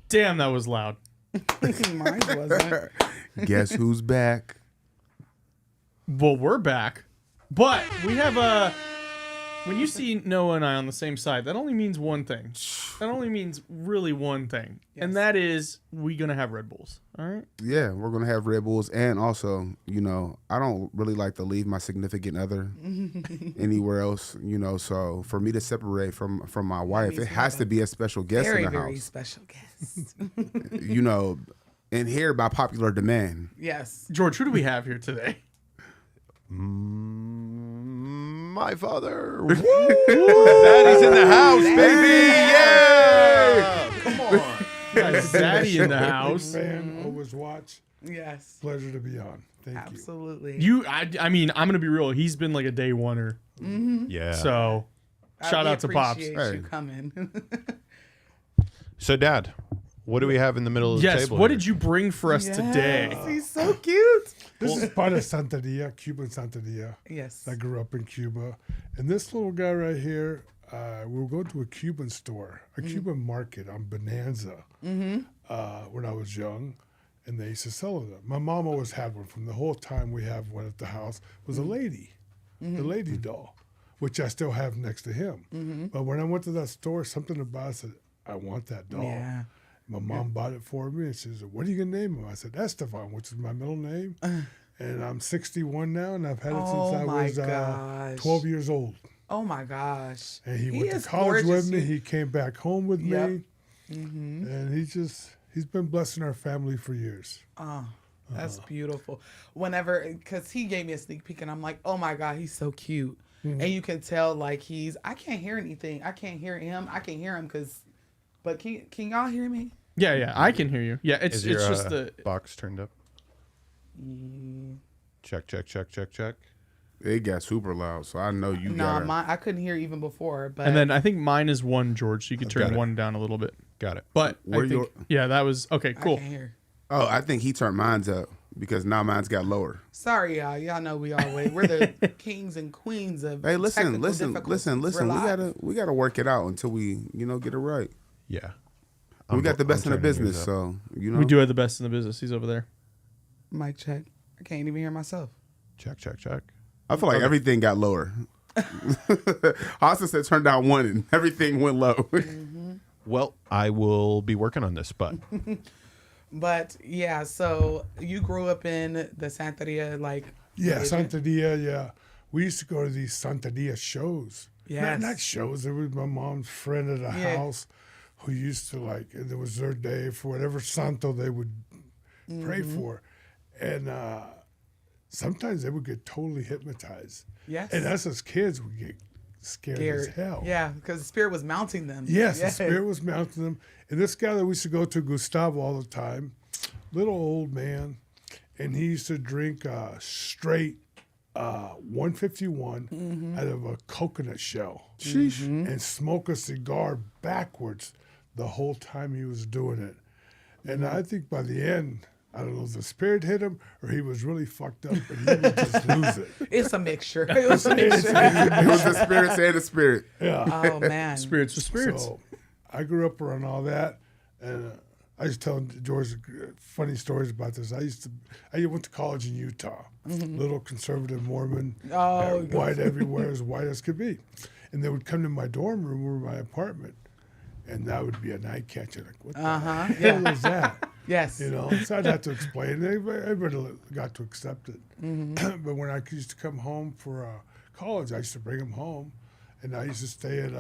Damn, that was loud. Mine wasn't. Guess who's back? Well, we're back. But we have a... When you see Noah and I on the same side, that only means one thing. That only means really one thing. Yes. And that is we're going to have Red Bulls. All right? Yeah, we're going to have Red Bulls. And also, you know, I don't really like to leave my significant other anywhere else, you know. So for me to separate from my wife, it has to be a special guest in the house. Very special guest. You know, and here by popular demand. Yes. George, who do we have here today? My father. Woo! Daddy's in the house, baby. Yay! Come on. Zaddy in the house. Fan, always watch. Yes. Pleasure to be on. Thank Absolutely. I mean, I'm gonna be real. He's been like a day oneer. Mm-hmm. Yeah. So, shout out to Pops. Appreciate you coming. So, Dad, what do we have in the middle of the table? Yes. What did you bring for us today? He's so cute. This is part of Santería, Cuban Santería. Yes. I grew up in Cuba. And this little guy right here, we were going to a Cuban store, a Cuban market on Bonanza when I was young. And they used to sell them. My mom always had one. From the whole time we have one at the house was a lady, the lady doll, which I still have next to him. But when I went to that store, something about it said, I want that doll. Yeah. My mom bought it for me, and she said, what are you going to name him? I said, Esteban, which is my middle name. And I'm 61 now, and I've had it since I was 12 years old. Oh, my gosh. And he went to college with me. He came back home with me. Mm-hmm. And he's been blessing our family for years. Oh, that's beautiful. Whenever, because he gave me a sneak peek, and I'm like, oh, my God, he's so cute. And you can tell, like, I can't hear anything. I can't hear him. I can hear him because... But can y'all hear me? Yeah, I can hear you. Yeah, it's your, just the box turned up. Check. It got super loud, so I know you got it. I couldn't hear even before. But and then I think mine is 1, George. So you could turn Got it. 1 down a little bit. Got it. But that was okay. Cool. I can hear. Oh, I think he turned mine's up because now mine's got lower. Sorry, y'all. Y'all know we always we're the kings and queens of. Hey, listen. Relax. We gotta work it out until we, get it right. Yeah. We got the best in the I'm turning yours business, up. so We do have the best in the business. He's over there. Mic check. I can't even hear myself. Check. I feel like everything got lower. Austin said turn down one and everything went low. Well, I will be working on this, but But yeah, so you grew up in the Santería, like Yeah, religion? Santería, yeah. We used to go to these Santería shows. Yes. Not shows. It was my mom's friend at a Yeah. house who used to and it was their day for whatever santo they would pray for. And sometimes they would get totally hypnotized. Yes. And us as kids would get scared as hell. Yeah, because the spirit was mounting them. Yes, the spirit was mounting them. And this guy that we used to go to, Gustavo, all the time, little old man, and he used to drink straight 151 out of a coconut shell. Sheesh. And smoke a cigar backwards the whole time he was doing it. And I think by the end, I don't know if the spirit hit him or he was really fucked up, but he would just lose it. It's a mixture. It was a mixture. It was the spirit saying the spirit. Yeah. Oh man. Spirits with spirits. So I grew up around all that, and I used to tell George funny stories about this. I went to college in Utah, little conservative Mormon, Oh, white everywhere, as white as could be, and they would come to my dorm room or my apartment, and that would be a night catcher. Like, what the hell is that? Yes. So I'd have to explain. Everybody got to accept it. But when I used to come home for college, I used to bring them home, and I used to stay at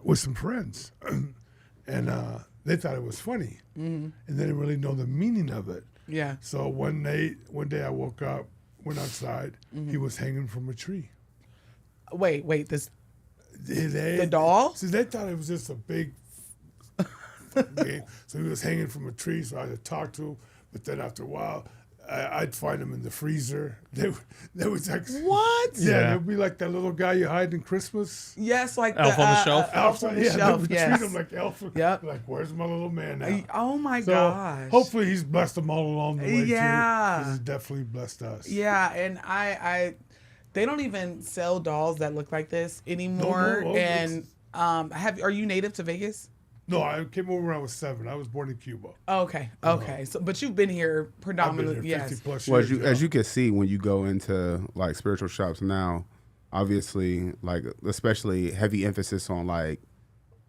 with some friends, and they thought it was funny, and they didn't really know the meaning of it. Yeah. So one day I woke up, went outside. He was hanging from a tree. Wait. The The doll? See, they thought it was just a big game. So he was hanging from a tree, so I had to talk to him. But then after a while, I'd find him in the freezer. They was like, What? Yeah, they'd be like that little guy you hide in Christmas. Yes, like Elf on the shelf? Elf on the Yeah, shelf. they would Yes. treat him like elf. Yep. Like, where's my little man now? Oh my So gosh. hopefully he's blessed them all along the way too. Yeah. 'Cause he's definitely blessed us. Yeah, and I they don't even sell dolls that look like this anymore. No, and are you native to Vegas? No, I came over when I was 7. I was born in Cuba. Okay. So, but you've been here I've been predominantly. here Yes. 50 plus Well, years. as you can see when you go into like spiritual shops now, obviously, like especially heavy emphasis on like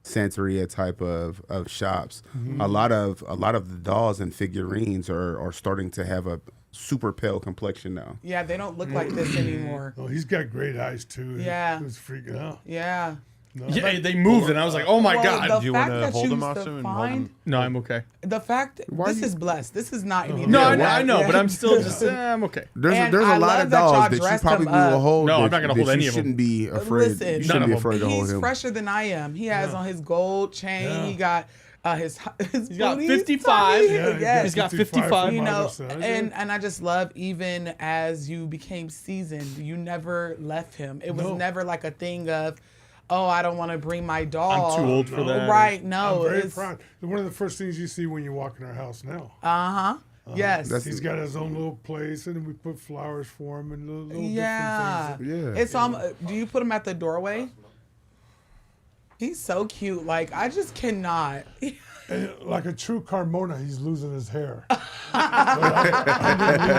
Santeria type of shops. A lot of the dolls and figurines are starting to have a super pale complexion now. Yeah, they don't look like this anymore. Oh, he's got great eyes too. Yeah. He was freaking out. Yeah. No. Yeah, they moved, and I was like, "Oh my Well, god!" the Do you fact want to that hold you him, used Austin? to And hold find him? No, I'm okay. the fact this is blessed. This is not any. No, Yeah, I know, Yeah. but I'm still just. I'm okay. There's And a I lot love of that y'all dolls that you dressed probably him will up. hold. No, I'm that- not gonna that hold any you of them. shouldn't be afraid. Listen, you none shouldn't of be them. afraid to hold He's him. fresher than I am. He has on his gold chain. Yeah. He got his He's got booties 55. tight. Yeah, Yes. He's got 55 55. You know, Father, son. and I just love, even as you became seasoned, you never left him. It was No. never like a thing of, oh, I don't want to bring my doll. I'm too old for that. Right? No, I'm very it's proud. One of the first things you see when you walk in our house now. yes. He's got his own little place, and then we put flowers for him and little Yeah. different things. Yeah. It's do you put him at the doorway? He's so cute. Like, I just cannot. And like a true Carmona, he's losing his hair. So I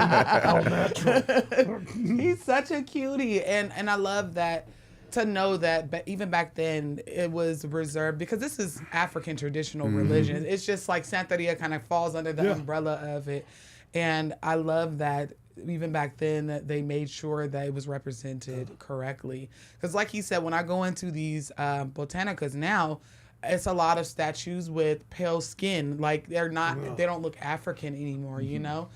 natural. He's such a cutie, and I love that, to know that. But even back then, it was reserved because this is African traditional religion. It's just like Santeria kind of falls under the Yeah. umbrella of it, and I love that. Even back then, that they made sure that it was represented correctly. Because, like he said, when I go into these botanicas now, it's a lot of statues with pale skin. Like, they're not, they don't look African anymore, you know?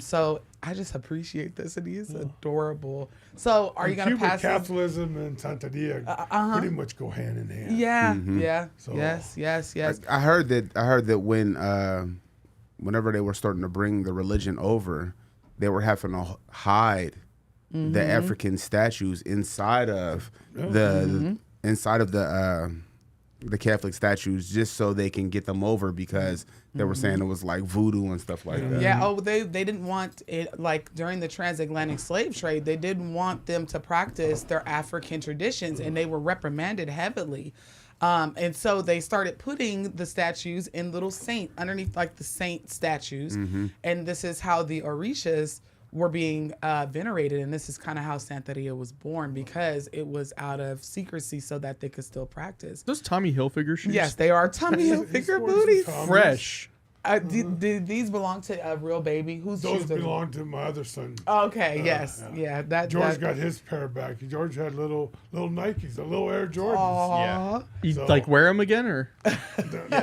So I just appreciate this, and he is adorable. So are you going to Cuban pass this? Catholicism and Santeria pretty much go hand in hand. Yeah, yeah, So- yes. I heard that when whenever they were starting to bring the religion over, they were having to hide the African statues inside of the the Catholic statues just so they can get them over because they were saying it was like voodoo and stuff like that. Yeah. Oh, they didn't want it, like during the transatlantic slave trade, they didn't want them to practice their African traditions, and they were reprimanded heavily. And so they started putting the statues in little saint underneath, like the saint statues. And this is how the Orishas were being venerated, and this is kind of how Santeria was born, because it was out of secrecy so that they could still practice. Those Tommy Hilfiger shoes? Yes, they are Tommy Hilfiger sports booties. Tommy's. Fresh. Did these belong to a real baby? Whose Those shoes are belong to my other son. Okay, yes, yeah. That George got his pair back. George had little Nikes, the little Air Jordans. Aw. You So- like wear them again, or?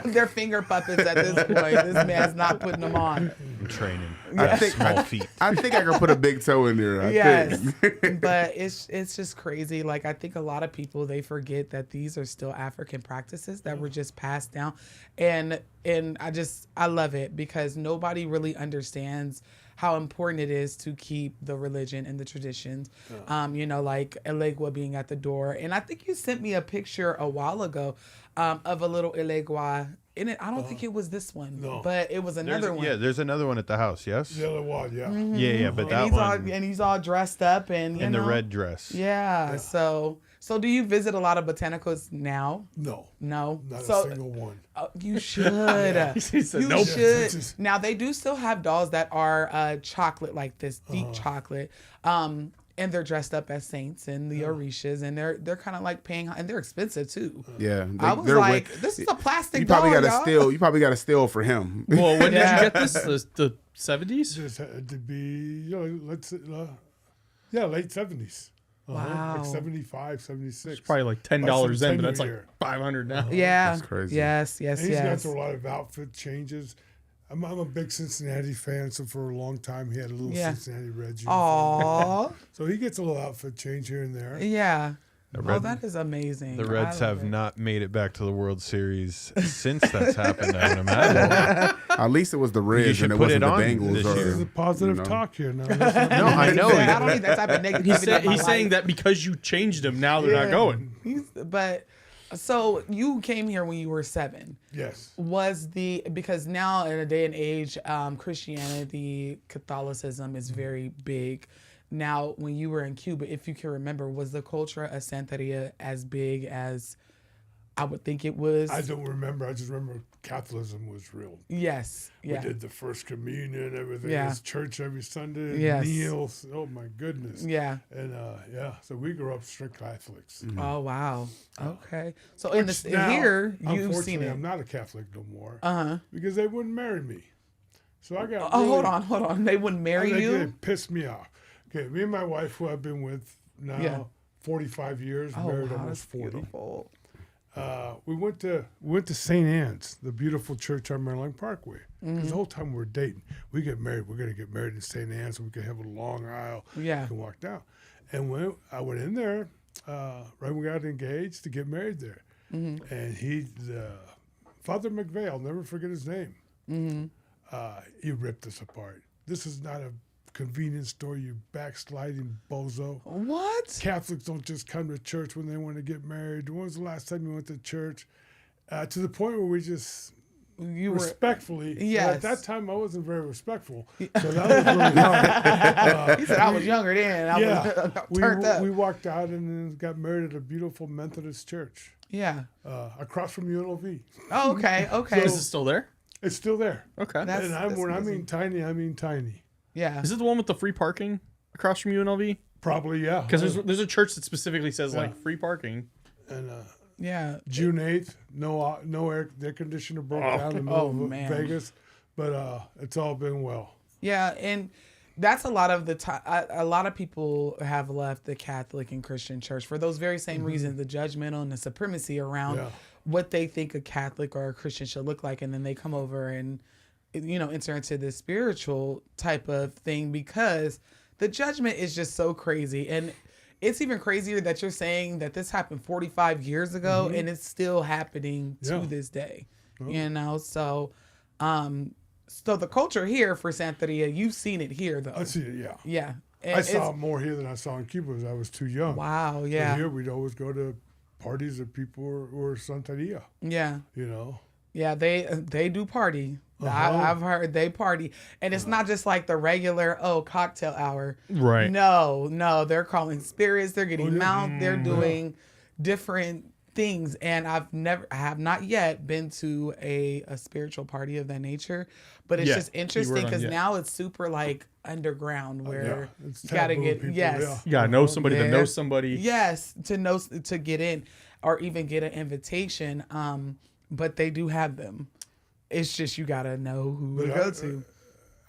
They're finger puppets at this point. This man's not putting them on. I'm training. I think Small feet. I think I could put a big toe in there. I Yes, think. but it's just crazy. Like, I think a lot of people, they forget that these are still African practices that were just passed down, and I love it because nobody really understands how important it is to keep the religion and the traditions. You know, like Elegua being at the door, and I think you sent me a picture a while ago of a little Elegua in it. I don't think it was this one, No. but it was another one. Yeah, there's another one at the house. Yes. The other one, yeah. Yeah, but that and one he's all dressed up and you in know, the red dress. Yeah. So do you visit a lot of botanicals now? No, No. not So a single one. you should. He said You nope. should. Just- Now they do still have dolls that are chocolate, like this deep chocolate. And they're dressed up as saints and the Orishas, and they're kind of like paying, and they're expensive too. Yeah, I was they're like, way- this is a plastic You probably doll, got to y'all. steal. You probably got to steal for him. Well, when Yeah. did you get this? The 70s? Just had to be, you know, late 70s. Wow. Like 75, 76. It's probably like $10 By then, some but that's like tenure. $500 now. Yeah. That's crazy. Yes. Yes. And he's gone Yes. through a lot of outfit changes. I'm a big Cincinnati fan, so for a long time he had a little Yeah. Cincinnati Reds uniform. Aw. So he gets a little outfit change here and there. Yeah. Oh, Red- that is amazing. The Reds I love have it. not made it back to the World Series since that's happened. I would imagine. At least it was the Reds should and it put wasn't it the on Bengals. this Or, year. This is a positive you know. talk here now. No, I know. I don't need that type of negativity. in my He's saying life. that because you changed them, now they're not going. But so you came here when you were 7. Yes. Because now in a day and age, Christianity, Catholicism is very big. Now, when you were in Cuba, if you can remember, was the culture of Santeria as big as I would think it was? I don't remember. I just remember Catholicism was real. Yes. Yeah. We did the first communion, everything. Yeah. It was church every Sunday. Yes. Meals. Oh my goodness. Yeah. And so we grew up strict Catholics. Oh wow. Okay. So in Which the now, here you've seen unfortunately, it. I'm not a Catholic no more. Uh-huh. Because they wouldn't marry me. So I got. Oh, really, hold on. They wouldn't marry They you? did piss me off. Okay, me and my wife, who I've been with now Yeah. 45 years, Oh, married wow, almost that's 40. beautiful. We went to St. Anne's, the beautiful church on Maryland Parkway. Because the whole time we're dating, we get married. We're gonna get married in St. Anne's, so we can have a long aisle. Yeah. We can walk down. And when I went in there, right when we got engaged to get married there, and Father McVeigh, I'll never forget his name. He ripped us apart. This is not a convenience store, you backsliding bozo. What? Catholics don't just come to church when they want to get married. When was the last time you went to church? To the point where we just You were respectfully. Yes. At that time, I wasn't very respectful, so that was really hard. He said I was younger then. I was turned up. We walked out and then got married at a beautiful Methodist church Yeah. across from UNLV. Oh, okay. Okay. Is it still there? It's still there. Okay. That's- And when I amazing. mean tiny, I mean tiny. Yeah. Is it the one with the free parking across from UNLV? Probably, yeah. Because there's a church that specifically says like Yeah. free parking. And Yeah. June 8th, no air conditioner broke down in the middle of man. Vegas, but it's all been well. Yeah, and that's a lot of the time. A lot of people have left the Catholic and Christian church for those very same reasons: the judgmental and the supremacy around Yeah. what they think a Catholic or a Christian should look like, and then they come over and enter into this spiritual type of thing because the judgment is just so crazy. And it's even crazier that you're saying that this happened 45 years ago and it's still happening to Yeah. this day. So the culture here for Santeria, you've seen it here though. I see it, yeah. Yeah. I saw it more here than I saw in Cuba because I was too young. Wow, But yeah. here we'd always go to parties of people who are Santería. Yeah. You know. Yeah, they do party. Uh-huh. I've heard they party, and it's not just like the regular cocktail hour. Right. No, they're calling spirits. They're getting mount. They're doing different things, and I have not yet been to a spiritual party of that nature, but it's just interesting because now it's super like underground where you gotta get people, you gotta know somebody to know somebody. Yes, to get in or even get an invitation. But they do have them. It's just you gotta know who to go to.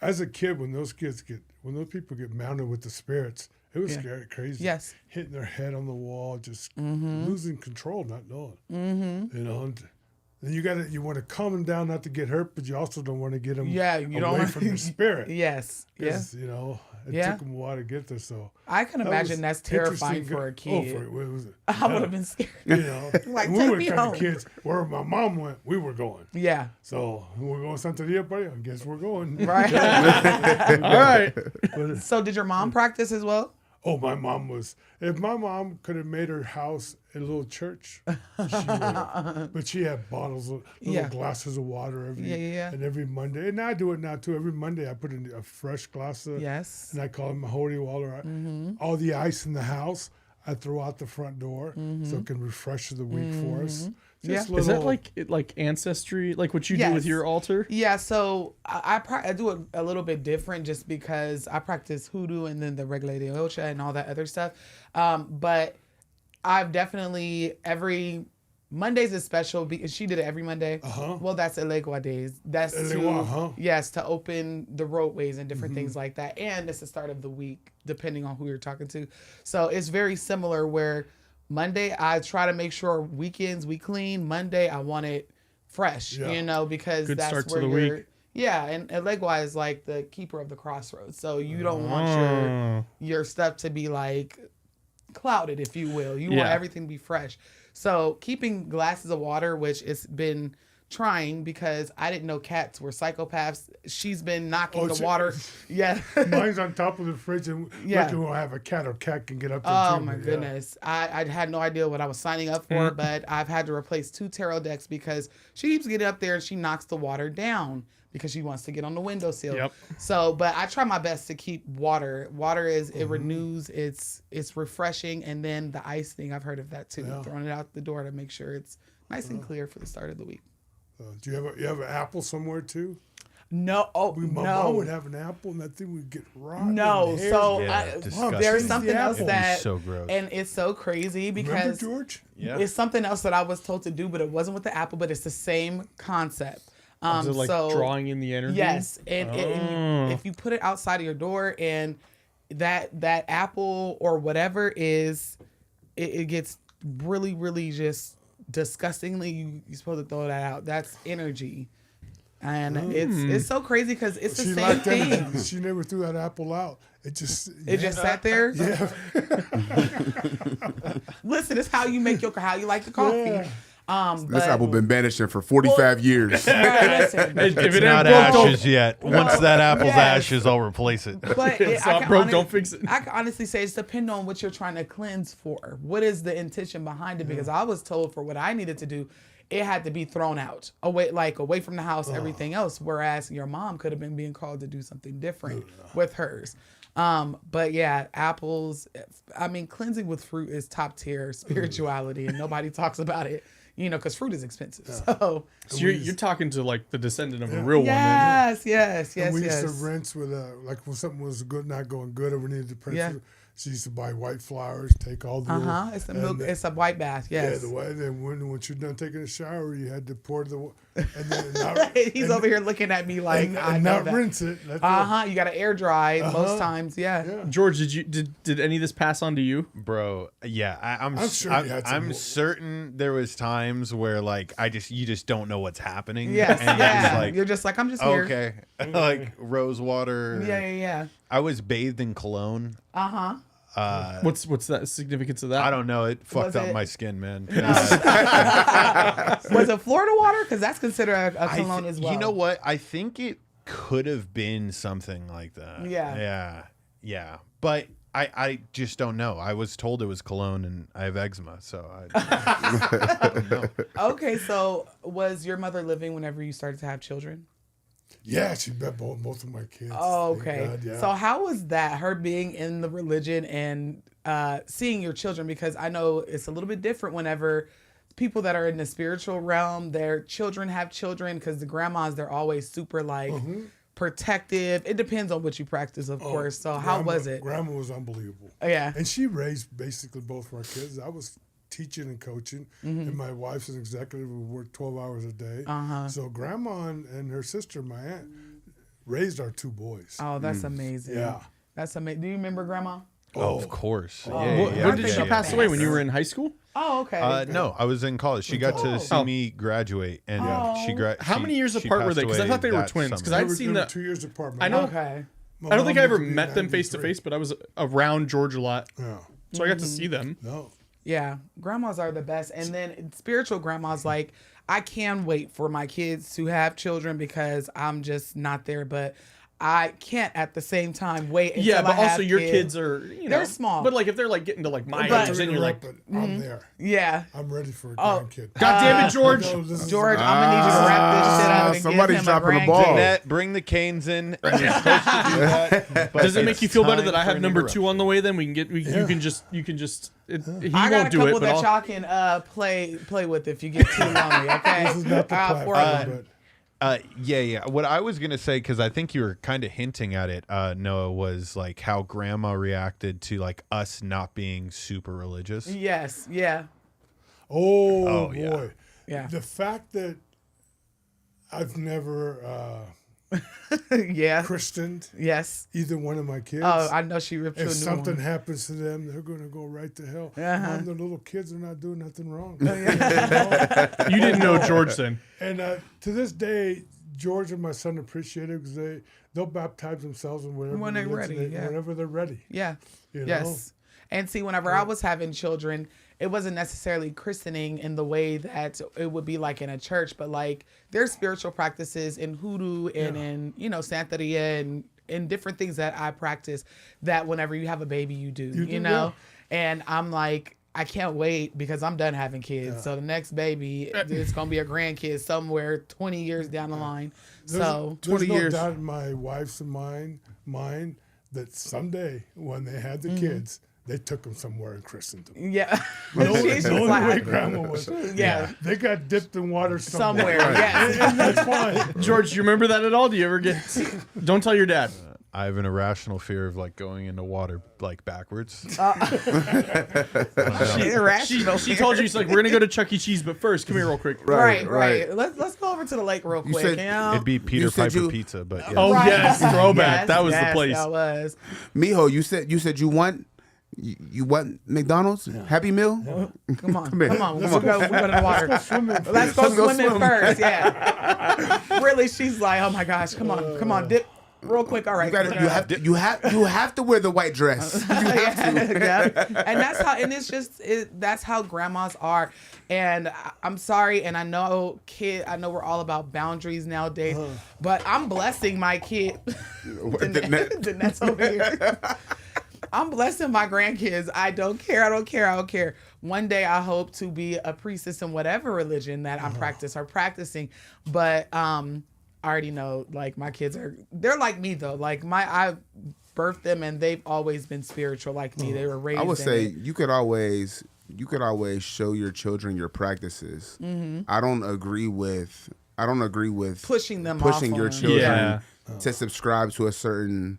As a kid, when those people get mounted with the spirits, it was scary, crazy. Yes. Hitting their head on the wall, just losing control, not knowing. Mm-hmm. You know, and you want to calm them down, not to get hurt, but you also don't want to get them away from their spirit. Yes. Yes. You know, it took them a while to get there. So I can imagine that's terrifying for a kid. I would have been scared. You know, like, we take were me kind home. of kids. Where my mom went, we were going. Yeah. So we're going to Santería party. I guess we're going. Right. All right. So did your mom practice as well? Oh, my mom was. If my mom could have made her house a little church, she would have. But she had bottles of little glasses of water every Monday. And I do it now too. Every Monday I put in a fresh glass of, and I call it my holy water. All the ice in the house I throw out the front door so it can refresh the week for us. Is that like ancestry, like what you do with your altar? Yeah, so I do it a little bit different just because I practice hoodoo and then the regla de ocha and all that other stuff. But I've definitely, every Mondays is special because she did it every Monday. Well, that's Elegua days. That's to open the roadways and different things like that. And it's the start of the week, depending on who you're talking to. So it's very similar where Monday, I try to make sure weekends we clean. Monday, I want it fresh, you know, because Good that's start to where the you're. week. Yeah, and Elegua is like the keeper of the crossroads. So you don't want your stuff to be like clouded, if you will. You want everything to be fresh. So keeping glasses of water, which it's been trying because I didn't know cats were psychopaths. She's been knocking the water. Yeah. Mine's on top of the fridge and lucky we'll have a cat or cat can get up there too. Oh my goodness. I had no idea what I was signing up for, but I've had to replace 2 tarot decks because she keeps getting up there and she knocks the water down because she wants to get on the windowsill. Yep. So, but I try my best to keep water. Water it renews, it's refreshing, and then the ice thing, I've heard of that too. Throwing it out the door to make sure it's nice and clear for the start of the week. Do you have an apple somewhere too? No. Oh, my mom would have an apple and that thing would get rotten. No. So there's something else Apple that, is so gross. and it's so crazy because Remember, George? it's something else that I was told to do, but it wasn't with the apple, but it's the same concept. Is it like drawing in the energy? Yes, and if you put it outside of your door and that apple or whatever is, it gets really, really just disgustingly, you're supposed to throw that out. That's energy. And it's so crazy because it's the same thing. She never threw that apple out. It just sat there. Yeah. Listen, it's how you make how you like the coffee. This apple been banishing for 45 years. If It's it not ain't broke, ashes yet. Once that apple's ashes, I'll replace it. But it's not broke, don't fix it. I can honestly say it's depending on what you're trying to cleanse for. What is the intention behind it? Because I was told for what I needed to do, it had to be thrown out, away from the house, everything else. Whereas your mom could have been being called to do something different with hers. But yeah, apples. I mean, cleansing with fruit is top tier spirituality, and nobody talks about it. You know, because fruit is expensive. So you're talking to like the descendant of a real one. Yes. And we used to rinse with like when something was not going good, or we needed to press it. She used to buy white flowers, take all the It's a milk. It's a white bath. Yes. Yeah, the white. Then when you're done taking a shower, you had to pour the. And then He's over here looking at me like I know not that. rinse it. You got to air dry most times. Yeah. George, did any of this pass on to you, bro? Yeah, I'm sure you had some I'm more. certain there was times where like you just don't know what's happening. Yes. And You're just like, I'm just here. okay, like rose water. Yeah. I was bathed in cologne. what's that significance of that? I don't know. It fucked Was up it- my skin, man. Was it Florida water? Because that's considered a cologne as well. You know what? I think it could have been something like that. Yeah. Yeah. But I just don't know. I was told it was cologne, and I have eczema, so I don't know. Okay, so was your mother living whenever you started to have children? Yeah, she met both of my kids. Oh, Thank okay. God, yeah. So how was that, her being in the religion and seeing your children? Because I know it's a little bit different whenever people that are in the spiritual realm, their children have children, because the grandmas, they're always super like protective. It depends on what you practice, of course. So how was it? Grandma was unbelievable. Yeah. And she raised basically both of our kids. I was teaching and coaching, and my wife's an executive who worked 12 hours a day. So grandma and her sister, my aunt, raised our 2 boys. Oh, that's amazing. Yeah. That's amazing. Do you remember grandma? Oh, of course. When did she pass away? When you were in high school? Oh, okay. No, I was in college. She got to see me graduate, and How many years apart were they? Because I thought they were twins. Because I'd seen They were that. 2 years apart. I know. Okay. I don't think I ever met them face to face, but I was around George a lot, Yeah. so I got to see them. No. Yeah, grandmas are the best. And then spiritual grandmas, like, I can wait for my kids to have children because I'm just not there. But I can't at the same time wait until Yeah, but I have also your kids are, you know, they're small. But like if they're like getting to like my But- age, then you're like, But I'm there. Yeah. I'm ready for a Oh. grandkid. God damn it, George! No, this is- George, I'm going to need you to wrap this shit up and somebody's give him dropping a the ball. grandkid. Jeanette, bring the canes in. And you're supposed to do that. but Does it make it's you feel better time that I for have an number interruption. 2 on the way? Then we can get he can just he I got won't a do couple it, but that I'll, y'all can play with if you get too lonely, okay? This is not the I'll afford platform, one. but Yeah. What I was gonna say, because I think you were kind of hinting at it, Noah, was like how Grandma reacted to like us not being super religious. Yes, yeah. oh yeah. boy, Yeah. the fact that I've never Yeah. christened Yes. either one of my kids. Oh, I know she ripped you a if new something one. happens to them, they're going to go right to hell. Mom, the little kids are not doing nothing wrong. you didn't know George then. And to this day, George and my son appreciate it because they'll baptize themselves in whatever When they're ready, yeah. whenever they're ready. Yeah. You Yes. And see, whenever I was having children, it wasn't necessarily christening in the way that it would be like in a church, but like there's spiritual practices in Hoodie and in, you know, Santería and in different things that I practice that whenever you have a baby, you do, you know? And I'm like, I can't wait because I'm done having kids. So the next baby, it's going to be a grandkid somewhere 20 years down the line. There's 20 no years. doubt in my wife's and mine that someday when they had the kids, they took them somewhere and christened them. Yeah. The She's only like- way grandma was, Yeah. they got dipped in water Somewhere. somewhere. Yes. And that's fine. George, do you remember that at all? Do you ever get? Don't tell your dad. I have an irrational fear of like going into water like backwards. Irrational. She told you, she's like, we're gonna go to Chuck E. Cheese, but first, come here real quick. Right. Let's go over to the lake real quick. said- you know? It'd be Peter said Piper you- Pizza, but yeah. Oh Right. yes, throwback. Yes, That was yes, the place. That was. Mijo, you said you want McDonald's Happy Meal? Come on. here. Come on. We'll go to the water. Let's go Let's go swimming swim. first. Yeah. Really, she's like, oh my gosh. Come on. Dip real quick. All right. You have to wear the white dress. You have to. Yeah. And that's how, and it's just, that's how grandmas are. And I'm sorry, and I know we're all about boundaries nowadays, but I'm blessing my kid. Danette's over here. I'm blessing my grandkids. I don't care. One day I hope to be a priestess in whatever religion that I'm practicing. But I already know, like, my kids they're like me though. Like I birthed them and they've always been spiritual like me. They were raised I would in say it. you could always show your children your practices. I don't agree with pushing them pushing off your on- children Yeah. to subscribe to a certain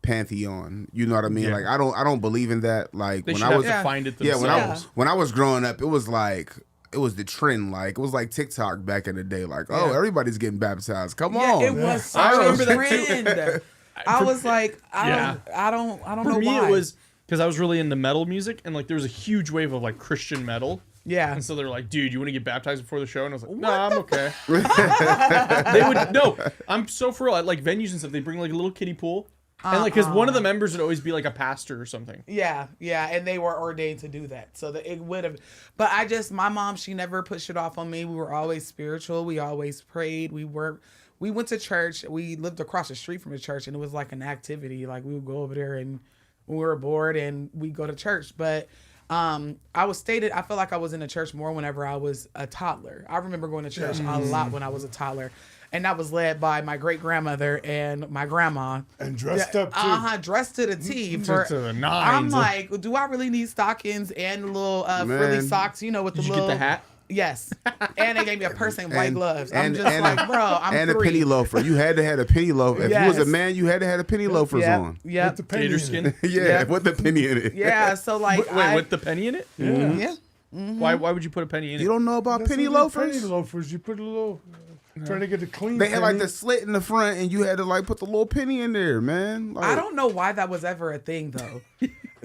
pantheon. You know what I mean? Yeah. Like I don't believe in that. Like They when should I have was to find it yeah themselves. when I was growing up, it was the trend. Like it was like TikTok back in the day. Like everybody's getting baptized. Come Yeah, on. it was such I a remember that trend. I was like, I don't For know me, why. it was because I was really into metal music, and like there was a huge wave of like Christian metal. yeah. And so they're like, dude, you want to get baptized before the show? And I was like, no, I'm okay. I'm so for real. At like venues and stuff, they bring like a little kiddie pool. And like, because one of the members would always be like a pastor or something. Yeah, and they were ordained to do that, so that it would have. But my mom, she never pushed it off on me. We were always spiritual. We always prayed. We went to church. We lived across the street from the church, and it was like an activity. Like we would go over there and when we were bored and we go to church. But I felt like I was in the church more whenever I was a toddler. I remember going to church a lot when I was a toddler. And that was led by my great grandmother and my grandma. And dressed up too. Dressed to the T. To the nines. I'm like, do I really need stockings and little frilly socks? You know, with the Did you little. get the hat? Yes. And they gave me a purse and white gloves. I'm and- just and like, bro, I'm and 3. a penny loafer. You had to have a penny loafer. If you was a Yes. man, you had to have a penny loafers Yep. on. Yep. With the penny Gator in skin? it. Yeah, Yeah. with the penny in it. Yeah. So like, Wait, with the penny in it? yeah. Why would you put a penny in You it? don't know about That's penny what the loafers? Penny loafers. You put a little, trying to get the clean. They had like penny. the slit in the front, and you had to like put the little penny in there, man. Like, I don't know why that was ever a thing though.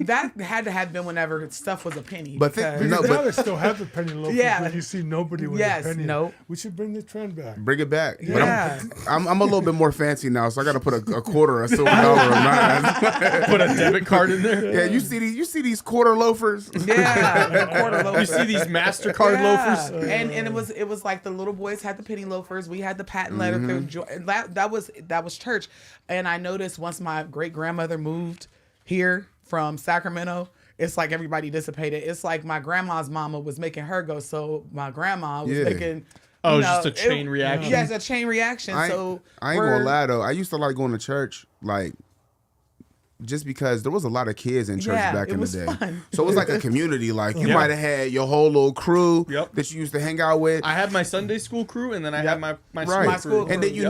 That had to have been whenever stuff was a penny. But because- No, Now but- they still have the penny loafers, Yeah. but you see nobody with Yes, a penny. nope. We should bring the trend back. bring it back. Yeah. But I'm a little bit more fancy now, so I got to put a quarter, a silver dollar, of mine. Put a debit card in there? Yeah, you see these quarter loafers. yeah, quarter You loafers. see these MasterCard Yeah. loafers? And it was like the little boys had the penny loafers. We had the patent leather. That was church. And I noticed once my great grandmother moved here from Sacramento, it's like everybody dissipated. It's like my grandma's mama was making her go, so my grandma was Yeah. making. Oh, you just know, a chain reaction? Yeah, it's a chain reaction. I So ain't gonna lie though. I used to like going to church, like just because there was a lot of kids in church Yeah, back it in the was day. fun. So it was like a community. Like you Yeah. might have had your whole little crew Yep. that you used to hang out with. I had my Sunday school crew, and then I had my Right, school crew. and then you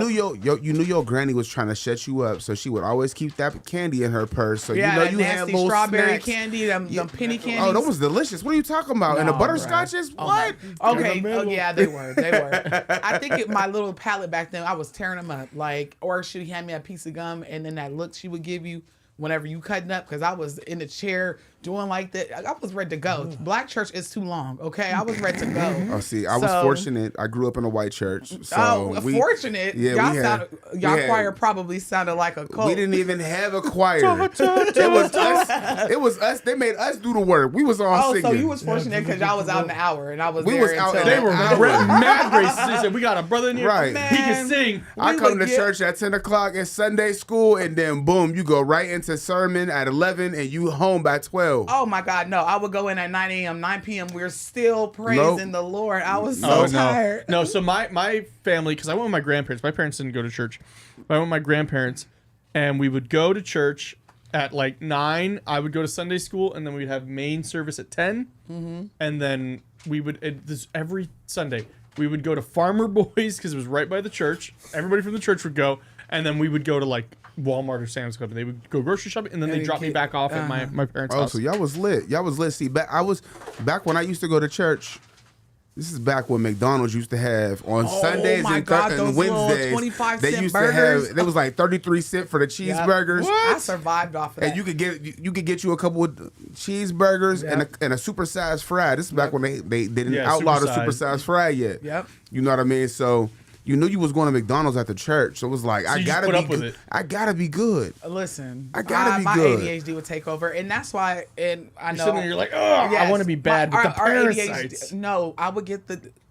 Yep. knew your granny was trying to shut you up, so she would always keep that candy in her purse. So Yeah, you know that you had nasty little strawberry snacks. candy, them penny candies. Oh, that was delicious. What are you talking about? and the No, butterscotches? bruh. What? Okay. Caramel. Oh, yeah, they were. They were. I think my little palate back then, I was tearing them up. Like, or she'd hand me a piece of gum, and then that look she would give you whenever you cutting up, because I was in the chair doing like that. I was ready to go. Black church is too long. Okay, I was ready to go. Oh, see, I was So- fortunate. I grew up in a white church. So fortunate. Yeah, y'all we had- y'all we had- choir probably sounded like a cult. We didn't even have a choir. It was us. It was us. They made us do the work. We was all Oh, singing. so you was fortunate because y'all was out in an hour, and I was We there was out until in They an were hour. mad racist. They said, we got a brother in here. Right. He can Man. sing. I we come would to get- church at 10 o'clock at Sunday school, and then boom, you go right into sermon at 11, and you home by 12. Oh my God, no! I would go in at 9 a.m., 9 p.m. We're still praising the Lord. I was so tired. No, so my family, because I went with my grandparents. My parents didn't go to church. But I went with my grandparents, and we would go to church at like 9. I would go to Sunday school, and then we'd have main service at 10. Mm-hmm. And then we would, every Sunday, we would go to Farmer Boys, because it was right by the church. Everybody from the church would go. And then we would go to like Walmart or Sam's Club, and they would go grocery shopping, and then they drop me back off at my parents' Oh, house. so y'all was lit. Y'all was lit. See, back when I used to go to church. This is back when McDonald's used to have on Sundays my and, God, and those little Wednesdays. 25 they cent used burgers. to have. It was like 33 cents for the cheeseburgers. I survived off of that. And you could get you a couple of cheeseburgers and a supersized fry. This is back when they didn't outlaw the supersized fry yet. Yep. You know what I mean? So you knew you was going to McDonald's at the church. So it was like, I you just gotta put be up with good. it. I gotta be good. Listen, I gotta be my good. ADHD would take over, and that's why. And I know You're sitting there, you're like, oh, I Yes, want to be bad, but the our parasites. No, I would get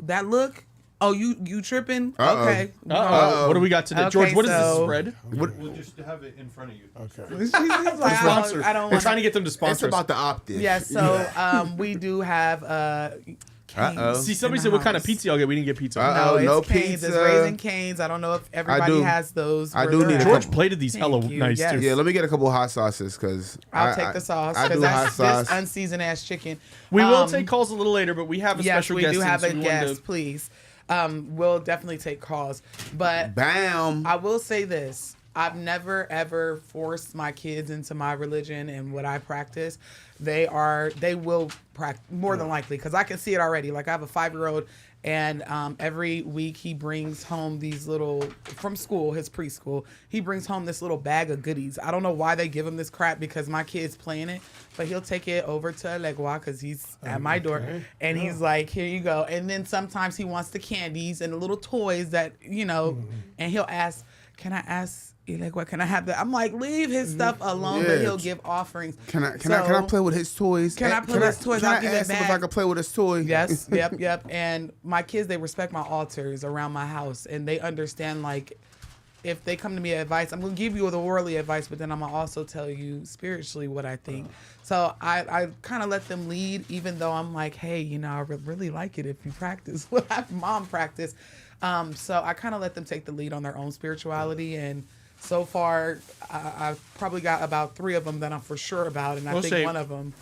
that look. Oh, you tripping? Uh-oh. Okay. Uh-oh. What do we got today? Okay, George, what is this so- spread? We'll just have it in front of you. Okay. She's like, Sponsor. I don't We're want trying to get them to It's sponsor us. about the optics. Yeah, so we do have canes See, somebody in said the what kind of house. pizza y'all get. We didn't get pizza. Uh-oh. No, no it's canes. It's pizza. Raising Canes. I don't know if everybody do. has those. I where do they're need at. a George plated these hella Thank you, nice, yes. too. Yeah, let me get a couple of hot sauces because I'll take the sauce I because do hot that's sauce. this unseasoned ass chicken. We will take calls a little later, but we have a Yes, special we guest. do in, have so a we wanted guest. to- Please, we'll definitely take calls. But Bam. I will say this. I've never ever forced my kids into my religion and what I practice. They will practice more than likely because I can see it already. Like I have a 5-year-old and every week he brings home these little, from school, his preschool, he brings home this little bag of goodies. I don't know why they give him this crap because my kid's playing it, but he'll take it over to Legua because he's at my door and he's like, here you go. And then sometimes he wants the candies and the little toys that, and he'll ask, can I ask, like, what can I have that? I'm like, leave his stuff alone, but Yeah. he'll give offerings. Can I play with his toys? Can I play with his toys? Can I'll I give it ask him if back. I can play with his toy? Yes, yep. And my kids, they respect my altars around my house, and they understand like if they come to me advice, I'm gonna give you the worldly advice, but then I'm gonna also tell you spiritually what I think. So I kind of let them lead, even though I'm like, hey, you know, I would really like it if you practice what my mom practiced. So I kind of let them take the lead on their own spirituality, and so far I've probably got about 3 of them that I'm for sure about, and I think one of them.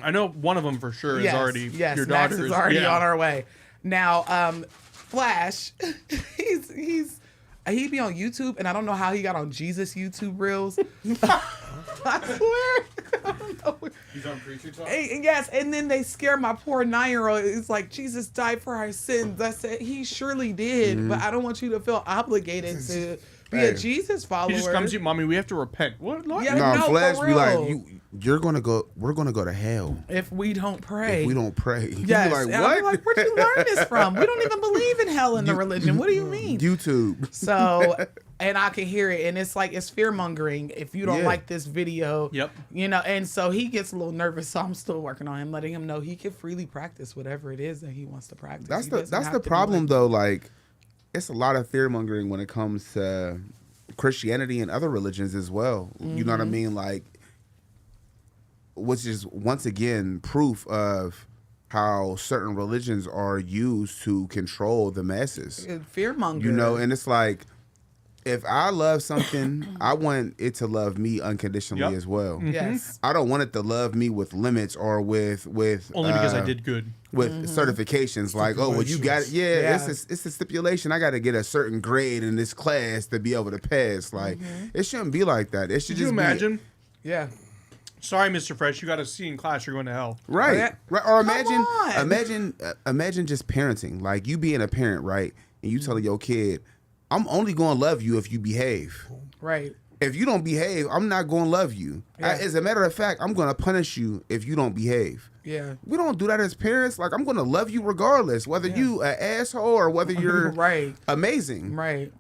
I know one of them for sure is already your Max daughter's. is already on our way. Now, Flash, he be on YouTube, and I don't know how he got on Jesus YouTube Reels. I swear. I don't know. He's on Preacher Talk? Yes, and then they scare my poor 9-year-old. It's like, Jesus died for our sins. I said, he surely did, but I don't want you to feel obligated to be a Jesus follower. He just comes to you, Mommy, we have to repent. What? Lord? Yeah, No, no, Flash for be like, real. we're gonna go to hell if we don't pray. if we don't pray. You be Yes. like, And what? I'm like, where'd you learn this from? We don't even believe in hell in the religion. What do you mean? YouTube. So, and I can hear it, and it's like, it's fear mongering if you don't Yeah. like this video. Yep. You know, and so he gets a little nervous. So I'm still working on him, letting him know he can freely practice whatever it is that he wants to practice. That's He the doesn't that's have the to be problem like- though. Like, it's a lot of fear mongering when it comes to Christianity and other religions as well. You know what I mean? Like, which is once again proof of how certain religions are used to control the masses. Fear monger. You know, and it's like, if I love something, I want it to love me unconditionally Yep. as well. Yes. I don't want it to love me with limits or with Only because I did good. with certifications. Like, oh, well, you got it. Yeah, Yeah. it's a stipulation. I got to get a certain grade in this class to be able to pass. Like, it shouldn't be like that. It should Could you just imagine? Yeah. Sorry, Mr. Fresh, you got a C in class, you're going to hell. be right, Yeah. right. Or on. imagine just parenting. Like, you being a parent, right, and you telling your kid, "I'm only going to love you if you behave. Right. If you don't behave, I'm not going to love you. Yeah. As a matter of fact, I'm going to punish you if you don't behave." Yeah. We don't do that as parents. Like, I'm going to love you regardless, whether you an asshole or whether you're Right. amazing. Right.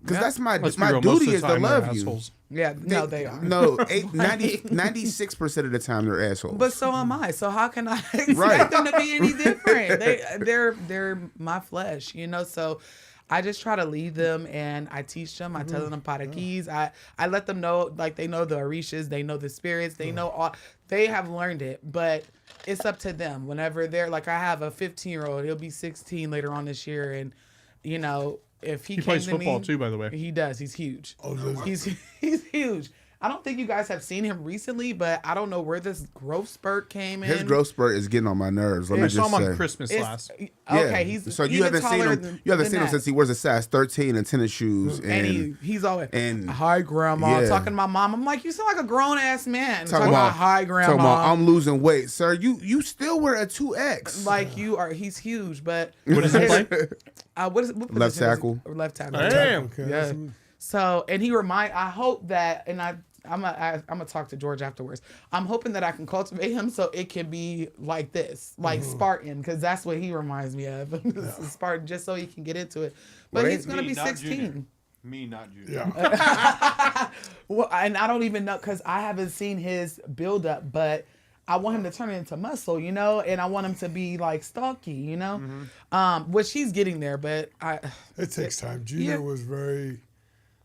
Because Yeah. that's my Let's be my real, most duty of is the to time they're love you. assholes. Yeah. No, they are. No, 96% of the time they're assholes. But so am I. So how can I expect them to be any different? They're my flesh, you know. So I just try to lead them, and I teach them. I tell them parakeets. I let them know, like, they know the orishas, they know the spirits, they know all. They have learned it, but it's up to them. Whenever they're like, I have a 15-year-old, he'll be 16 later on this year, and you know, if he plays came to football me, too, by the way. He does. He's huge. Oh, does he? He's huge. I don't think you guys have seen him recently, but I don't know where this growth spurt came in. His growth spurt is getting on my nerves. Let I me saw just him say. on Christmas last. Okay, Yeah. he's So you even haven't seen taller him. than- You haven't than seen him that. since he wears a size 13 and tennis shoes. And he's always and- hi grandma, Yeah. talking to my mom. I'm like, you sound like a grown ass man. Talking Talking about hi grandma. Talking about, I'm losing weight, sir. You still wear a 2X. like you are. He's huge, but What does he play? what Left position is he? tackle. Left tackle. Damn. Okay, Yeah. that's- So, and I hope that, and I'm gonna talk to George afterwards. I'm hoping that I can cultivate him so it can be like this, like Spartan, because that's what he reminds me of. This is Spartan, just so he can get into it. But Right. he's gonna be 16. Me, not Junior. Yeah. Well, and I don't even know, because I haven't seen his build up, but I want him to turn it into muscle, you know, and I want him to be like stocky, you know, which he's getting there. But It takes time. Junior yeah. was very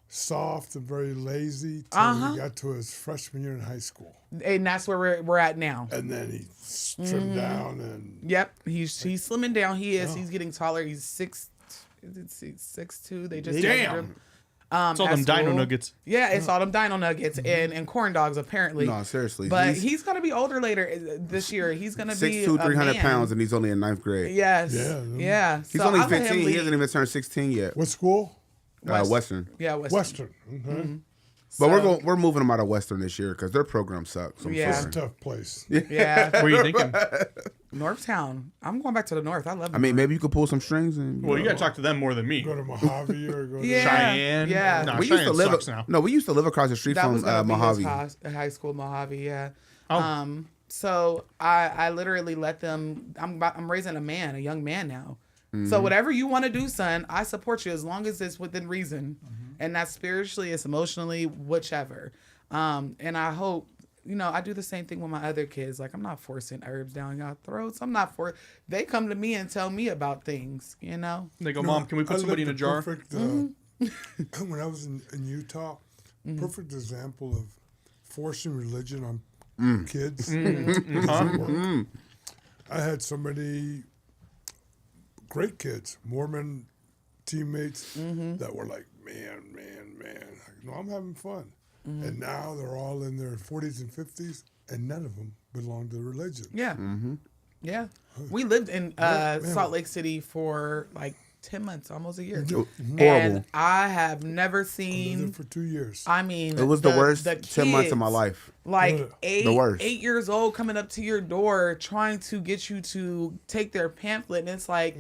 soft and very lazy till he got to his freshman year in high school. and that's where we're at now. And then he trimmed down and Yep, he's slimming down. He is. He's getting taller. He's 6'2". They just Damn. measured him. It's all at them dino school. nuggets. Yeah, it's all them dino nuggets and corn dogs apparently. No, seriously. But he's gonna be older later this year. He's gonna be 6'2", 300 man. pounds, and he's only in 9th grade. Yes. Yeah. Yeah. He's So only I'll let him 15. He lead. hasn't even turned 16 yet. what school? Western. Yeah, Western. Okay. But So- we're moving them out of Western this year because their program sucks. I'm Yeah. It's a sorry. tough place. Yeah. What are you thinking? Northtown. I'm going back to the north. I love it. I mean, maybe you could pull some strings and. Well, you got to talk to them more than me. Go to Mojave or go to Yeah. Cheyenne. Yeah. No, we used to Cheyenne live. sucks now. No, we used to live across the street that from was gonna be Mojave. his high school, Mojave. Yeah. Oh. So I literally let them. I'm raising a young man now. Mm-hmm. So whatever you want to do, son, I support you as long as it's within reason, and that's spiritually, it's emotionally, whichever. And I hope, you know, I do the same thing with my other kids. Like, I'm not forcing herbs down y'all throats. They come to me and tell me about things, you know. They go, Mom, can we I put somebody in lived a jar? Perfect, when I was in Utah, perfect example of forcing religion on kids. Doesn't work. I had somebody, great kids, Mormon teammates that were like, man. No, I'm having fun. And now they're all in their 40s and 50s, and none of them belong to the religion. Yeah. Yeah. We lived in Salt Lake City for like 10 months, almost a year. Horrible. And I have never I lived seen, there for 2 years. I mean, It was the worst 10 months of my kids, life. Like The worst. 8 years old coming up to your door trying to get you to take their pamphlet. And it's like,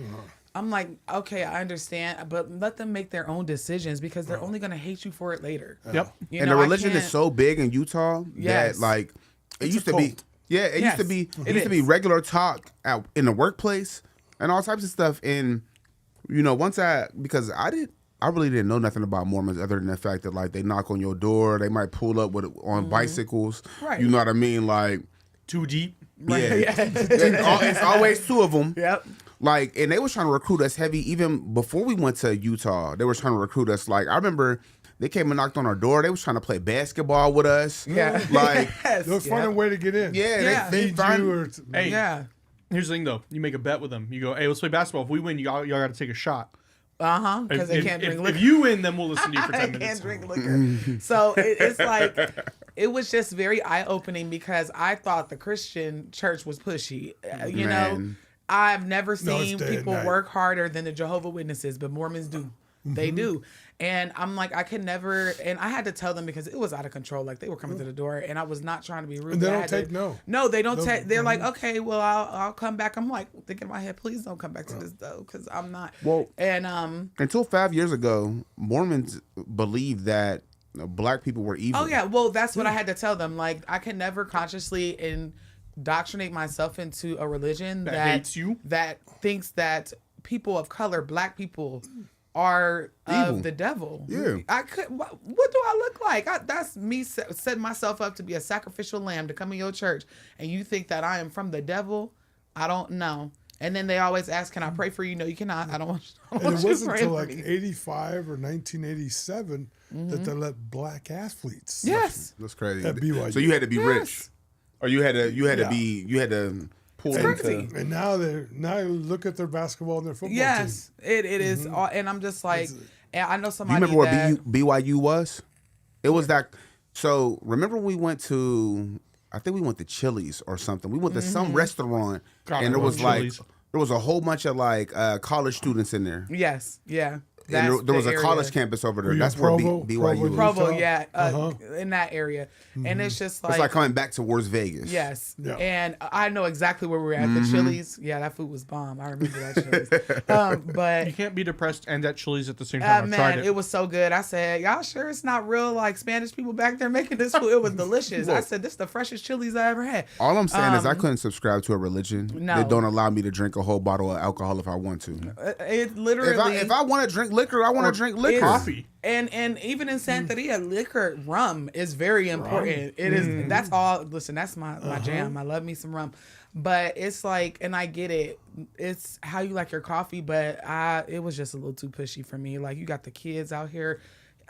I'm like, okay, I understand, but let them make their own decisions because they're only going to hate you for it later. Yep. You And know, the I religion is can't- so big in Utah Yes. that like it It's used a to be. cult. Yeah, it used to Yes, be. it It used to be is. regular talk in the workplace and all types of stuff. And once because I really didn't know nothing about Mormons other than the fact that like they knock on your door, they might pull up on bicycles. Right. You know what I mean? Like Too deep. yeah, Yeah. it's always two of them. Yep. Like, and they was trying to recruit us heavy even before we went to Utah. They were trying to recruit us. Like, I remember they came and knocked on our door. They was trying to play basketball with us. Yeah. Like, Yes. They'll find a way to get in. yeah, Yeah. they Feed find you or Hey, Yeah. here's the thing though. You make a bet with them. You go, hey, let's play basketball. If we win, y'all got to take a shot. Because they can't drink liquor. If you win, then we'll listen to you for I 10 can't minutes. drink liquor. So it's like, it was just very eye-opening because I thought the Christian church was pushy. You know, Man. I've never it's seen day and people night. work harder than the Jehovah Witnesses, but Mormons do. They do. And I'm like, I could never, and I had to tell them because it was out of control. Like they were coming to the door and I was not trying to be rude. And they but I don't had take to, no. No, they don't No, take, they're like, okay, well, I'll come back. I'm like thinking in my head, please don't come back to this though. Cause I'm not. Well, And, until 5 years ago, Mormons believed that black people were evil. oh yeah, well that's what I had to tell them. Like I can never consciously indoctrinate myself into a religion that hates you? that thinks that people of color, black people, are Evil. of the devil. Yeah. I could. What do I look like? That's me setting myself up to be a sacrificial lamb to come in your church, and you think that I am from the devil? I don't know. And then they always ask, "Can I pray for you?" No, you cannot. I don't want. I don't And want it you wasn't praying until for like me. 85 or 1987 that they let black athletes. Yes. That's crazy. At BYU. So you had to be rich, Yes. or you had to Yeah. pull crazy. into. And now look at their basketball and their football Yes, team. it is. All, and I'm just like, and I know You somebody remember what that. BYU was? It was that. So remember we went to, I think we went to Chili's or something. We went to some restaurant, God, and I there was love Chili's. there was a whole bunch of like college students in there. Yes, yeah. And That's there was the a college area. campus over there. Were you That's in where Provo? BYU Provo, is. Provo, Utah? yeah, in that area, and it's just like, It's like coming back towards Vegas. yes, Yeah. and I know exactly where we were at the Chili's. Yeah, that food was bomb. I remember that Chili's. But You can't be depressed and at Chili's at the same time. I've tried man, it. it was so good. I said, y'all sure it's not real like Spanish people back there making this food? It was delicious. I said, this is the freshest Chili's I ever had. All I'm saying is I couldn't subscribe to a religion No. that don't allow me to drink a whole bottle of alcohol if I want to. It literally. If I want to drink liquor, I want to drink liquor. Coffee. And even in Santería, liquor, rum is very important. It is. That's all. Listen, that's my jam. I love me some rum, but it's like, and I get it. It's how you like your coffee, but it was just a little too pushy for me. Like you got the kids out here.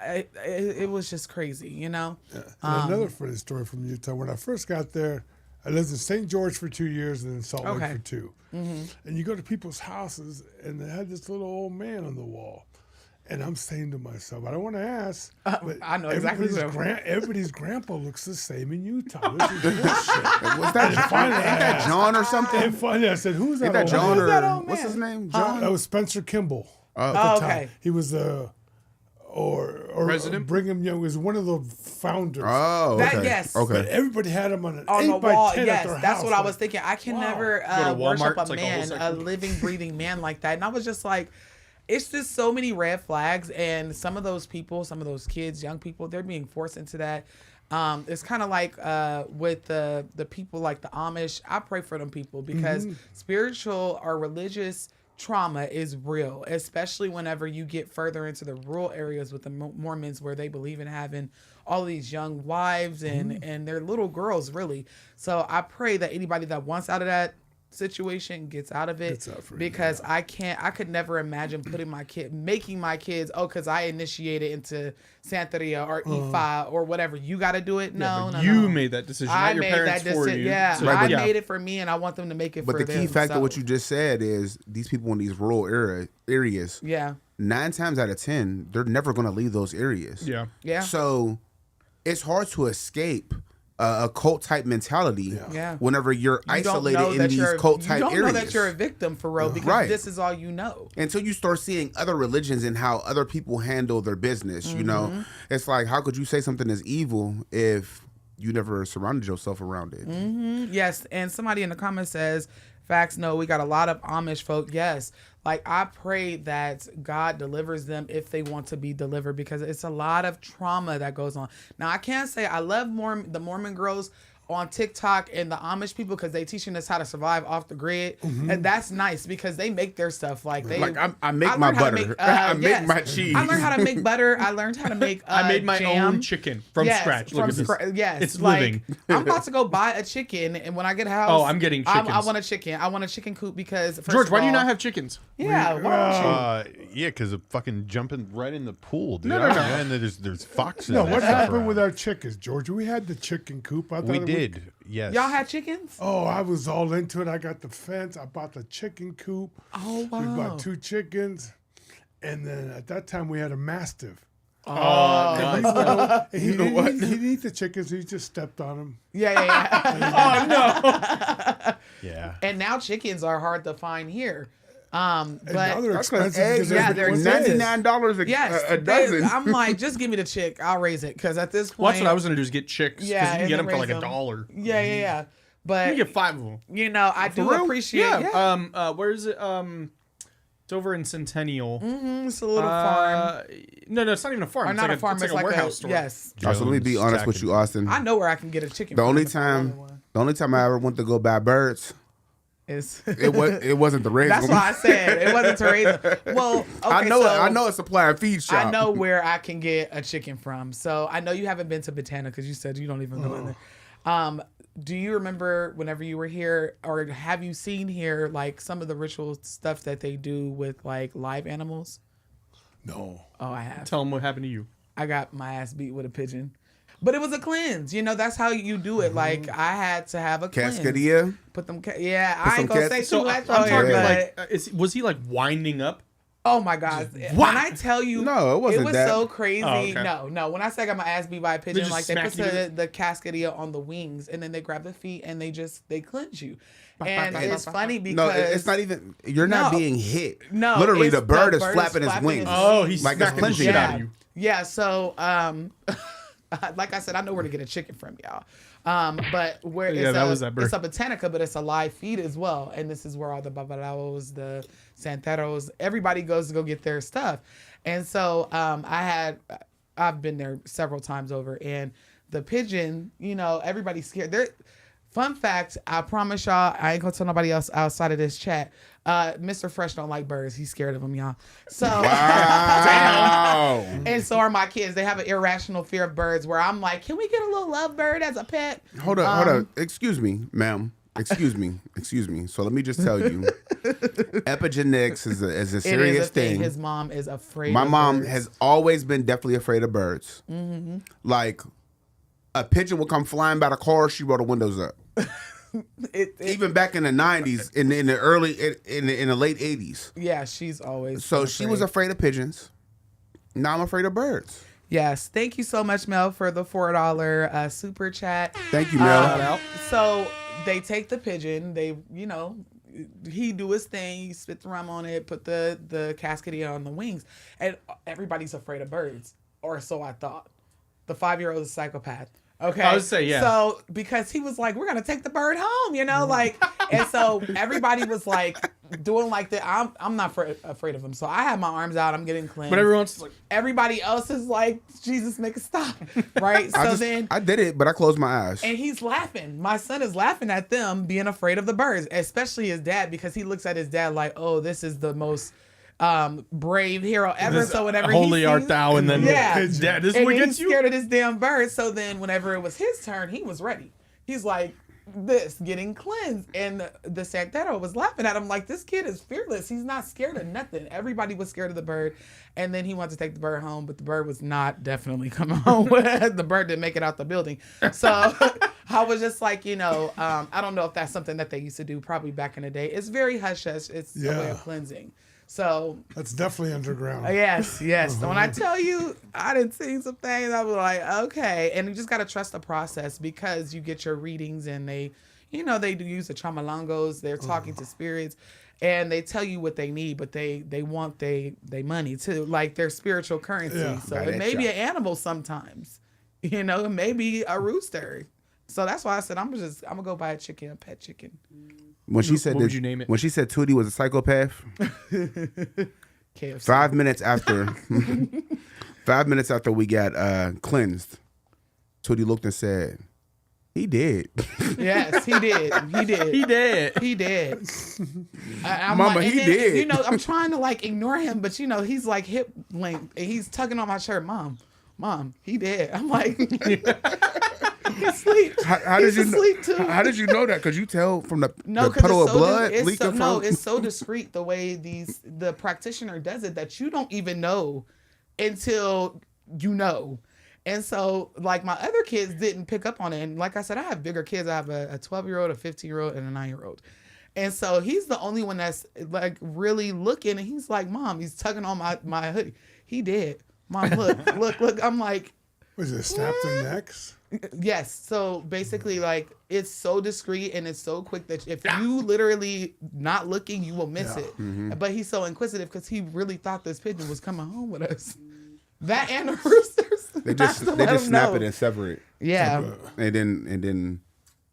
It was just crazy, you know. And another funny story from Utah. When I first got there, I lived in St. George for 2 years and then Salt Lake Okay. for 2. And you go to people's houses and they had this little old man on the wall. And I'm saying to myself, I don't want to ask, but I know exactly everybody's grandpa looks the same in Utah. This is bullshit. Was that finally ain't I that asked. John or something? And finally I said, who's that Ain't that old John man? or that old what's man? his name? John. That was Spencer Kimball. Oh, at the okay. time. He was or President? Brigham Young was one of the founders. Oh, That- okay. yes. But Okay. everybody had him on an On 8 the by wall, 10 yes, at their that's house. what I Like, was thinking. I can wow. never Go to Walmart, worship a it's like a whole man, a section. living, breathing man like that. And I was just like, it's just so many red flags. And some of those people, some of those kids, young people, they're being forced into that. It's kind of like with the people like the Amish. I pray for them people because spiritual or religious trauma is real, especially whenever you get further into the rural areas with the Mormons where they believe in having all these young wives and their little girls, really. So I pray that anybody that wants out of that situation, gets out of it. Gets out for you, Because I could never imagine making my kids, because I initiated into Santería or Ifa or whatever. You got to do it. No, But no, you no. made that decision. I Not your made parents that for decision. you. Yeah, So, I yeah. made it for me, and I want them to make it But for the key fact of what themselves. you just said is these people in these rural areas, Yeah. 9 times out of 10, they're never going to leave those areas. Yeah. Yeah. So it's hard to escape a cult type mentality Yeah. whenever you're You don't isolated know in that these you're- cult type You don't areas. know that you're a victim for real because Right. this is all you know. Until you start seeing other religions and how other people handle their business, you Mm-hmm. know, it's like, how could you say something is evil if you never surrounded yourself around it? Yes, and somebody in the comments says, facts, no, we got a lot of Amish folk. Yes. Like, I pray that God delivers them if they want to be delivered because it's a lot of trauma that goes on. Now, I can't say I love the Mormon girls on TikTok and the Amish people because they teaching us how to survive off the grid. And that's nice because they make their stuff like they. Like, I make I my learned how to butter. make, I make yes. my cheese. I learned how to make butter. I learned how to make I made my jam. own chicken from Yes, scratch. Look from at this. yes, It's like, living. I'm about to go buy a chicken, and when I get a house, Oh, I'm getting I chickens. want a chicken. I want a chicken coop because first George, of why do you all- not have chickens? Yeah, why don't you? Yeah, because of fucking jumping right in the pool, dude. No. Yeah, and there's foxes. No, and what stuff happened around. with our chickens, George? We had the chicken coop. I thought We it was- did. Yes. Y'all had chickens? Oh, I was all into it. I got the fence. I bought the chicken coop. Oh We wow! bought 2 chickens, and then at that time we had a mastiff. Oh, And he didn't eat the chickens. He just stepped on them. Yeah. Yeah. And now chickens are hard to find here. And now But they're That's 'cause expensive eggs, because yeah, everybody they're wants expensive. eggs. $99 yes, a dozen. I'm like, just give me the chick. I'll raise it because at this point, Well, that's what I was gonna do is get chicks because Yeah, you can and get then them for like raise them. $1. Yeah. But You can get 5 of them. you know, I do appreciate. Yeah, Where is it? It's over in Centennial. it's a little farm. No, it's not even a farm. Or It's not like a farm. It's like a warehouse store. Yes. Also, let me be Jones honest with you, Tack Austin. I know where I can get a chicken. The from only if I wanted one. time I ever went to go buy birds, Is it wasn't the raise. That's why I said it wasn't to raise them. Well, okay, I know so it. I know a supply and feed shop. I know where I can get a chicken from. So I know you haven't been to Botana because you said you don't even go in there. Do you remember whenever you were here, or have you seen here like some of the ritual stuff that they do with like live animals? No. Oh, I have. Tell them what happened to you. I got my ass beat with a pigeon. But it was a cleanse. You know, that's how you do it. Like, I had to have a cleanse. Cascadia. Put them, yeah, I some ain't gonna cats- say too So much I'm on here, talking but like, was he like winding up? oh my God. When I tell you, No, it wasn't was that. so crazy. Oh, okay. No. When I say I got my ass beat by a pigeon, just like they smack put you with the cascadia on the wings and then they grab the feet and they cleanse you. And it's funny because No, it's not even. You're not No. being hit. No, literally, it's the bird the is bird is flapping his flapping wings. his Oh, he's Like it's smacking the cleansing. shit Yeah. out of you. Yeah, so like I said, I know where to get a chicken from, y'all. But where Yeah, that was that bird. it's a botanica, but it's a live feed as well. And this is where all the babalaos, the santeros, everybody goes to go get their stuff. And so I've been there several times over, and the pigeon, you know, everybody's scared. Fun fact, I promise y'all, I ain't gonna tell nobody else outside of this chat. Mr. Fresh don't like birds. He's scared of them, y'all. So Wow. and so are my kids. They have an irrational fear of birds where I'm like, can we get a little lovebird as a pet? Hold up. Excuse me, ma'am. Excuse me. So let me just tell you, epigenetics is a It is serious a thing. thing. His mom is afraid My of mom birds. has always been definitely afraid of birds. Mm-hmm. Like, a pigeon would come flying by the car, she rolled the windows up. Even back in the 90s, in the early, in the late 80s. Yeah, she's always So been she was afraid of pigeons. Now I'm afraid of birds. Yes. Thank you so much, Mel, for the $4 super chat. Thank you, Mel. Shout out. So they take the pigeon, they, you know, he do his thing, he spit the rum on it, put the cascadia on the wings, and everybody's afraid of birds, or so I thought. The 5-year-old is a psychopath. Okay. I would say, yeah. So because he was like, we're gonna take the bird home, you know, like, and so everybody was like doing like that. I'm not afraid of him, so I have my arms out. I'm getting cleansed. But everyone's like, Everybody else is like, Jesus, make a stop, right? So I did it, but I closed my eyes. and he's laughing. My son is laughing at them being afraid of the birds, especially his dad, because he looks at his dad like, oh, this is the most brave hero ever. So whenever holy he art sees, thou, and then Yeah. Dad, this is and what he's gets you. scared of this damn bird. So then whenever it was his turn, he was ready. He's like, this getting cleansed. And the Santero was laughing at him like, this kid is fearless. He's not scared of nothing. Everybody was scared of the bird. And then he wanted to take the bird home, but the bird was not definitely coming home. The bird didn't make it out the building. So I was just like, I don't know if that's something that they used to do probably back in the day. It's very hush-hush. It's a way of cleansing. So That's definitely underground. yes. So when I tell you I didn't see some things, I was like, okay. And you just got to trust the process because you get your readings and they do use the chamalongos. They're talking to spirits and they tell you what they need, but they want they money too, like their spiritual currency. Yeah. So it may be an animal sometimes, it may be a rooster. So that's why I said I'm gonna go buy a pet chicken. When she said What would you name it? When she said Tootie was a psychopath, KFC. 5 minutes after 5 minutes after we got cleansed, Tootie looked and said, he did. Yes, he did. He did. I'm Mama, like, he did. I'm trying to ignore him, but he's like hip length and he's tugging on my shirt. Mom, he did. I'm like, he's asleep. How did He's you know? asleep too. How did you know that? Because you tell from the No, puddle of it's so blood it's leaking so, from. no, it's so discreet the way the practitioner does it that you don't even know until you know. And so, my other kids didn't pick up on it. And like I said, I have bigger kids. I have a 12-year-old, a 15-year-old, and a 9-year-old. And so he's the only one that's really looking. And he's like, Mom, he's tugging on my hoodie. He did. Mom, look. I'm like, Was it snapped their necks? yes. So basically, it's so discreet and it's so quick that if you literally not looking, you will miss it. Mm-hmm. But he's so inquisitive because he really thought this pigeon was coming home with us. That and the roosters. They just snap it and sever it. Yeah. And then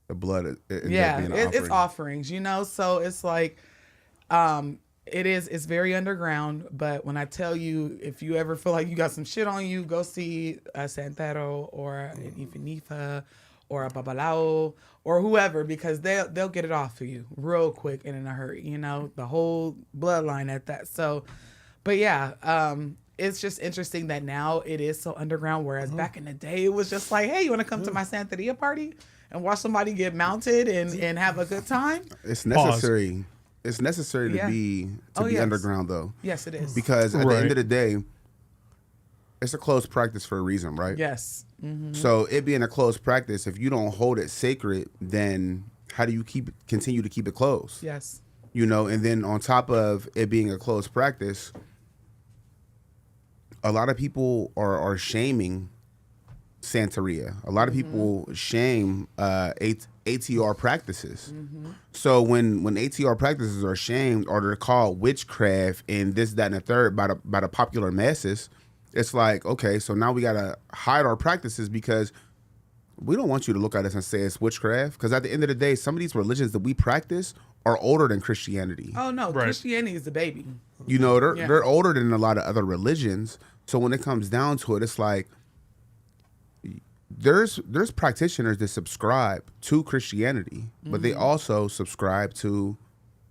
the blood ends up being an It's offering. offerings, so it's it's very underground, but when I tell you, if you ever feel like you got some shit on you, go see a Santero or an Ifinifa or a Babalao or whoever, because they'll get it off for you real quick and in a hurry, the whole bloodline at that. So, but yeah, it's just interesting that now it is so underground, whereas back in the day, it was just like, hey, you want to come to my Santería party and watch somebody get mounted and have a good time? It's necessary. It's necessary to be underground, though. Yes, it is. Because at the end of the day, it's a closed practice for a reason, right? Yes. Mm-hmm. So it being a closed practice, if you don't hold it sacred, then how do you continue to keep it closed? Yes. And then on top of it being a closed practice, a lot of people are shaming Santeria. A lot of people shame ATR practices. Mm-hmm. So when ATR practices are shamed or they're called witchcraft and this, that, and the third by the popular masses, it's like, okay, so now we gotta hide our practices because we don't want you to look at us and say it's witchcraft. Because at the end of the day, some of these religions that we practice are older than Christianity. Oh no, right. Christianity is the baby. They're older than a lot of other religions. So when it comes down to it, it's like there's practitioners that subscribe to Christianity, but they also subscribe to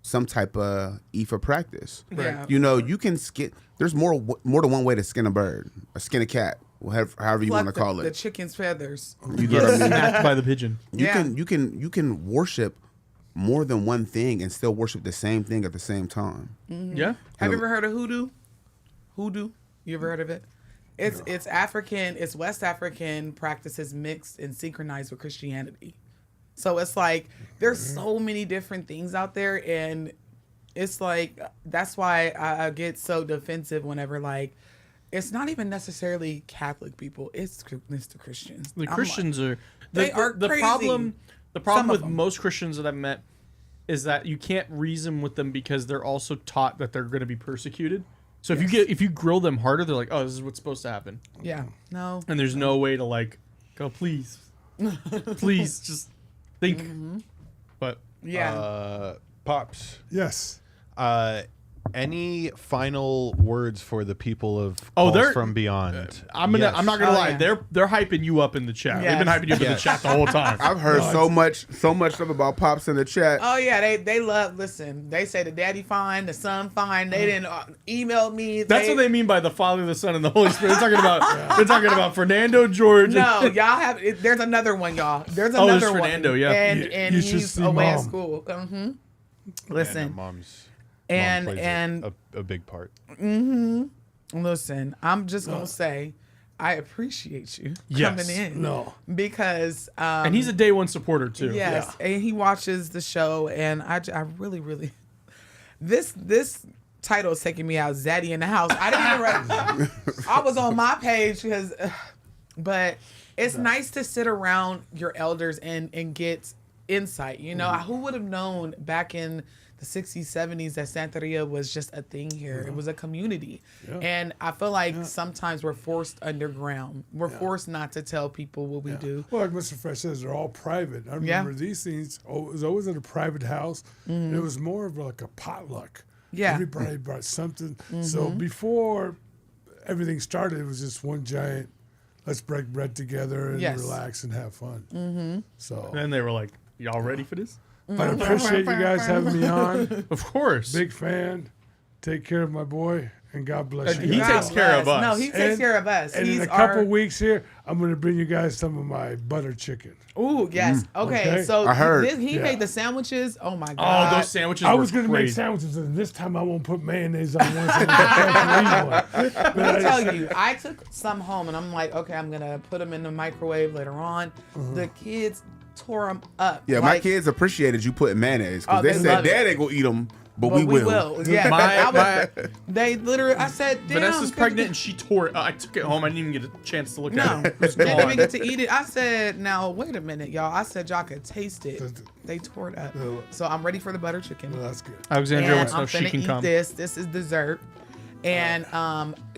some type of Ifa practice. Yeah. You can skin. There's more than one way to skin a bird, or skin a cat, however you want to call it. The chicken's feathers. You get what I mean? Snapped by the pigeon. You can worship more than one thing and still worship the same thing at the same time. Mm-hmm. Yeah. Have you ever heard of hoodoo? Hoodoo? You ever heard of it? It's African, it's West African practices mixed and synchronized with Christianity. So it's like there's so many different things out there, and it's like that's why I get so defensive whenever it's not even necessarily Catholic people, it's the Christians. The Christians are they are the crazy. problem. The problem Some of with them. most Christians that I've met is that you can't reason with them because they're also taught that they're going to be persecuted. So if you grill them harder, they're like, oh, this is what's supposed to happen. Yeah. No. And there's no way to go, please, please just think. But Yeah. Pops. Yes. any final words for the people of Oh, Calls they're- from Beyond? I'm not gonna Oh, lie. yeah. They're hyping you up in the chat. They've been Yes. hyping you up in the Yes. chat the whole time. I've heard so much stuff about Pops in the chat. Oh yeah, they love. Listen, they say the daddy fine, the son fine. They didn't email me. That's what they mean by the Father, the Son, and the Holy Spirit. They're talking about Fernando, George. No, y'all have. There's another one, y'all. There's Oh, another there's one. Fernando, yeah. and You should he's see away at Mom. school. Man, Listen, mom's and- mom plays and- a big part. listen. I'm just gonna say, I appreciate you Yes. coming in. No. because And he's a day one supporter too. yes, and he watches the show, and I really this title is taking me out. ZADDY in the house. I didn't even write. I was on my page because, but it's nice to sit around your elders and get insight. You know, who would have known back in the 60s, 70s that Santería was just a thing here. It was a community. And I feel like sometimes we're forced underground. We're forced not to tell people what we do. Well, like Mr. Fresh says, they're all private. I remember these things. It was always in a private house. And it was more of like a potluck. Yeah. Everybody brought something. So before everything started, it was just one giant. Let's break bread together and relax and have fun. So, And then they were like, "Y'all ready for this?" but I appreciate you guys having me on. Of course. Big fan. Take care of my boy, and God bless you. He guys. takes care of us. No, he takes care of us. And He's in a couple our, weeks here, I'm going to bring you guys some of my butter chicken. Ooh, yes. Okay, Okay. so I heard. he Yeah. made the sandwiches. Oh my Oh, god. those sandwiches I were was going to make crazy. sandwiches, and this time I won't put mayonnaise on one. So Let Let me tell you, I took some home and I'm like, okay, I'm gonna put them in the microwave later on. The kids tore them up. Yeah, my Like, kids appreciated you putting mayonnaise Oh, because they they said love it. Dad ain't gonna eat them, but but we will. Yeah, My- they literally. I said, damn. Vanessa's could- pregnant and she tore it. I took it home. I didn't even get a chance to look No, at it. It was didn't gone. even get to eat it. I said, now wait a minute, y'all. I said y'all could taste it. They tore it up. So I'm ready for the butter chicken. Well, that's good. Alexandria And wants to know I'm if she finna can eat come. this. This is dessert. And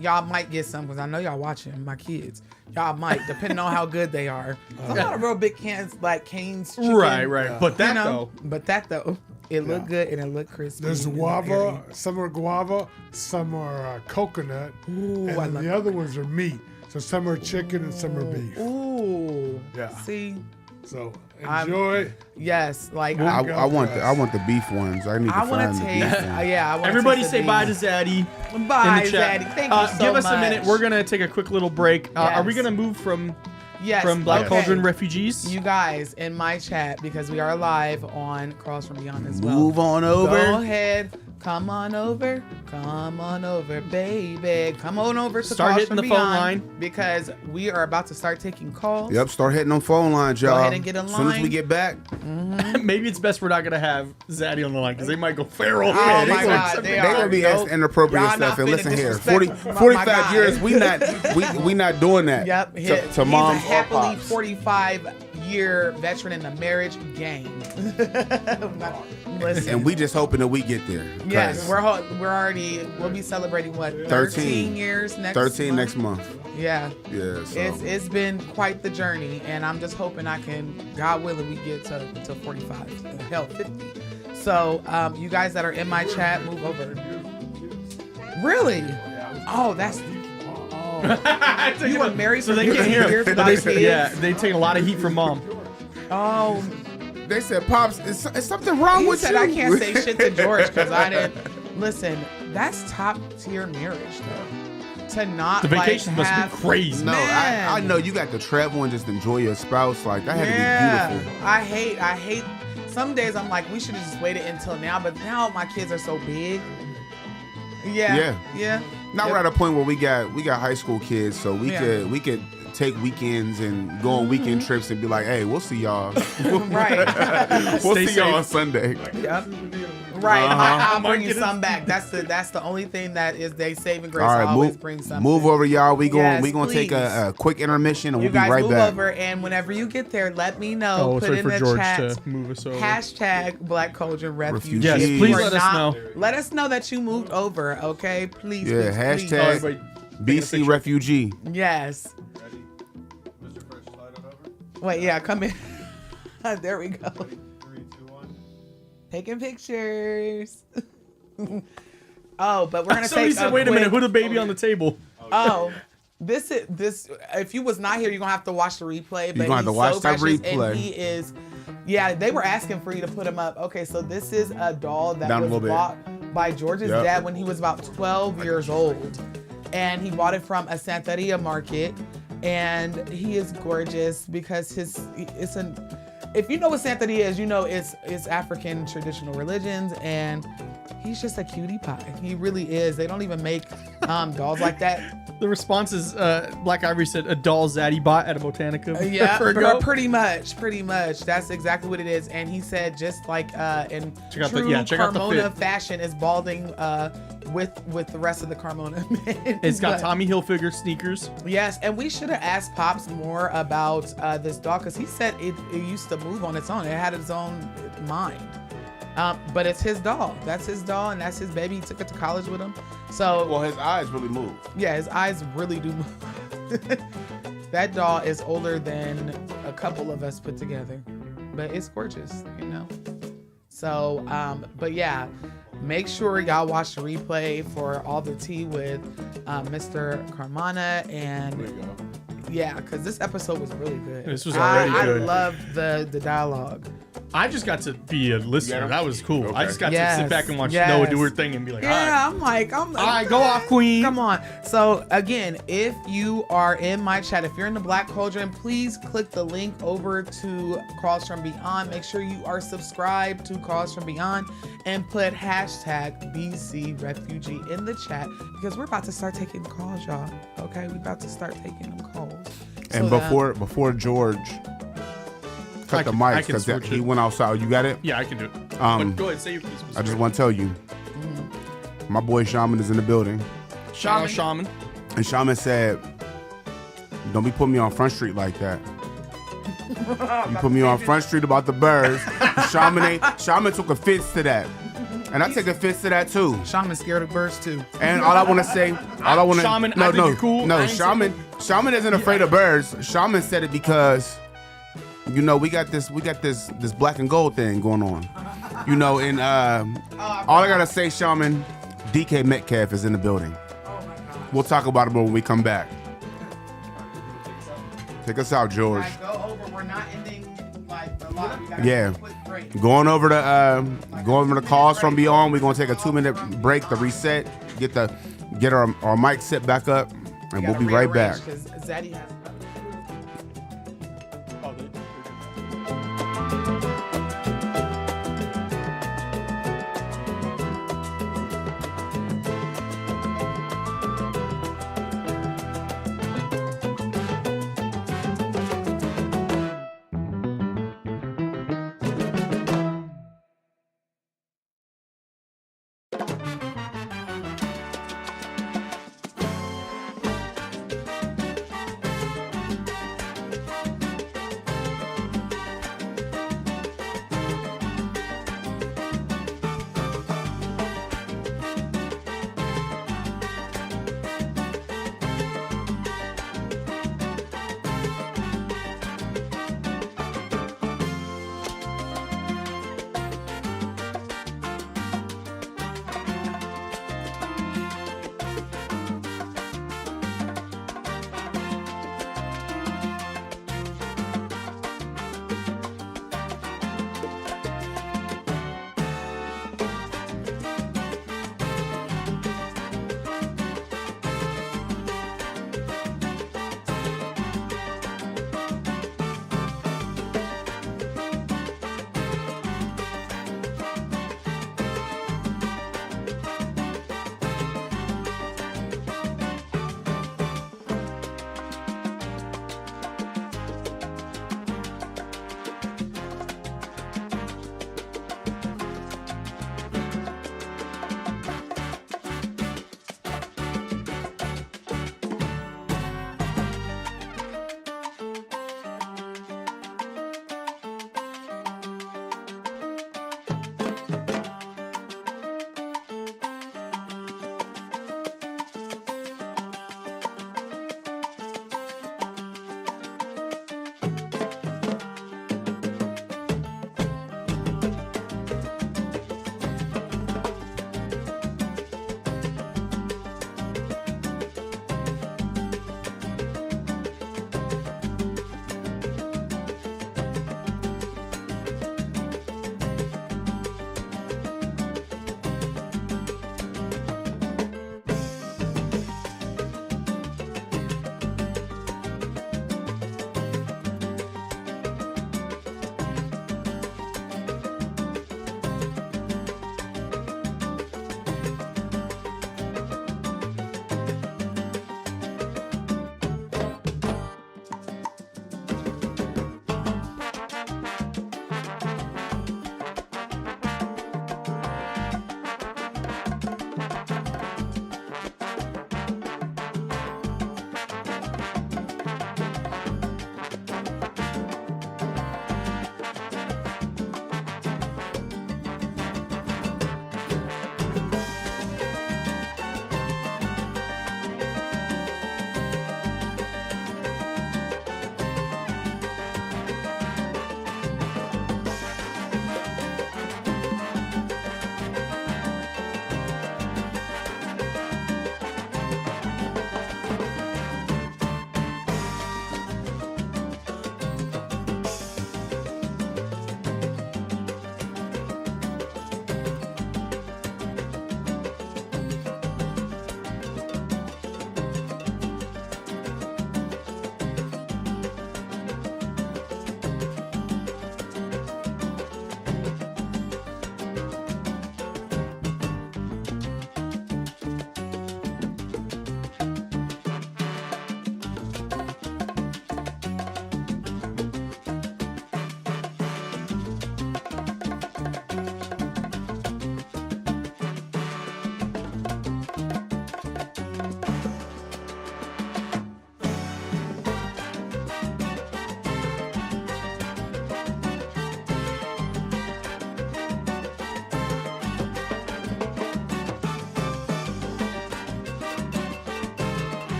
y'all might get some because I know y'all watching my kids. Y'all might, depending on how good they are. So I'm not a real big Cane's chicken. Right, right. But that You know, though, but that though, it looked good and it looked crispy. There's and guava, airy. some are guava, some are coconut, Ooh, I and love the other ones are meat. So some are chicken and some are beef. Ooh. Yeah. See, So I'm- enjoy. yes, like I want the beef ones. I need to I want find to the taste. beef ones. Yeah, I want everybody say bye to Zaddy Bye, in the chat. Zaddy. Thank you so Give us a much. minute. We're gonna take a quick little break. Are we Yes. gonna move from Yes, Black okay. Cauldron refugees? You guys in my chat because we are live on Calls from Beyond as well. Move on over. Go ahead. Come on over. Come on over, baby. Come on over to Start Calls hitting from the phone Beyond line. because we are about to start taking calls. Yep, start hitting them phone lines, y'all. ahead and get in As soon as we line. get back, Maybe it's best we're not gonna have Zaddy on the line because they might go feral. Oh yeah, my they God, gonna, they they are. gonna be Nope. asking inappropriate Y'all stuff. not And finna listen here, disrespect 40, my 45 guy. years, we not doing that. Yep. To He's mom a or happily pops. 45-year veteran in the marriage game. Listen. And we just hoping that we get there. Yes, 'cause we'll be celebrating what 13 years next 13 month? next month. Yeah. Yeah, so. It's been quite the journey, and I'm just hoping I can, God willing, we get to 45, hell 50. So you guys that are in my chat, move over. Really? Oh, that's. Oh, you were married so for they can't 15 hear. years But without they, kids? yeah, they take a lot of heat from mom. Oh, They said, Pops, is something wrong he with said you? I can't say shit to George because I didn't. Listen, that's top tier marriage though. To not The vacations like, must have, be crazy. No, Man. I know you got to travel and just enjoy your spouse. Like, that had to be beautiful. I hate. Some days I'm like, we should have just waited until now, but now my kids are so big. Yeah. Now Yep. we're at a point where we got high school kids, so we could take weekends and go on weekend trips and be like, hey, we'll see y'all. Right. We'll Stay see y'all safe. on Sunday. Yep. Right. I'll bring you Marcus. some back. That's the only thing that is they saving grace. All I right, always bring something. move over, y'all. We Yes, gonna take please. a quick intermission and You we'll be guys right move back. over, and whenever you get there, let me know. Oh, let's Put wait in for the George chat. to move us over. Hashtag Black Cauldron Refuge. Yes, If please you are let us know. Let us know that you moved over, okay? Please. Yeah, please, please. Oh, hashtag everybody BC refugee. Yes. Wait, yeah, come in. There we go. 3, 2, 1. Taking pictures. Oh, but we're gonna Somebody take said, "Wait a minute, who the baby on the table?" Oh, this. If you was not here, you're gonna have to watch the replay. But gonna have to watch that precious, replay. And he is. Yeah, they were asking for you to put him up. Okay, so this is a doll that Down a was little bit. bought by George's Yep. dad when he was about 12 years old, and he bought it from a Santería market. And he is gorgeous because if you know what Santería is, you know it's African traditional religions, and he's just a cutie pie. He really is. They don't even make dolls like that. The response is, Black Ivory said, "A doll Zaddy bought at a Botanica." Yeah, for a go. pretty much. That's exactly what it is. And he said, just like in Check out the- true yeah, check out the Carmona fit. fashion, is balding with the rest of the Carmona men. It's got But- Tommy Hilfiger sneakers. Yes, and we should have asked Pops more about this doll, because he said it used to move on its own. It had its own mind. But it's his doll. That's his doll, and that's his baby. He took it to college with him. So, Well, his eyes really move. yeah, his eyes really do move. That doll is older than a couple of us put together. But it's gorgeous, you know? So, but yeah, make sure y'all watch the replay for all the tea with Mr. Carmona. And yeah, because this episode was really good. This was already good. I love the dialogue. I just got to be a listener. Yeah. That was cool. Okay. I just got to Yes, sit back and watch yes. Noah do her thing and be like, Yeah, "All I'm like, all right, go off, queen." Come on. So again, if you are in my chat, if you're in the Black Cauldron, please click the link over to Calls From Beyond. Make sure you are subscribed to Calls From Beyond and put hashtag BC Refugee in the chat, because we're about to start taking calls, y'all. Okay, we're about to start taking them calls. And So that- before George cut the I mics, can because switch he it. went outside. You got it? Yeah, I can do it. Um, But go ahead, say your piece. I just want to tell you, my boy Shaman is in the building. Shaman. Shaman. And Shaman said, "Don't be putting me on Front Street like that. You put me on Front Street about the birds." Shaman took offense to that. And I take offense to that too. Shaman's scared of birds too. And all I want to say, Shaman, I think you're cool. I No, ain't Shaman isn't afraid of birds. Shaman said it because, you know, we got this black and gold thing going on. You know, and all I gotta say, Shaman, DK Metcalf is in the building. We'll talk about it more when we come back. Take us out, George. Like, go over. We're not ending like the live. We gotta Yeah. take a quick break. Going over the Calls From Beyond. We're gonna take a 2-minute break to reset, get our mic set back up, and we'll be right back. Because Zaddy has.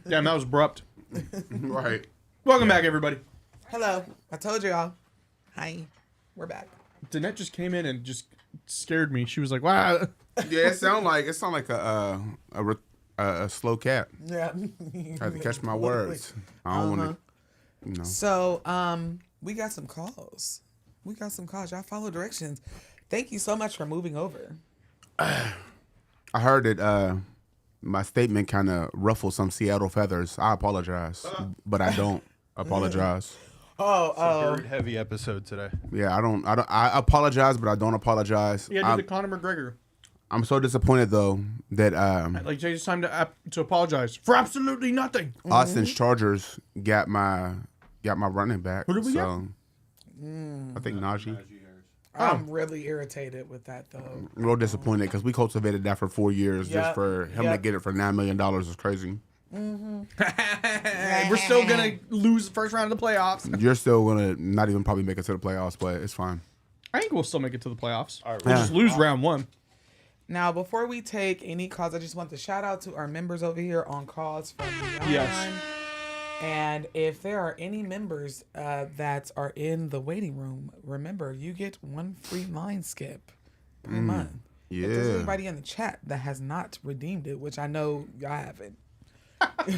Damn, that was abrupt. Right. Welcome back, everybody. Hello. I told y'all. Hi. We're back. Danette just came in and just scared me. She was like, "Wow." Yeah, it sound like a slow cat. Yeah. I have to catch my words. I don't want to. So, we got some calls. Y'all follow directions. Thank you so much for moving over. I heard that my statement kind of ruffled some Seattle feathers. I apologize, but I don't apologize. Bird heavy episode today. Yeah, I apologize, but I don't apologize. Yeah, do the Conor McGregor. I'm so disappointed though that Like, Jay, it's time to apologize for absolutely nothing. Austin's Chargers got my running back. Who did we get? I think Najee. I'm really irritated with that, though. Real disappointed because we cultivated that for 4 years. Yep. Just for him to get it for $9 million is crazy. We're still going to lose the first round of the playoffs. You're still gonna not even probably make it to the playoffs, but it's fine. I think we'll still make it to the playoffs. All right, We'll just lose round one. Now, before we take any calls, I just want to shout out to our members over here on Calls from Beyond. Yes. And if there are any members that are in the waiting room, remember, you get 1 free line skip per month. Yeah. If there's anybody in the chat that has not redeemed it, which I know y'all haven't.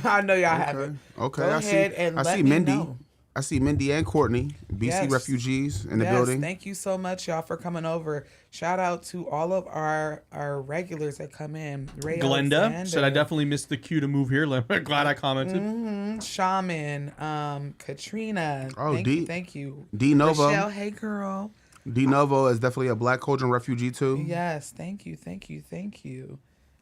I know y'all haven't. Okay. Go ahead and I let see me Mindy. know. I see Mindy and Courtney, BC Yes. refugees in the Yes, building. thank you so much, y'all, for coming over. Shout out to all of our regulars that come in. Ray Glenda Alexander, said, I definitely missed the cue to move here. Glad I commented. Shaman, Katrina. Oh, thank you. D Novo. Michelle, hey girl. D Novo is definitely a Black Cauldron refugee too. Yes, thank you.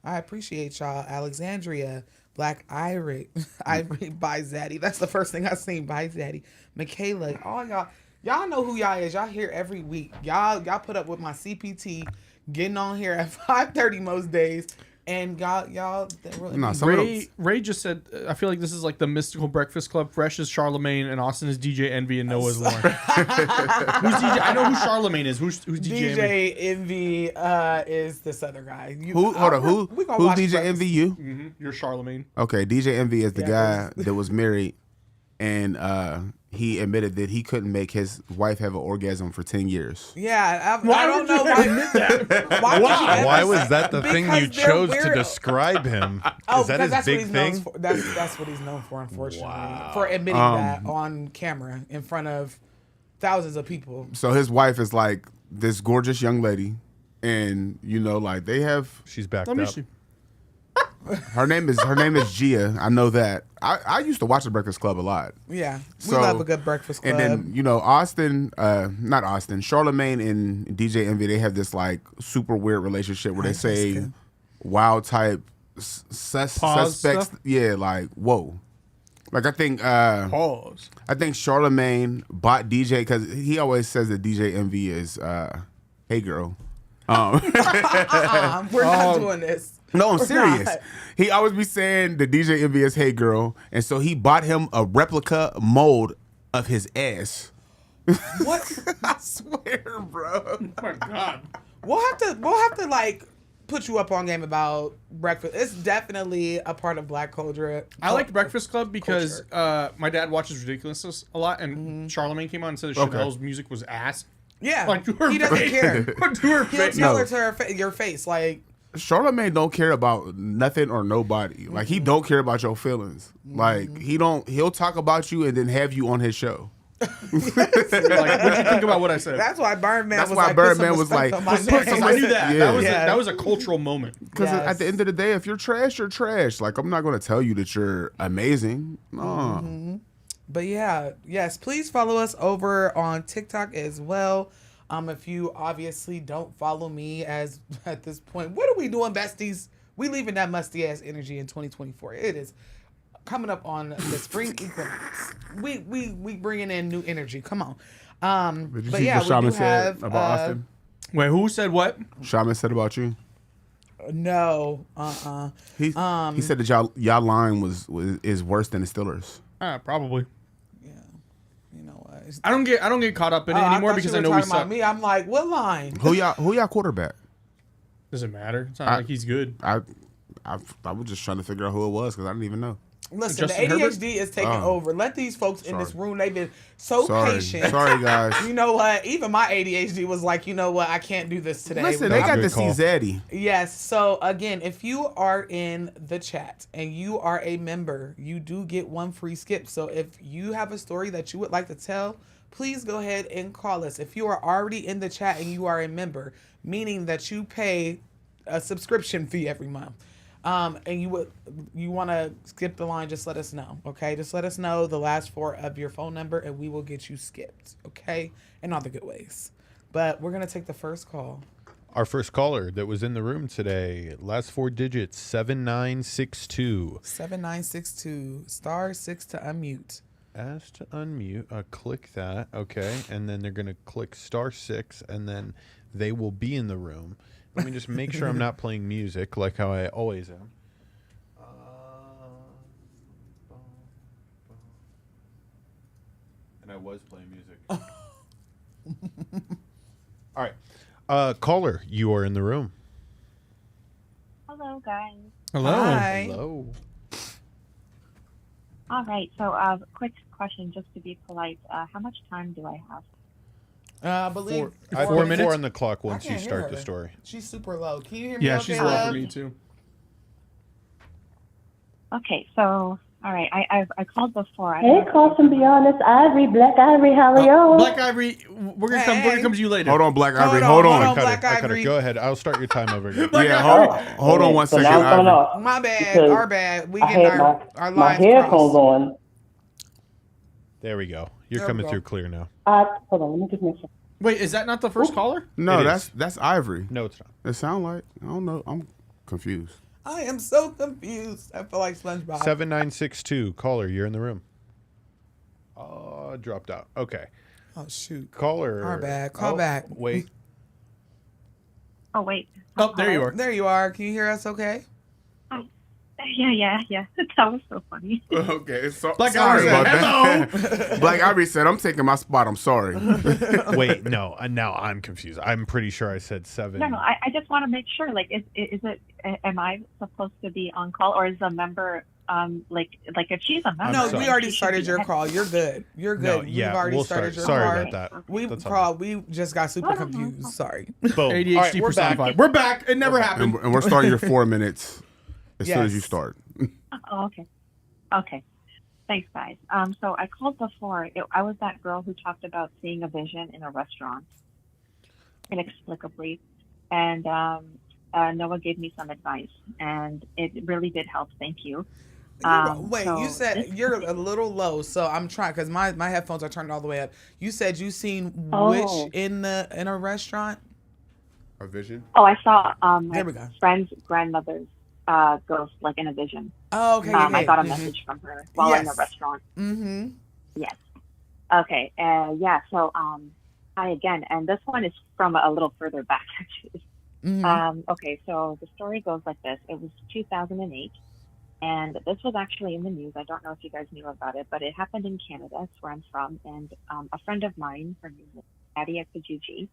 I appreciate y'all. Alexandria, Black Ivory by ZADDY. That's the first thing I seen by ZADDY. Michaela, all y'all know who y'all is. Y'all here every week. Y'all put up with my CPT getting on here at 5:30 most days. And y'all really No, some of them, Ray just said, I feel like this is like the Mystical Breakfast Club. Fresh is Charlemagne, and Austin is DJ Envy, and Noah's Lauren. Who's DJ? I know who Charlemagne is. Who's DJ Envy? DJ Envy is this other guy. who's DJ Envy? You? Mm-hmm. You're Charlemagne. Okay, DJ Envy is the Yeah, guy that was married, and he admitted that he couldn't make his wife have an orgasm for 10 years. Yeah, I don't know why. Why was that the thing you Because they're chose to weird. describe him? Oh, Is that because his big what he's thing? known for. That's what he's known for, unfortunately, for admitting that on camera in front of thousands of people. So his wife is like this gorgeous young lady, and like they have. She's backed Let me up. see. Her name is Gia. I know that. I used to watch the Breakfast Club a lot. Yeah, we So- love a good breakfast club. And then not Austin, Charlemagne and DJ Envy, they have this like super weird relationship where they say Jessica. wild type suspects. stuff? Yeah, like whoa. Like I think Pause. Charlemagne bought DJ because he always says that DJ Envy is hey girl. We're not doing this. No, I'm We're serious. not. He always be saying the DJ Envy is hey girl, and so he bought him a replica mold of his ass. What? I swear, bro. Oh my God. We'll have to like put you up on game about breakfast. It's definitely a part of Black culture. I like Breakfast Club because my dad watches Ridiculousness a lot, and Charlemagne came on and said that Chanel's music was ass. Yeah, Like, to her he doesn't face. care. To her He'll face. tell No. her to your face, like. Charlemagne don't care about nothing or nobody. Like he don't care about your feelings. Like he'll talk about you and then have you on his show. Like, what'd you think about what I said? That's why Birdman That's was why like, Birdman put was some like, respect on my name. I knew that. Yeah. That was a cultural moment. Because Yes. at the end of the day, if you're trash, you're trash. Like I'm not gonna tell you that you're amazing. No. But yeah, yes, please follow us over on TikTok as well. If you obviously don't follow me at this point, what are we doing, besties? We leaving that musty ass energy in 2024. It is coming up on the spring equinox. We bringing in new energy. Come on. Did you But see yeah, what we do Shaman said have about Austin? Wait, who said what? Shaman said about you. No. He said that y'all line is worse than the Steelers. Probably. Yeah. You know what? I don't get caught up in it anymore because I know we suck. Me, I'm like, what line? Who y'all quarterback? Doesn't matter. It's not like he's good. I was just trying to figure out who it was because I didn't even know. Listen, Justin the Herbert? ADHD is taking over. Let these folks in this room. They've been so Sorry. patient. Sorry, guys. You know what? Even my ADHD was like, you know what? I can't do this today. Listen, they That's a got good to see call. Zaddy. Yes. So again, if you are in the chat and you are a member, you do get one free skip. So if you have a story that you would like to tell, please go ahead and call us. If you are already in the chat and you are a member, meaning that you pay a subscription fee every month, and you want to skip the line, just let us know. Okay, just let us know the last 4 of your phone number, and we will get you skipped. Okay, in all the good ways. But we're gonna take the first call. Our first caller that was in the room today, last 4 digits, 7962. 7962 *6 to unmute. Ask to unmute. Click that. Okay. And then they're going to click *6, and then they will be in the room. Let me just make sure I'm not playing music like how I always am. And I was playing music. All right. Caller, you are in the room. Hello, guys. Hello. Hi. Hello. All right. So, quick question, just to be polite. How much time do I have? I believe I Four put minutes? 4 on the clock I once you can't hear start the her. story. She's super low. Can you hear me? Yeah, okay, she's low love? for me too. Okay. So, all right. I called before. I Hey, don't know Calls from Beyond. It's Ivory, Black Ivory. How are y'all? Black Ivory, we're gonna come. We're gonna come to you later. Hold on, Black Hold Ivory. on, Hold hold on. on. Cut Black it. I cut Ivory. it. Go ahead. I'll start your time over again. Black Yeah, Ivory. hold on one So second, now what's going Ivory. on? My bad. Because Our bad. We I getting had our my lines headphones crossed. on. There we go. You're There we coming go. through clear now. Hold on, let me just make sure. Wait, is that not the first caller? No, It is. that's Ivory. No, it's not. It sound like, I don't know. I'm confused. I am so confused. I feel like SpongeBob. 7962. Caller, you're in the room. Dropped out. Okay. Oh shoot. Caller. Our bad. Call back. Wait. Oh, wait. Oh, there you are. There you are. Can you hear us? Okay. Yeah. That was so funny. Okay, so Black sorry Ivory about said, that. Black Ivory said, "I'm taking my spot. I'm sorry." Wait, no. Now I'm confused. I'm pretty sure I said 7. No. I just want to make sure. Like, is it? Am I supposed to be on call, or is a member like if she's a member? No, sorry. we already she should started be your ahead. call. You're good. You're No, good. yeah, We've already we'll started start. your Sorry call. about that. We That's on called. We just got super No, no, no. confused. Sorry. Boom. All ADHD right, we're back. personified. We're back. It never happened. and we're starting your 4 minutes as soon as you Yes. start. Oh, okay. Thanks, guys. So I called before. I was that girl who talked about seeing a vision in a restaurant, inexplicably, and Noah gave me some advice, and it really did help. Thank you. Wait, so you said this- you're a little low, so I'm trying because my headphones are turned all the way up. You said you seen Oh. which in a restaurant? A vision. Oh, I saw There my we go. friend's grandmother's ghost, like in a vision. Oh, okay. I got a message from her while in the Yes. restaurant. Mm-hmm. Yes. Okay. Yeah. So hi again, and this one is from a little further back actually. Mm-hmm. Okay. So the story goes like this. It was 2008, and this was actually in the news. I don't know if you guys knew about it, but it happened in Canada. It's where I'm from, and a friend of mine, her name is ZADDY.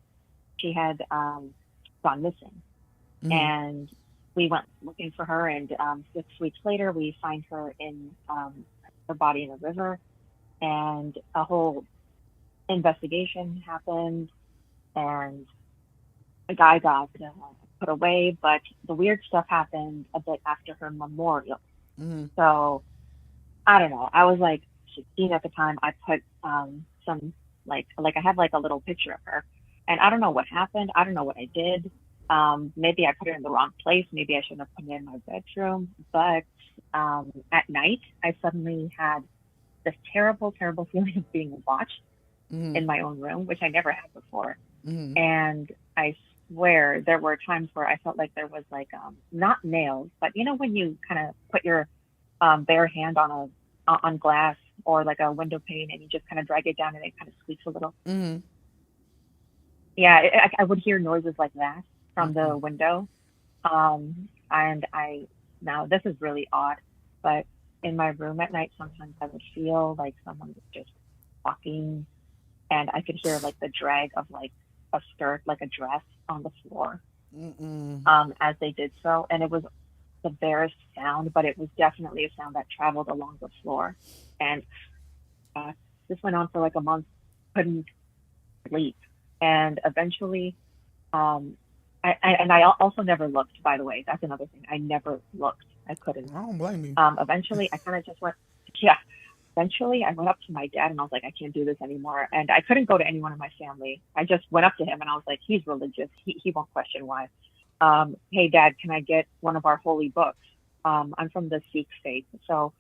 She had gone missing, and we went looking for her, and 6 weeks later, we find her in her body in a river, and a whole investigation happened, and a guy got put away, but the weird stuff happened a bit after her memorial. Mm-hmm. So, I don't know. I was like 16 at the time. I put some, like I have like a little picture of her, and I don't know what happened. I don't know what I did. Maybe I put it in the wrong place. Maybe I shouldn't have put it in my bedroom. But at night, I suddenly had this terrible, terrible feeling of being watched in my own room, which I never had before. Mm-hmm. And I swear there were times where I felt like there was like not nails, but you know when you kind of put your bare hand on glass or like a window pane and you just kind of drag it down and it kind of squeaks a little. Mm-hmm. Yeah, I would hear noises like that from the window. And now this is really odd, but in my room at night, sometimes I would feel like someone was just walking, and I could hear like the drag of like a skirt, like a dress on the floor, as they did so. And it was the barest sound, but it was definitely a sound that traveled along the floor. And this went on for like a month, couldn't sleep. And eventually, I also never looked, by the way. That's another thing. I never looked. I couldn't. I don't blame you. Eventually, I kind of just went, Eventually, I went up to my dad and I was like, I can't do this anymore. And I couldn't go to anyone in my family. I just went up to him and I was like, he's religious. He won't question why. Hey, Dad, can I get one of our holy books? I'm from the Sikh faith. So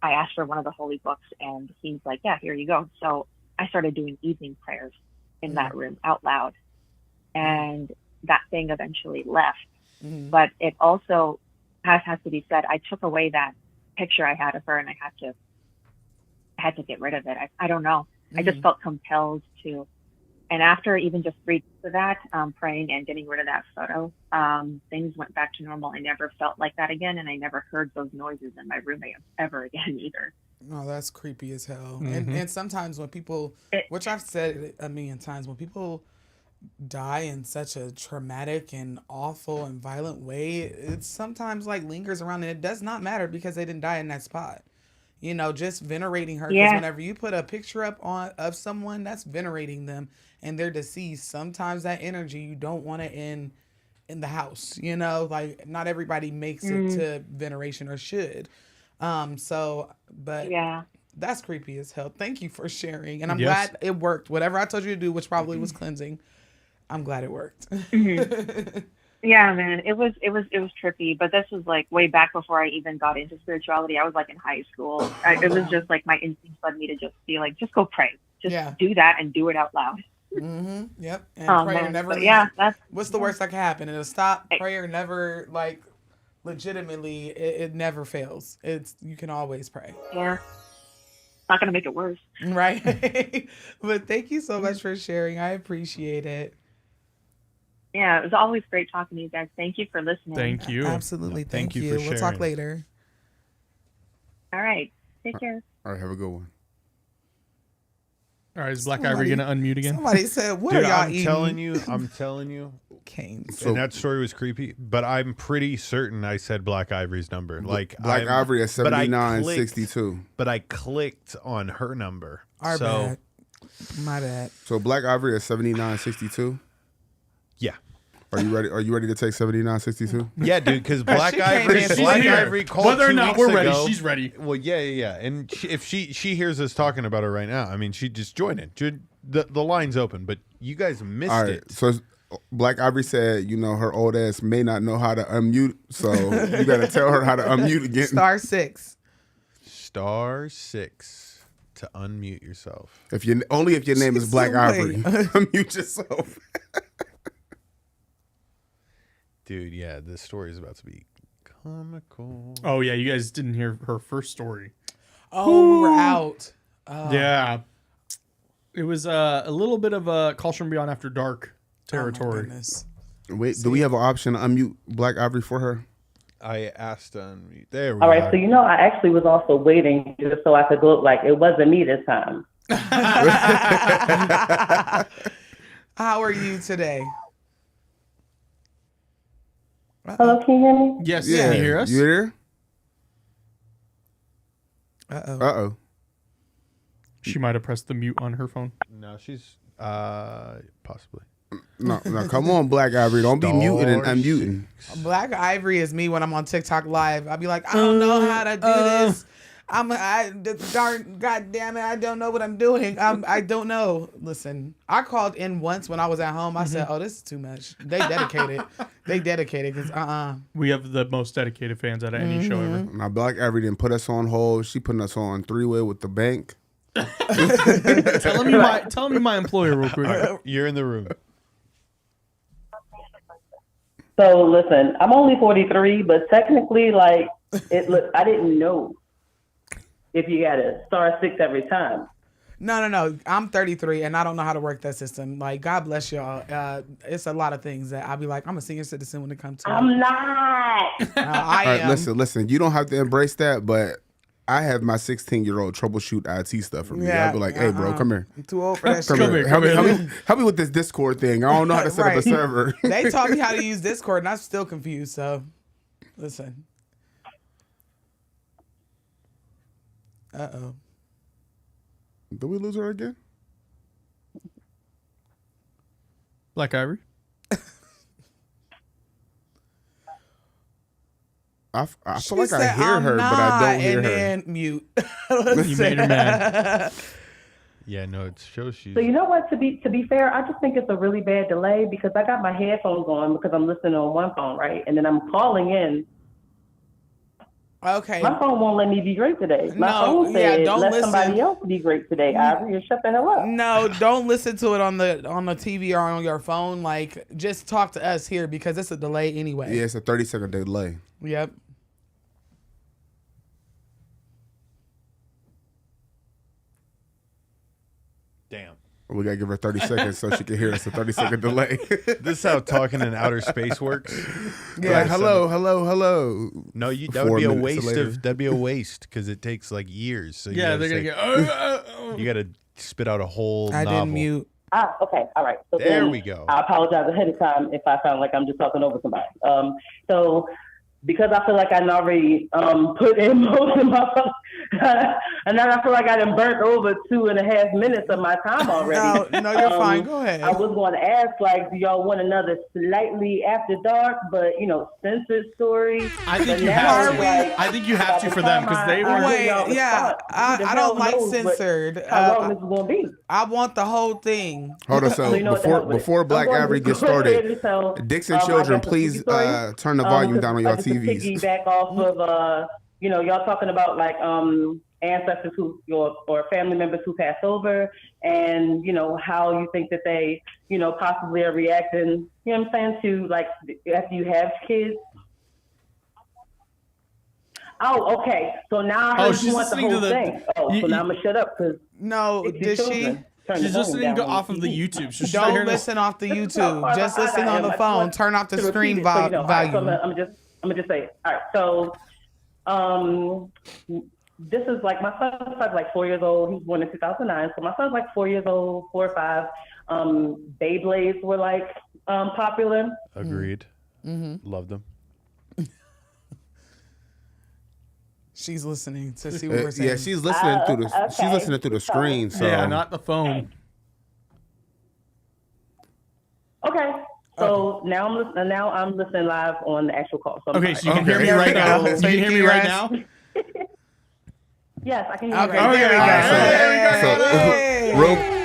I asked for one of the holy books and he's like, yeah, here you go. So I started doing evening prayers in that room out loud. And that thing eventually left. But it also has to be said, I took away that picture I had of her and I had to get rid of it. I don't know. I just felt compelled to. And after even just 3 days of that, praying and getting rid of that photo, things went back to normal. I never felt like that again. And I never heard those noises in my room ever again either. Oh, that's creepy as hell. And sometimes when people, which I've said a million times, when people die in such a traumatic and awful and violent way, it's sometimes like lingers around, and it does not matter because they didn't die in that spot. You know, just venerating her, because whenever you put a picture up of someone, that's venerating them and they're deceased. Sometimes that energy you don't want to end in the house, you know, like not everybody makes it to veneration or should. But that's creepy as hell. Thank you for sharing. And I'm glad it worked. Whatever I told you to do, which probably was cleansing, I'm glad it worked. Yeah, man, it was trippy, but this was like way back before I even got into spirituality. I was like in high school. It was just like my instincts led me to just be like, just go pray, just do that and do it out loud. Yep. And prayer never. That's what's the worst that can happen. It'll stop. Prayer never, like, legitimately, it never fails. You can always pray. Yeah. It's not gonna make it worse. Right. But thank you so much for sharing. I appreciate it. Yeah, it was always great talking to you guys. Thank you for listening. Thank you. Absolutely. Thank you. for We'll talk sharing. later. All right. Take care. All right, have a good one. All right, is Black Ivory gonna unmute again? Somebody said, what Dude, are y'all I'm eating? telling you, Canes. and that story was creepy, but I'm pretty certain I said Black Ivory's number. Like Black Ivory at 7962. But I clicked on her number. Our bad. My bad. So Black Ivory at 7962. Yeah. Are you ready? Are you ready to take 7962? Yeah, dude, because Black She came Ivory, in, she's Black here. Ivory called Whether or 2 not weeks we're ready, ago. she's ready. Well, yeah. And if she hears us talking about her right now, I mean, she just joined it. The line's open, but you guys missed All right. it. So Black Ivory said, you know, her old ass may not know how to unmute, so you got to tell her how to unmute again. *6. *6 to unmute yourself. If your name is Black Ivory, unmute yourself. Dude, yeah, this story is about to be comical. Oh yeah, you guys didn't hear her first story. Oh, we were out. Yeah, it was a little bit of a Calls from Beyond After Dark territory. Wait, do we have an option to unmute Black Ivory for her? I asked to unmute. There we All go. right, so you know, I actually was also waiting just so I could look like it wasn't me this time. How are you today? Hello, can you hear me? Yes, can you hear us? You there? Uh-oh. Uh-oh. She might have pressed the mute on her phone. No, she's possibly. No, come on, Black Ivory. Don't be muting and unmuting. Black Ivory is me when I'm on TikTok live. I'll be like, I don't know how to do this. God damn it, I don't know what I'm doing. I don't know. Listen, I called in once when I was at home. I said, oh, this is too much. They dedicated because We have the most dedicated fans out of any show ever. Now, Black Ivory didn't put us on hold. She putting us on 3-way with the bank. Tell me my employer real quick. Right, you're in the room. So listen, I'm only 43, but technically, like, I didn't know if you got a *6 every time. No. I'm 33 and I don't know how to work that system. Like, God bless y'all. It's a lot of things that I'll be like, I'm a senior citizen when it comes to I'm not. I All right, am. listen. You don't have to embrace that, but I have my 16-year-old troubleshoot IT stuff for me. Yeah, I'll be like, hey, bro, come here. I'm too old for that Come shit. here. Come here. Help me with this Discord thing. I don't know how to set up a Right. server. They taught me how to use Discord and I'm still confused. So, listen. Uh-oh. Did we lose her again? Black Ivory. I feel She like I said, hear "I'm her, but I not," don't hear and her. then mute. You made her mad. Yeah, no, it shows she's. So you know what? To be fair, I just think it's a really bad delay because I got my headphones on because I'm listening on one phone, right? And then I'm calling in. Okay. My phone won't let me be great today. My No, phone yeah, said, don't let listen. somebody else be great today. Ivory, you shut the hell up. No, don't listen to it on the TV or on your phone. Like, just talk to us here because it's a delay anyway. Yeah, it's a 30-second delay. Yep. Damn. We gotta give her 30 seconds so she can hear us. A 30-second delay. This is how talking in outer space works. Yeah, like, hello. No, that 4 would be a minutes waste later. that'd be a waste because it takes like years. So Yeah, they're gonna get. You gotta spit out a whole I novel. didn't mute. Okay, all right. So There then we go. I apologize ahead of time if I sound like I'm just talking over somebody. So because I feel like I already put in most of my and then I feel like I done burnt over 2.5 minutes of my time already. No, you're fine. Go ahead. I was going to ask, like, do y'all want another slightly after dark, but censored story? I But think you now have it's to. like, I think you have to by for the them time because they I were. hear y'all Wait, yeah, response, who the I hell don't like knows censored. how long this is going to be? I want the whole thing. Hold on, so you know what the hell with it. before Black I'm going Ivory to gets go ahead started, and tell, Dixon I children, guess a please spooky story. turn the volume down on your Just to TVs. piggyback off of y'all talking about like ancestors or family members who passed over, and how you think that they possibly are reacting. You know what I'm saying, to like after you have kids. Oh, okay. So now I heard she's you want the listening to whole the- thing. Oh, so now I'm gonna shut up because No, did she? She's listening off of the YouTube. So she's not Don't hearing us. listen off the YouTube. Just listen on the phone. Turn off the stream So, volume. all right, so I'm gonna just say, all right. So, this is like my son's like 4 years old. He was born in 2009. So my son's like 4 years old, 4 or 5. Beyblades were like popular. Agreed. Love them. She's listening to see what we're saying. Yeah, she's listening through the she's okay. listening through the screen. So Yeah, not the phone. Okay. So now I'm listening live on the actual call. So I'm Okay, sorry. so you can hear me There we right now. go. You So can you hear can me hear right us? now. Yes, I can hear you. Okay, right there we now. go. Alright, Hey.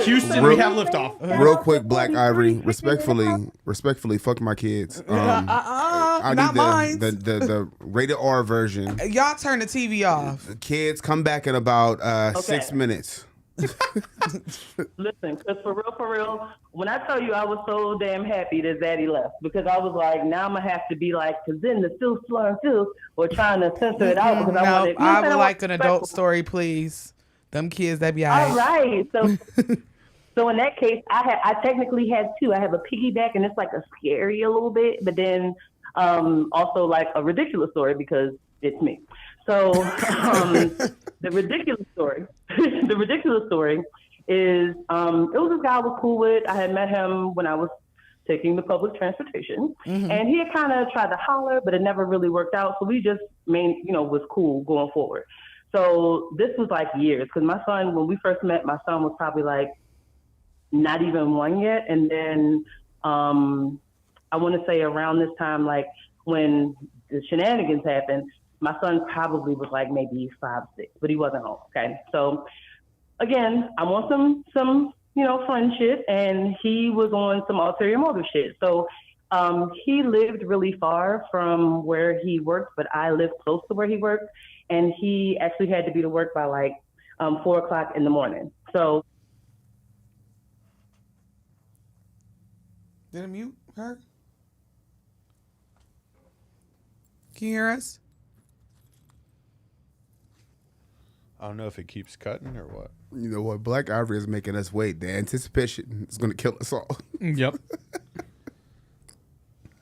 Houston, we have liftoff. real quick, Black Ivory, respectfully, fuck my kids. I not mine. need the rated R version. Y'all turn the TV off. Kids, come back in about 6 minutes. Listen, because for real, when I tell you I was so damn happy that ZADDY left, because I was like, now I'm going to have to be like, because then the still slurring still, or trying to censor it out. Because I wanted, I would I like want an adult respectful. story, please. Them kids, that be all All right. right. So in that case, I technically had 2. I have a piggyback, and it's like a scary a little bit, but then also like a ridiculous story because it's me. So the ridiculous story, is it was this guy I was cool with. I had met him when I was taking the public transportation, and he had kind of tried to holler, but it never really worked out. So we just was cool going forward. So this was like years, because my son, when we first met, my son was probably like not even 1 yet. And then I want to say around this time, like when the shenanigans happened, my son probably was like maybe 5, 6, but he wasn't home. Okay. So again, I'm on some fun shit, and he was on some ulterior motive shit. So he lived really far from where he worked, but I lived close to where he worked. And he actually had to be to work by like 4 o'clock in the morning. So. Did it mute her? Can you hear us? I don't know if it keeps cutting or what. You know what? Black Ivory is making us wait. The anticipation is going to kill us all. Yep.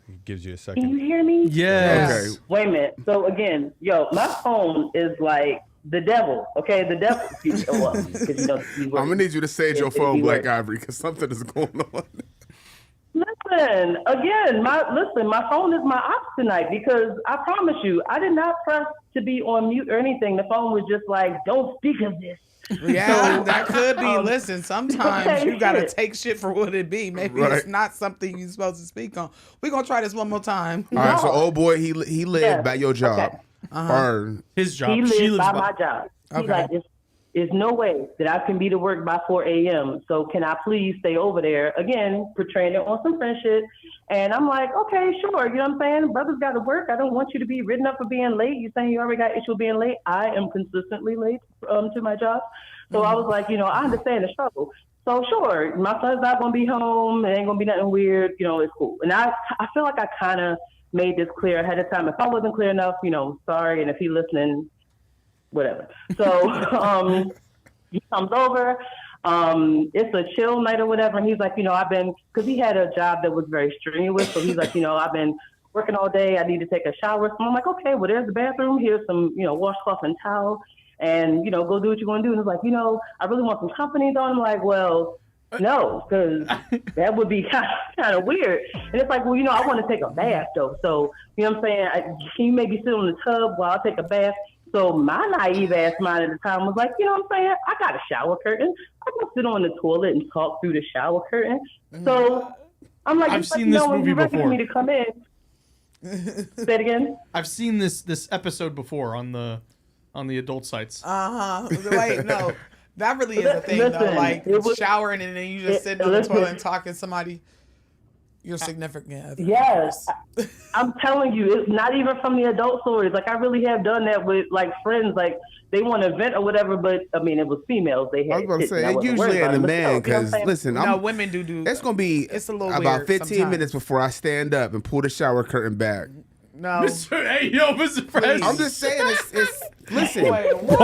It gives you a Can you second. hear me? Yes. Okay. Wait a minute. So again, my phone is like the devil. Okay, the devil. I'm going to need you to sage your phone, Black Ivory, because something is going on. Listen, again, my phone is my ops tonight because I promise you, I did not press to be on mute or anything. The phone was just like, don't speak of this. Yeah, that could be. Listen, sometimes okay, you gotta shit. take shit for what it be. Maybe Right. it's not something you're supposed to speak on. We're gonna try this one more time. All right, so No. old boy, he lived Yeah, by your job. okay. Or His job. He She lives lives by my job. He's Okay. like, there's no way that I can be to work by 4 a.m. So can I please stay over there? Again, portraying it on some friend shit. And I'm like, okay, sure. You know what I'm saying? Brother's got to work. I don't want you to be written up for being late. You saying you already got issue with being late. I am consistently late to my job. So I was like, I understand the struggle. So sure, my son's not going to be home. It ain't going to be nothing weird. It's cool. And I feel like I kind of made this clear ahead of time. If I wasn't clear enough, sorry. And if he's listening, whatever. So he comes over. It's a chill night or whatever. And he's like, because he had a job that was very strenuous. So he's like, I've been working all day. I need to take a shower. So I'm like, okay, well, there's the bathroom. Here's some, washcloth and towel. And, go do what you're going to do. And he's like, I really want some company. So I'm like, well, no, because that would be kind of weird. And it's like, well, I want to take a bath, though. So, you know what I'm saying? Can you maybe sit on the tub while I take a bath? So my naive ass mind at the time was like, you know what I'm saying? I got a shower curtain. I can sit on the toilet and talk through the shower curtain. So I'm like, I've seen this movie ready before. for me to come in. Say it again. I've seen this episode before on the adult sites. Wait, no. That really is a thing, though. Listen, Like, it was- showering and then you just sitting on the listen. toilet and talking to somebody, your significant other. Yes, I'm telling you, it's not even from the adult stories. Like I really have done that with like friends. Like they want to vent or whatever, but I mean, it was females. They had. I was about to tits, and say, I it wasn't usually worried ain't a about it, but man, still, you know what I'm because saying? listen, No, women do. it's gonna be It's a little about weird 15 sometimes. minutes before I stand up and pull the shower curtain back. No. Mr. President. I'm just saying, it's listen. Wait, what?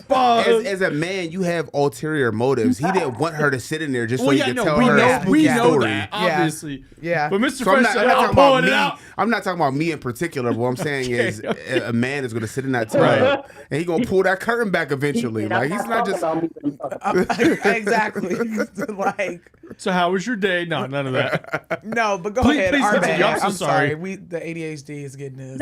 Pause. As a man, you have ulterior motives. He didn't want her to sit in there just so Well, he yeah, could no, tell we her know, a we spooky know story. that, obviously. Yeah. But Mr. So I'm President, not I'm talking pulling about it out. me. I'm not talking about me in particular. What I'm saying is a man is going to sit in that tub Right. and he's going to pull that curtain back eventually. And Like I'm he's not talking just. about me, but I'm talking about- Exactly. Like, So how was your day? No, none of that. no, but go Please- ahead. please Our continue. bad. I'm so I'm sorry. sorry. The ADHD is getting us.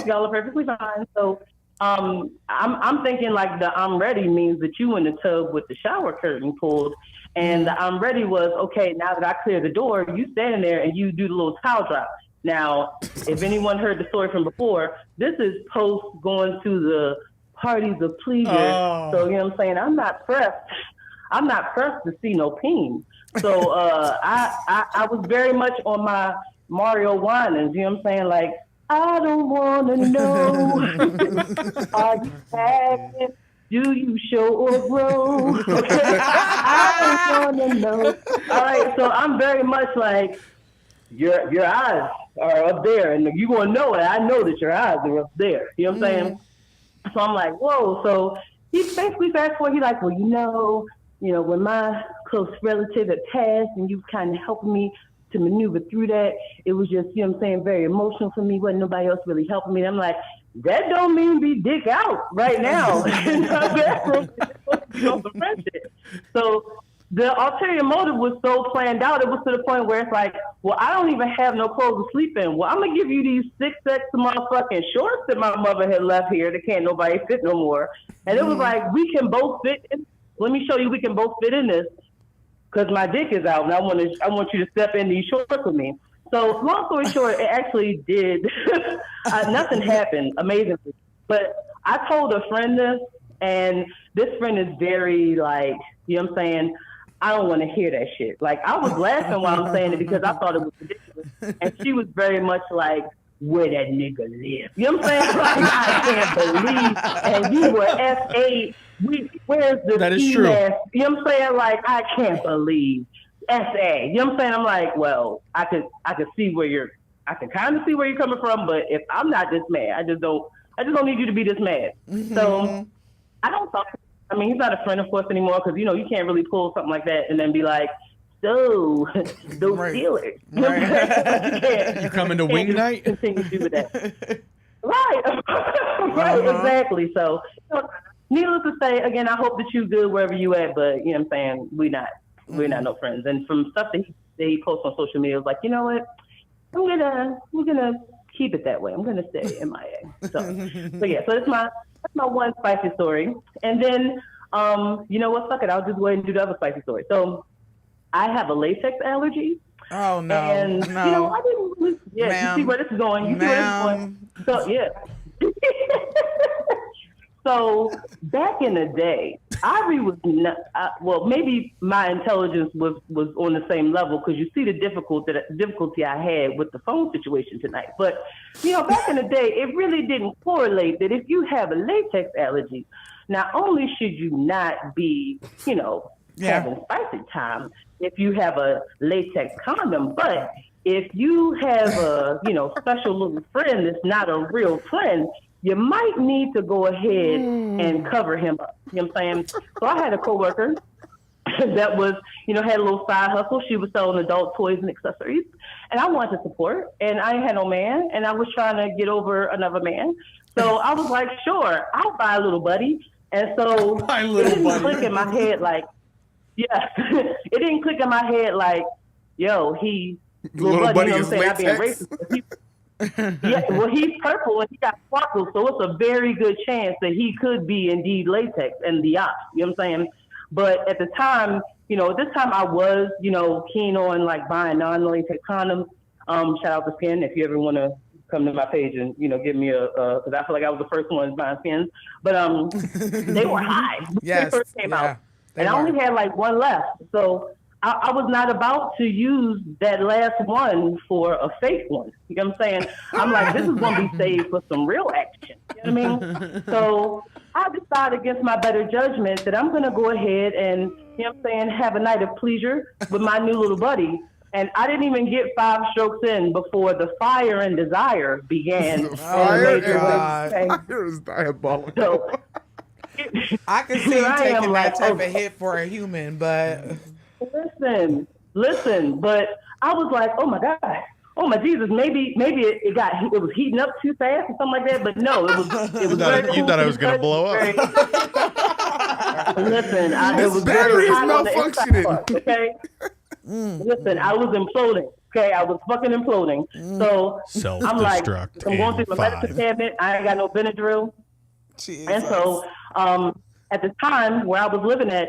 Y'all are perfectly fine. So, I'm thinking like the I'm ready means that you in the tub with the shower curtain pulled, and the I'm ready was okay. Now that I clear the door, you standing there and you do the little towel drop. Now, if anyone heard the story from before, this is post going to the parties of pleasure. Oh. So you know what I'm saying? I'm not pressed to see no peen. So I was very much on my Mario Winans, you know what I'm saying? Like, I don't want to know, are you happy? Do you show or grow? I don't want to know. All right, so I'm very much like, your eyes are up there, and you going to know it. I know that your eyes are up there. You know what I'm saying? So I'm like, whoa. So he basically fast forward. He's like, well, when my close relative had passed and you kind of helping me to maneuver through that, it was just, you know what I'm saying, very emotional for me. Wasn't nobody else really helping me. I'm like, that don't mean be dick out right now. So the ulterior motive was so planned out. It was to the point where it's like, well, I don't even have no clothes to sleep in. Well, I'm going to give you these 6X motherfucking shorts that my mother had left here that can't nobody fit no more. And it was like, we can both fit in. Let me show you we can both fit in this, because my dick is out and I want you to step in these shorts with me. So long story short, it actually did. Nothing happened, amazingly. But I told a friend this, and this friend is very like, you know what I'm saying? I don't want to hear that shit. Like, I was laughing while I'm saying it because I thought it was ridiculous. And she was very much like, where that nigga live? You know what I'm saying? Like, I can't believe. And you were F8. Where's the That is true. PMAS? You know what I'm saying? Like, I can't believe. SA. You know what I'm saying? I'm like, well, I can see where I can kind of see where you're coming from, but if I'm not this mad, I just don't need you to be this mad. Mm-hmm. So I don't talk. I mean, he's not a friend, of course, anymore, because, you can't really pull something like that and then be like, so, those Steelers. Right. You coming to wing night? Continue to do with that. Right. Right, exactly. So, needless to say, again, I hope that you good wherever you at, but, you know what I'm saying, we're not no friends. And from stuff that day he posts on social media, was like, you know what? I'm gonna keep it that way. I'm gonna stay MIA. So yeah, so that's my one spicy story. And then you know what? Fuck it. I'll just go ahead and do the other spicy story. So I have a latex allergy. Oh no! And no. you know, I didn't really, Ma'am. you see where this is going. You see where this is going. So yeah. So back in the day, Ivory was not, well, maybe my intelligence was on the same level, because you see the difficulty I had with the phone situation tonight. But, you know, back in the day, it really didn't correlate that if you have a latex allergy, not only should you not be, you know, having spicy time if you have a latex condom, but if you have a, you know, special little friend that's not a real friend, you might need to go ahead and cover him up. You know what I'm saying? So I had a coworker that was, you know, had a little side hustle. She was selling adult toys and accessories. And I wanted to support. And I had no man. And I was trying to get over another man. So I was like, sure, I'll buy a little buddy. And so it didn't click in my head like, it didn't click in my head like, yo, little buddy, you know what I'm saying? I'm being racist. Yeah, well, he's purple and he got sparkles, so it's a very good chance that he could be indeed latex and the ops. You know what I'm saying? But at the time, you know, at this time I was, you know, keen on like buying non-latex condoms. Shout out to Skin if you ever want to come to my page and, you know, give me because I feel like I was the first one buying Skins. But they were high when they first came out, and I only had like one left, so. I was not about to use that last one for a fake one. You know what I'm saying? I'm like, this is going to be saved for some real action. You know what I mean? So I decided against my better judgment that I'm going to go ahead and, you know what I'm saying, have a night of pleasure with my new little buddy. And I didn't even get 5 strokes in before the fire and desire began. Fire is diabolical. So, I can see you taking that type of hit for a human, but... Listen, but I was like, oh my God, oh my Jesus, maybe it was heating up too fast or something like that, but no, it was you thought I was going to blow up. Listen, it was battery is malfunctioning. Okay? Listen, I was imploding. Okay, I was fucking imploding. So I'm like, I'm going through my medicine cabinet. I ain't got no Benadryl. Jesus. And so at the time where I was living at,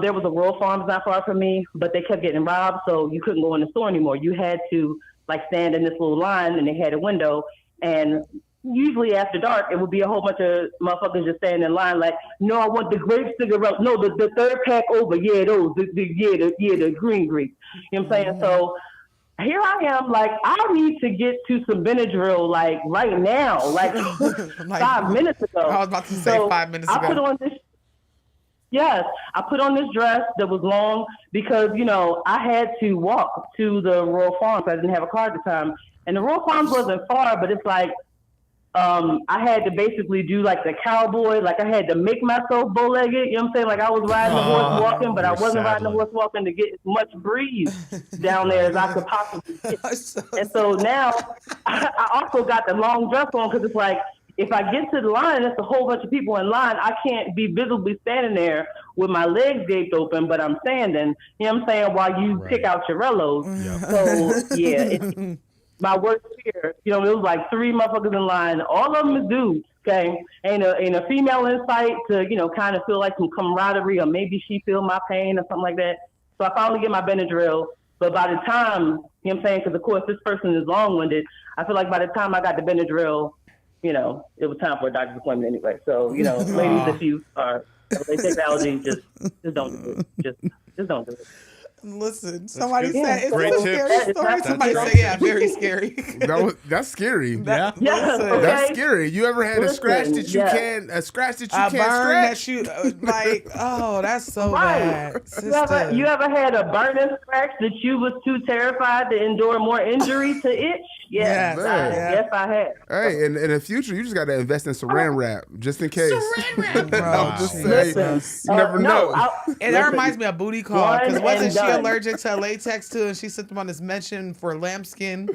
there was a rural farms not far from me, but they kept getting robbed, so you couldn't go in the store anymore. You had to like stand in this little line, and they had a window, and usually after dark, it would be a whole bunch of motherfuckers just standing in line like, no, I want the grape cigarette. No, the third pack over. Yeah, those. The green grape. You know what I'm saying? So here I am, like, I need to get to some Benadryl, like, right now, like 5 minutes ago. I was about to say 5 minutes ago. I put on this. Yes, I put on this dress that was long because, you know, I had to walk to the rural farms. I didn't have a car at the time. And the rural farms wasn't far, but it's like I had to basically do like the cowboy. Like I had to make myself bow-legged. You know what I'm saying? Like I was riding the horse walking, but I wasn't riding the horse walking to get as much breeze down there as I could possibly get. And so now I also got the long dress on because it's like, if I get to the line, there's a whole bunch of people in line. I can't be visibly standing there with my legs gaped open, but I'm standing, you know what I'm saying, while you pick out your rellos. Yep. So, yeah, it's my worst fear. You know, it was like 3 motherfuckers in line. All of them is dudes, okay? Ain't a female in sight to, you know, kind of feel like some camaraderie, or maybe she feel my pain or something like that. So I finally get my Benadryl. But by the time, you know what I'm saying, because, of course, this person is long-winded, I feel like by the time I got the Benadryl, you know, it was time for a doctor's appointment anyway. So, you know, ladies, if you are latex allergy, just don't do it. Just don't do it. Listen, somebody said it's Great a tips. scary story. Somebody said, yeah, very scary. That's scary. Listen, that's scary. You ever had a scratch that you can't scratch? That you like, oh, that's so bad. You ever had a burn and scratch that you was too terrified to endure more injury to itch? Yes, I have. Hey, in the future, you just got to invest in saran wrap just in case. Saran wrap. I'm just saying. You never know. That reminds me of Booty Call, because wasn't she allergic to latex too, and she sent them on this mention for lambskin.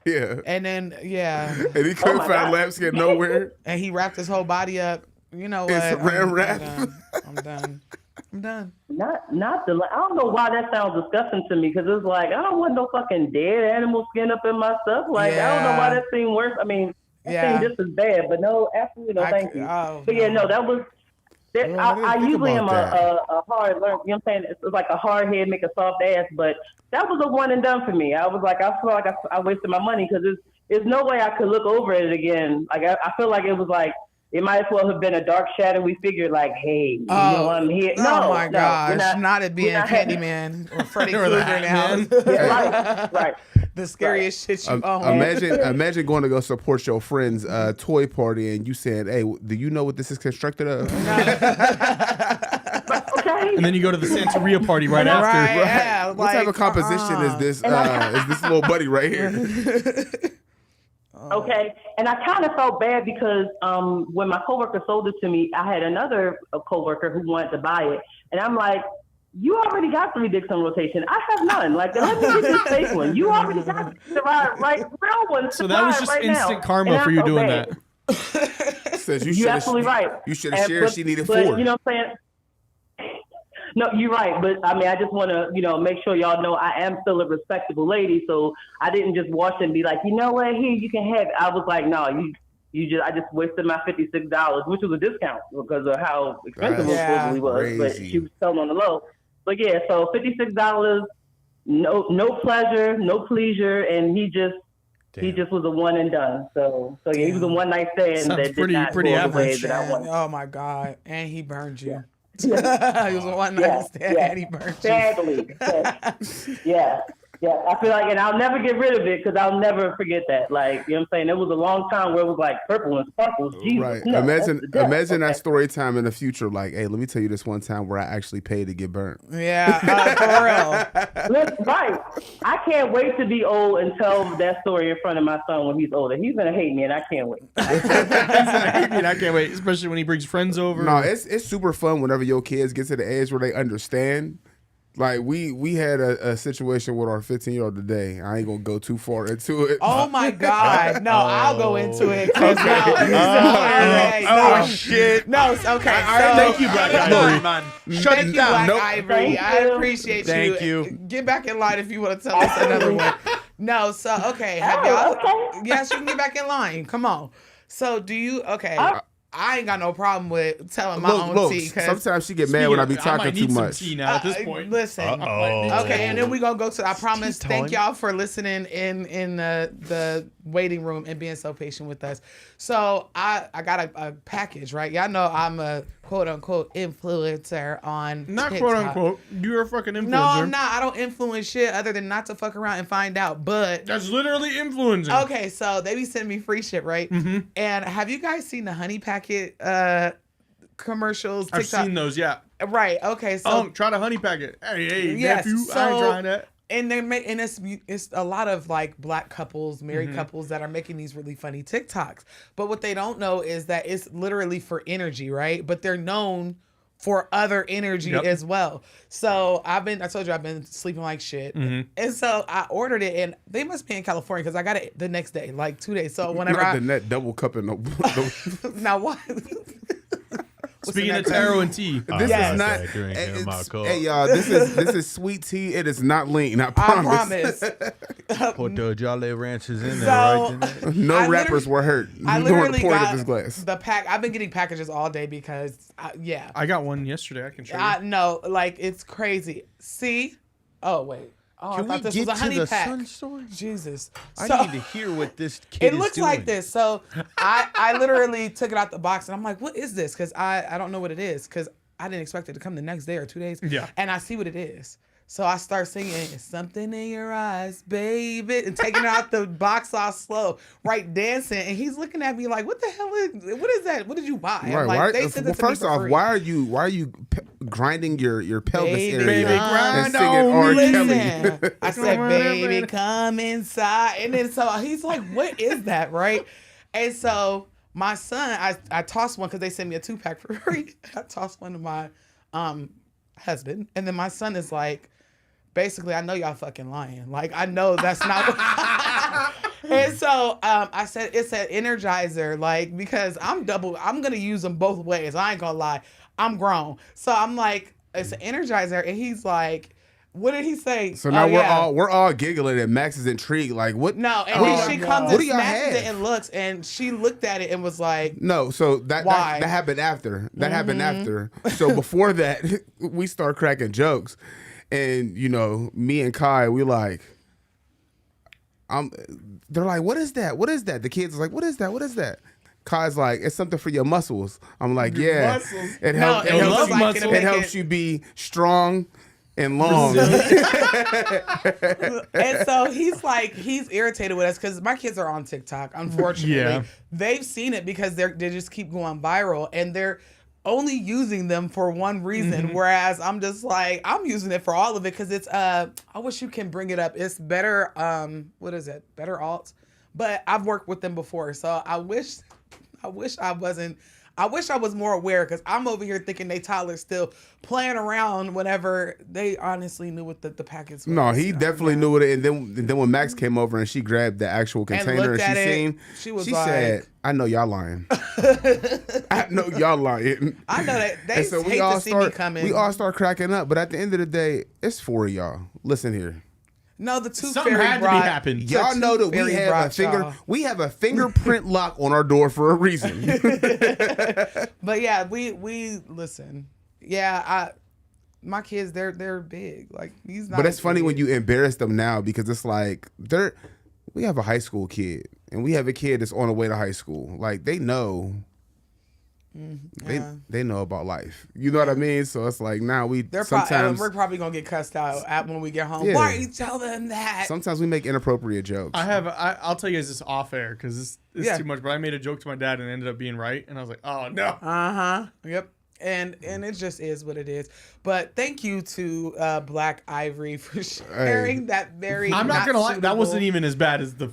Yeah. And then and he couldn't find lambskin nowhere. And he wrapped his whole body up. You know what? It's saran wrap. I'm done. I'm done. Not the. I don't know why that sounds disgusting to me because it's like I don't want no fucking dead animal skin up in my stuff. Like I don't know why that seemed worse. I mean, that seemed just as bad. But no, absolutely no, thank you. But yeah, no, that was. I usually am a hard learner. You know what I'm saying? It's like a hard head make a soft ass. But that was a one and done for me. I was like, I feel like I wasted my money because there's no way I could look over it again. Like I feel like it was like. It might as well have been a dark shadowy figure, like, hey, you know I'm here. Oh my gosh, not it being Candyman or Freddy Krueger now. Yeah, right. The scariest shit you own. Imagine going to go support your friend's toy party and you saying, hey, do you know what this is constructed of? Okay. And then you go to the Santería party right after. Right, yeah, what type of composition is this? Is this little buddy right here? Okay, and I kind of felt bad because when my coworker sold it to me, I had another coworker who wanted to buy it, and I'm like, "You already got 3 dicks on rotation. I have none. Like, let me get this fake one. You already got the real one." So that was just instant karma for you doing that. Says you're absolutely right. You should have shared. She needed 4. You know what I'm saying? No, you're right, but I mean, I just want to, make sure y'all know I am still a respectable lady. So I didn't just watch and be like, you know what, here you can have it. I was like, no, I just wasted my $56, which was a discount because of how expensive it supposedly was. Crazy. But she was selling on the low. But yeah, so $56, no pleasure, no pleasure, and he just was a one and done. So yeah, he was a one night stand. Sounds that pretty did not go the way average. that I wanted. Oh my God, and he burned you. Yeah. He was a one night stand and he burned you. Sadly. Yeah. I feel like, and I'll never get rid of it because I'll never forget that. Like, you know what I'm saying? It was a long time where it was like purple and sparkles. Jesus, Right. no, Imagine that story time in the future. Like, hey, let me tell you this one time where I actually paid to get burnt. Yeah, for real. Right. I can't wait to be old and tell that story in front of my son when he's older. He's gonna hate me, and I can't wait. I can't wait, especially when he brings friends over. No, it's super fun whenever your kids get to the age where they understand. Like we had a situation with our 15-year-old today. I ain't gonna go too far into it. Oh my God! No, I'll go into it. Shit! No, okay. Thank you, Black Ivory. Thank you, Black Ivory. I appreciate you. Thank you. Get back in line if you want to tell us another one. No, so okay. Have y'all? Okay. Yes, you can get back in line. Come on. So do you? Okay. I ain't got no problem with telling my own tea. Sometimes she get mad when I be talking too much. Tea now at this point. Listen. Okay, and then we gonna go to. I promise. Thank y'all for listening in the waiting room and being so patient with us. So I got a package, right? Y'all know I'm a quote unquote influencer on Not TikTok. quote unquote. You're a fucking influencer. No, I'm not. I don't influence shit other than not to fuck around and find out. But That's literally influencing. okay, so they be sending me free shit, right? Mm-hmm. And have you guys seen the Honey Packet commercials? I've TikTok? seen those, yeah. Right. Okay. So Try the honey packet. Hey, yes, nephew, I ain't trying that. And it's a lot of like black couples, married couples that are making these really funny TikToks. But what they don't know is that it's literally for energy, right? But they're known for other energy as well. So I told you I've been sleeping like shit. And so I ordered it and they must be in California because I got it the next day, like 2 days. So whenever Not the net double cup in the now what? Speaking of tarot and tea. This is not. Hey y'all, this is sweet tea. It is not lean. I promise. Put the Jolly Ranchers in there, So, right? No rappers were hurt. I You don't literally pour it in got this glass. the pack. I've been getting packages all day because, I got one yesterday. I can show you. no, like it's crazy. See? Oh wait. Oh, Can I thought we this get was a honey to the pack. sun story? Jesus. I So- need to hear what this kid It looks like this. So I literally took it out the box and I'm like, what is this? Because I don't know what it is because I didn't expect it to come the next day or 2 days. Yeah. And I see what it is. So I start singing, "It's something in your eyes, baby," and taking it out the box all slow, right, dancing. And he's looking at me like, what the hell what is that? What did you buy? I'm like, they sent it to me First for off, free. why are you grinding your pelvis Baby, area and grind singing on R. me. Kelly? Listen, I said, "Baby, come inside." And then so he's like, what is that, right? And so my son, I tossed one because they sent me a 2-pack for free. I tossed one to my husband. And then my son is like, basically, I know y'all fucking lying. Like, I know that's not what... And so I said, it's an energizer, like, because I'm going to use them both ways. I ain't going to lie. I'm grown. So I'm like, It's an Energizer, and he's like, what did he say? So now we're all giggling, and Max is intrigued. Like, what? No, and then she comes what and do y'all snatches it have? and looks, and she looked at it and was like, No, so that Why? that happened after. That happened after. So before that, we start cracking jokes, and me and Kai, we like, they're like, what is that? What is that? The kids are like, what is that? What is that? Kai's like, it's something for your muscles. I'm like, yeah, muscles. it No, helps. it looks like it'll It make helps you be strong and long. and so he's irritated with us because my kids are on TikTok. Unfortunately, Yeah. they've seen it because they just keep going viral, and they're only using them for one reason. Whereas I'm just like, I'm using it for all of it because it's I wish you can bring it up. It's better. What is it? Better Alts. But I've worked with them before, so I wish I was more aware because I'm over here thinking they toddlers still playing around whenever they honestly knew what the packets was. No, he definitely knew it. And then when Max came over and she grabbed the actual container looked at it, she was said, like, I know y'all lying. I know y'all lying. I know that they And so hate to see me coming. we all start cracking up. But at the end of the day, it's for y'all. Listen here. No, the tooth Something fairy had to be brought. happening. Y'all know that we have a fingerprint lock on our door for a reason. But yeah, we listen. Yeah, my kids they're big. Like he's not. But it's funny big. when you embarrass them now because it's like we have a high school kid and we have a kid that's on the way to high school. Like they know. They know about life. You know what I mean? So it's like now we're probably gonna get cussed out when we get home. Yeah. Why are you telling them that? Sometimes we make inappropriate jokes. I'll tell you guys this off air because it's Yeah. too much. But I made a joke to my dad and it ended up being right, and I was like, oh no. Yep. And it just is what it is. But thank you to Black Ivory for sharing that very. I'm not gonna lie, that suitable- wasn't even as bad as the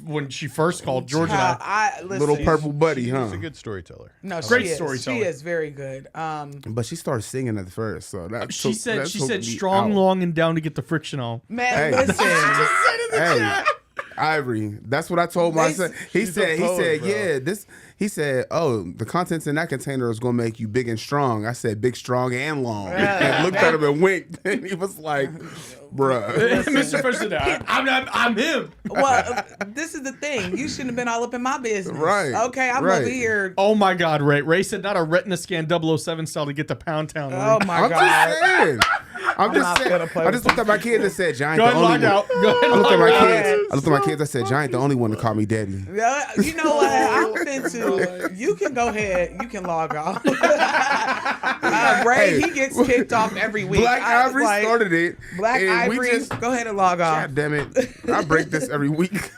when she first called George and I. Listen, Little purple buddy, She's huh? a good storyteller. No, Great she is. storyteller. She is very good. But she started singing at first, so that She said took me strong, out. long, and down to get the friction on. Man, Hey. listen. Hey, Ivory, that's what I told my son. He said, he said, oh, the contents in that container is gonna make you big and strong. I said, big, strong, and long. And looked at him and winked, and he was like, bruh. Mr. Fisher, I'm him. Well, this is the thing. You shouldn't have been all up in my business. Right, Okay, I'm right. over here. Oh my God, Ray. Ray said not a retina scan 007 style to get to Pound Town. Ray. Oh my I'm God. just saying. I'm just not saying. gonna play I with just looked at my kids and said, Giant, Go the ahead, only log one. out. Go ahead, I looked at my log kids. out. I looked at my kids. I said, Giant, the only one to call me daddy. Yeah, you know what? I'm into. You can go ahead. You can log off. Ray, Hey, he gets kicked off every week. Black Ivory started it. Black and we Ivory, just, go ahead and log off. God damn it. I break this every week.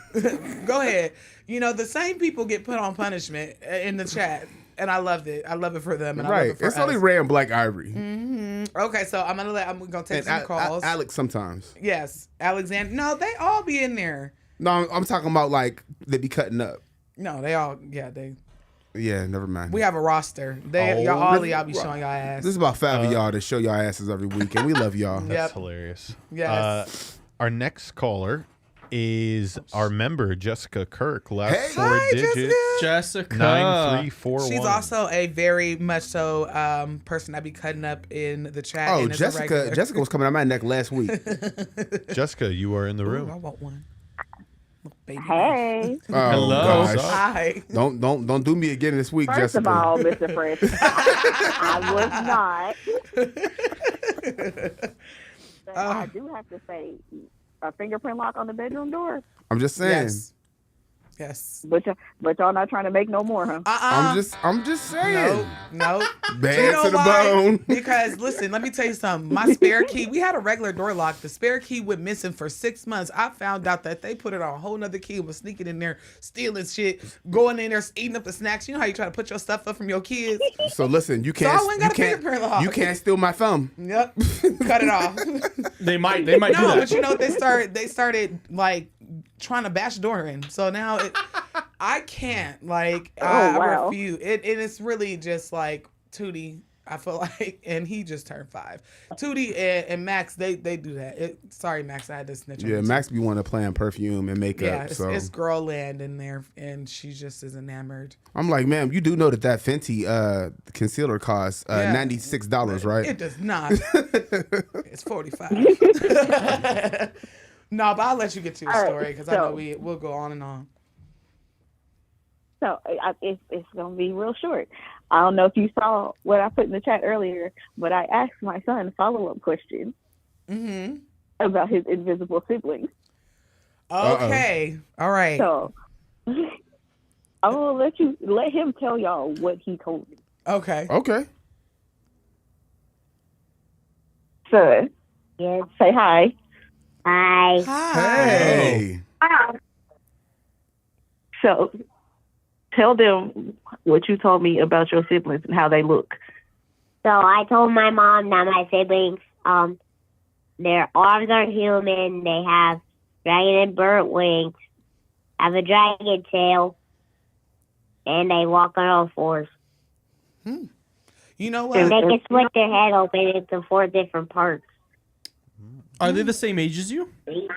Go ahead. You know, the same people get put on punishment in the chat. And I loved it. I love it for them. And I love Right. it for It's us. only Ray and Black Ivory. Okay, so I'm gonna take some calls. Alex sometimes. Yes, Alexander. No, they all be in there. No, I'm talking about like they be cutting up. No, they all. Yeah, they. Yeah, never mind. We have a roster. Y'all be showing y'all ass. This is about 5 of y'all that show y'all asses every week, and we love y'all. Yep. That's hilarious. Yes. Our next caller is our member, Jessica Kirk. Last Hey. four Hi, digits. Jessica. 9341. She's also a very much so person I be cutting up in the chat. Oh, and is a regular. Jessica was coming on my neck last week. Jessica, you are in the Ooh, I room. want one. Baby. Hey. Oh, Hello. gosh. Hi. Don't do me again this week, First Jessica. of all, Mr. Fresh, I was not. But I do have to say, a fingerprint lock on the bedroom door. I'm just saying. Yes. But y'all not trying to make no more, huh? I'm just saying. No. Bad You know to the why? bone. Because listen, let me tell you something. My spare key, we had a regular door lock. The spare key went missing for 6 months. I found out that they put it on a whole nother key and was sneaking in there, stealing shit, going in there, eating up the snacks. You know how you try to put your stuff up from your kids? So listen, you can't. I went and got a fingerprint lock. You can't steal my thumb. Yep. Cut it off. They might do No, that. but you know what they started like trying to bash the door in. So now I can't. Like I wow. refuse. It's really just like Tootie. I feel like, and he just turned 5. Tootie and Max, they do that. Sorry, Max, I had to snitch on Yeah, you. Max be wanting to play on perfume and makeup. Yeah, so it's girl land in there, and she just is enamored. I'm like, ma'am, you do know that Fenty concealer costs $96, right? It does not. It's $45. No, but I'll let you get to your story because I know we'll go on and on. So it's going to be real short. I don't know if you saw what I put in the chat earlier, but I asked my son a follow-up question about his invisible siblings. Okay. All right. So I'm going to let him tell y'all what he told me. Okay. Okay. Son, yes. Say hi. Hi. Hi. Hey. So tell them what you told me about your siblings and how they look. So I told my mom that my siblings, their arms are human. They have dragon and bird wings, have a dragon tail, and they walk on all fours. You know And what? they can split their head open into 4 different parts. Are they the same age as you? He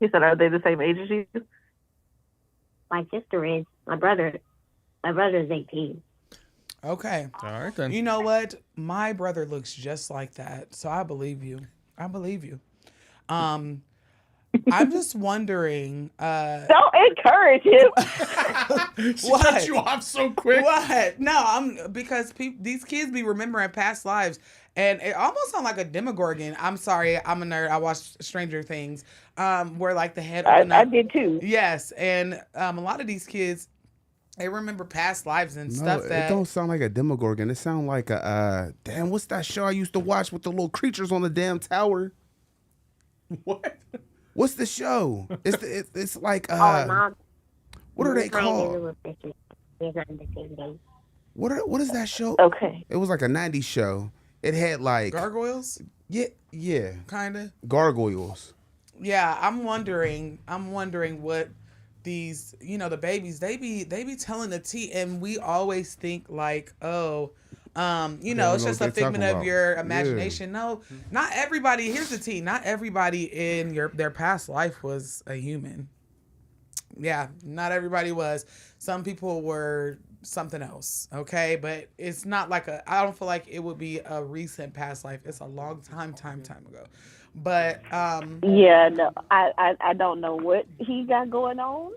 said, are they the same age as you? My sister is. My brother is 18. Okay. All right, then. You know what? My brother looks just like that, so I believe you. I'm just wondering. Don't encourage him. She cut you off so quick. What? No, because these kids be remembering past lives, and it almost sounds like a Demogorgon. I'm sorry, I'm a nerd. I watched Stranger Things, where like the head. I did too. Yes, and a lot of these kids, they remember past lives and stuff that. It don't sound like a Demogorgon. It sound like a damn. What's that show I used to watch with the little creatures on the damn tower? What? What's the show? It's like Mom. what are they called? What is that show? Okay. It was like a 90s show. It had like Gargoyles, yeah, kinda. gargoyles. Yeah, I'm wondering what these, the babies, they be telling the tea, and we always think like, it's just a figment of your imagination. No, not everybody. Here's the tea. Not everybody in their past life was a human. Yeah, not everybody was. Some people were something else. Okay, but it's not like I don't feel like it would be a recent past life. It's a long time ago. But yeah, no, I don't know what he got going on.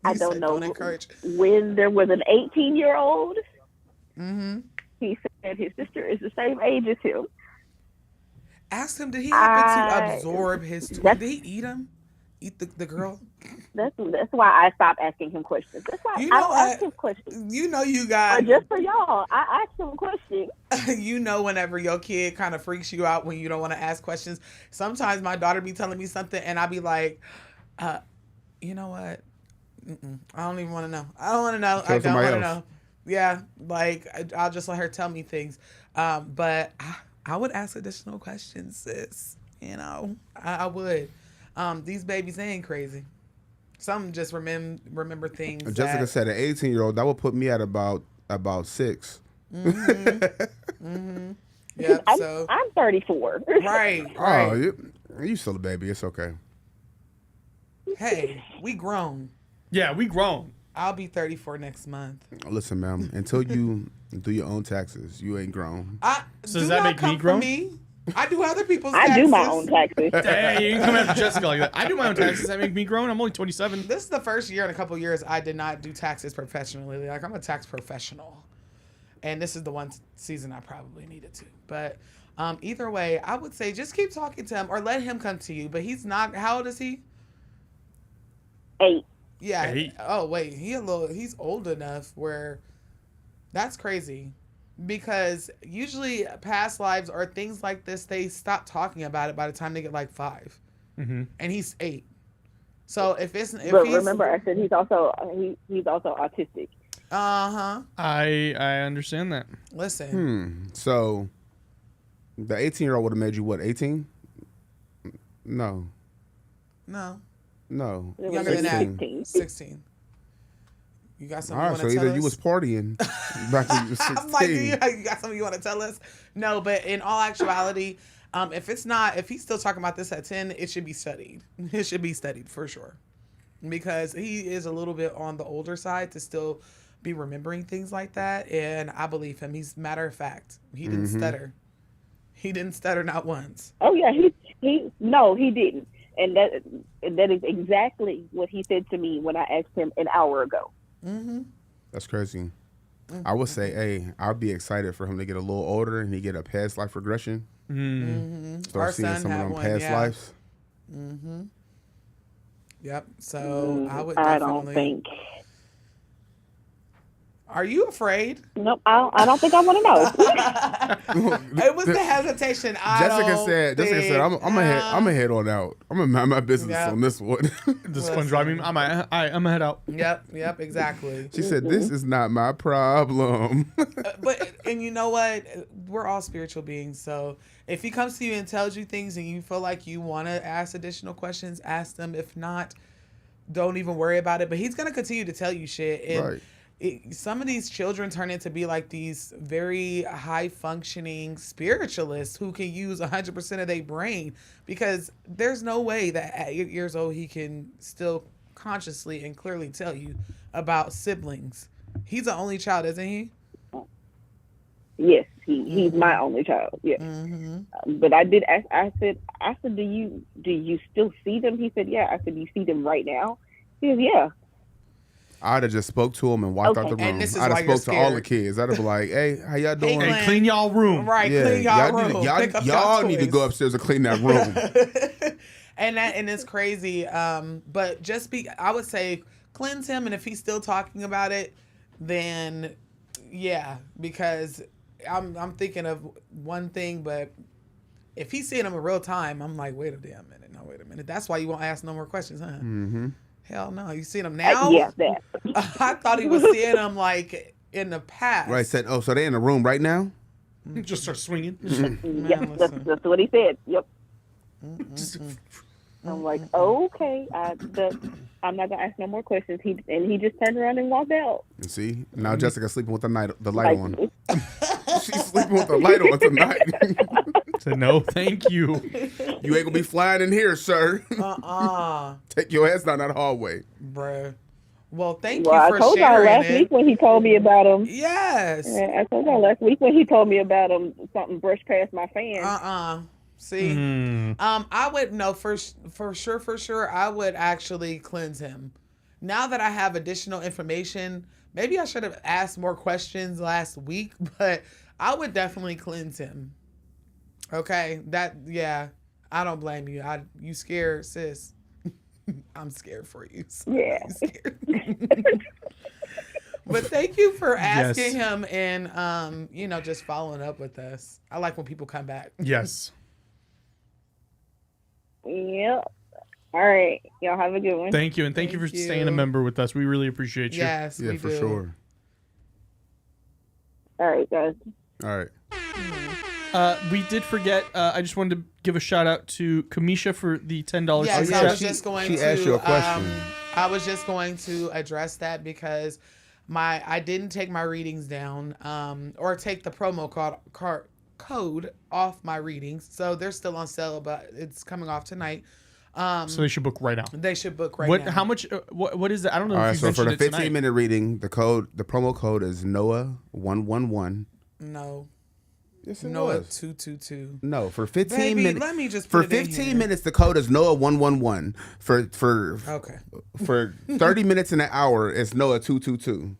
I don't know when there was an 18-year-old. Mm-hmm. He said his sister is the same age as him. Ask him, did he happen to absorb his? Did he eat him? Eat the girl? That's why I stopped asking him questions. That's why I asked him questions. You know you got. Just for y'all, I asked him questions. Whenever your kid kind of freaks you out when you don't want to ask questions. Sometimes my daughter be telling me something, and I be like, you know what? I don't even want to know. I don't want to know. I don't want to know. Yeah, like I'll just let her tell me things. But I would ask additional questions, sis. I would. These babies, they ain't crazy. Some just remember things. Jessica said an 18-year-old, that would put me at about 6. Mm-hmm. Yeah. So I'm 34. Right. Oh, you still a baby. It's okay. Hey, we grown. Yeah, we grown. I'll be 34 next month. Listen, ma'am, until you do your own taxes, you ain't grown. So does that make me grown? I do other people's taxes. I do my own taxes. Hey, you can come after Jessica like that. I do my own taxes. That make me grown. I'm only 27. This is the first year in a couple years I did not do taxes professionally. Like, I'm a tax professional. And this is the one season I probably needed to. But either way, I would say just keep talking to him or let him come to you. But he's not, how old is he? 8. Yeah. 8. Oh, wait. He's old enough where that's crazy. Because usually past lives or things like this, they stop talking about it by the time they get like 5. Mm-hmm. And he's 8. So if remember, I said he's also autistic. Uh-huh. I understand that. Listen. So the 18-year-old would have made you what, 18? No. No. No. Younger than that. 16. You got All something you right, want so to tell either us? you was partying back when you was 16. I'm like, you got something you want to tell us? No, but in all actuality, if he's still talking about this at 10, it should be studied. It should be studied for sure. Because he is a little bit on the older side to still be remembering things like that. And I believe him. He's matter of fact. He didn't stutter. He didn't stutter not once. Oh yeah, he didn't. And that is exactly what he said to me when I asked him an hour ago. Mm-hmm. That's crazy. I would say, hey, I'd be excited for him to get a little older and he get a past life regression. Start Our seeing son some of had them one, past yeah. lives. Yep. So I would I definitely. don't think. Are you afraid? Nope, I don't think I want to know. It was the hesitation. Jessica said, I'm gonna head on out. I'm gonna mind my business Yep. on this one. The SpongeBob meme. I'm gonna head out. Yep, exactly. She said, this is not my problem. And you know what? We're all spiritual beings. So if he comes to you and tells you things and you feel like you want to ask additional questions, ask them. If not, don't even worry about it. But he's going to continue to tell you shit. And some of these children turn into be like these very high functioning spiritualists who can use 100% of their brain, because there's no way that at 8 years old he can still consciously and clearly tell you about siblings. He's the only child, isn't he? Yes, he's my only child. Yes, but I did ask. I said, do you still see them? He said, yeah. I said, do you see them right now? He said, yeah. I'd have just spoke to him and walked out the room. And this is I'd why have you're spoke to all the scared. kids. I'd have been like, hey, how y'all doing? Glenn. Hey, clean y'all room. Right, clean y'all room. Pick up y'all y'all need to toys. go upstairs and clean that room. And it's crazy. But I would say cleanse him, and if he's still talking about it, then yeah, because I'm thinking of one thing, but if he's seeing them in real time, I'm like, wait a damn minute. No, wait a minute. That's why you won't ask no more questions, huh? Mm-hmm. Hell no. You seen them now? Yeah, that. I thought he was seeing them like in the past. Right, said, oh, so they in the room right now? Just start swinging. Yep, that's what he said. Yep. I'm like, okay, but I'm not gonna ask no more questions. He just turned around and walked out. You see? Now Jessica's sleeping with the light Like, on. She's sleeping with the light on tonight. Said no, thank you. You ain't gonna be flying in here, sir. Take your ass down that hallway. Bruh. Well, thank well, you for I told y'all sharing last it. week when he told me about him. Yes. I told y'all last week when he told me about him. Something brushed past my fan. See, I would know for sure. I would actually cleanse him. Now that I have additional information, maybe I should have asked more questions last week, but I would definitely cleanse him. Okay, I don't blame you. You scared, sis. I'm scared for you. So Yeah. I'm scared. But thank you for asking him and just following up with us. I like when people come back. Yes. Yep. All right. Y'all have a good one. Thank you, and thank you for staying a member with us. We really appreciate you. Yes, Yeah, we for do. sure. All right, guys. All right. We did forget. I just wanted to give a shout out to Kamisha for the $10. Yes, super I chat. was just going she to. asked you a question. I was just going to address that because I didn't take my readings down, or take the promo code off my readings, so they're still on sale, but it's coming off tonight. So they should book right now. They should book right What? now. How much? What is that? I don't know. All if right, you so for mentioned the it tonight. 15-minute reading, the promo code is Noah111. No. Yes, it Noah was. 222. No, for 15 Baby, minutes. let me just for put it in 15 here. minutes, the code is Noah111. Okay. For 30 minutes in an hour, it's Noah222.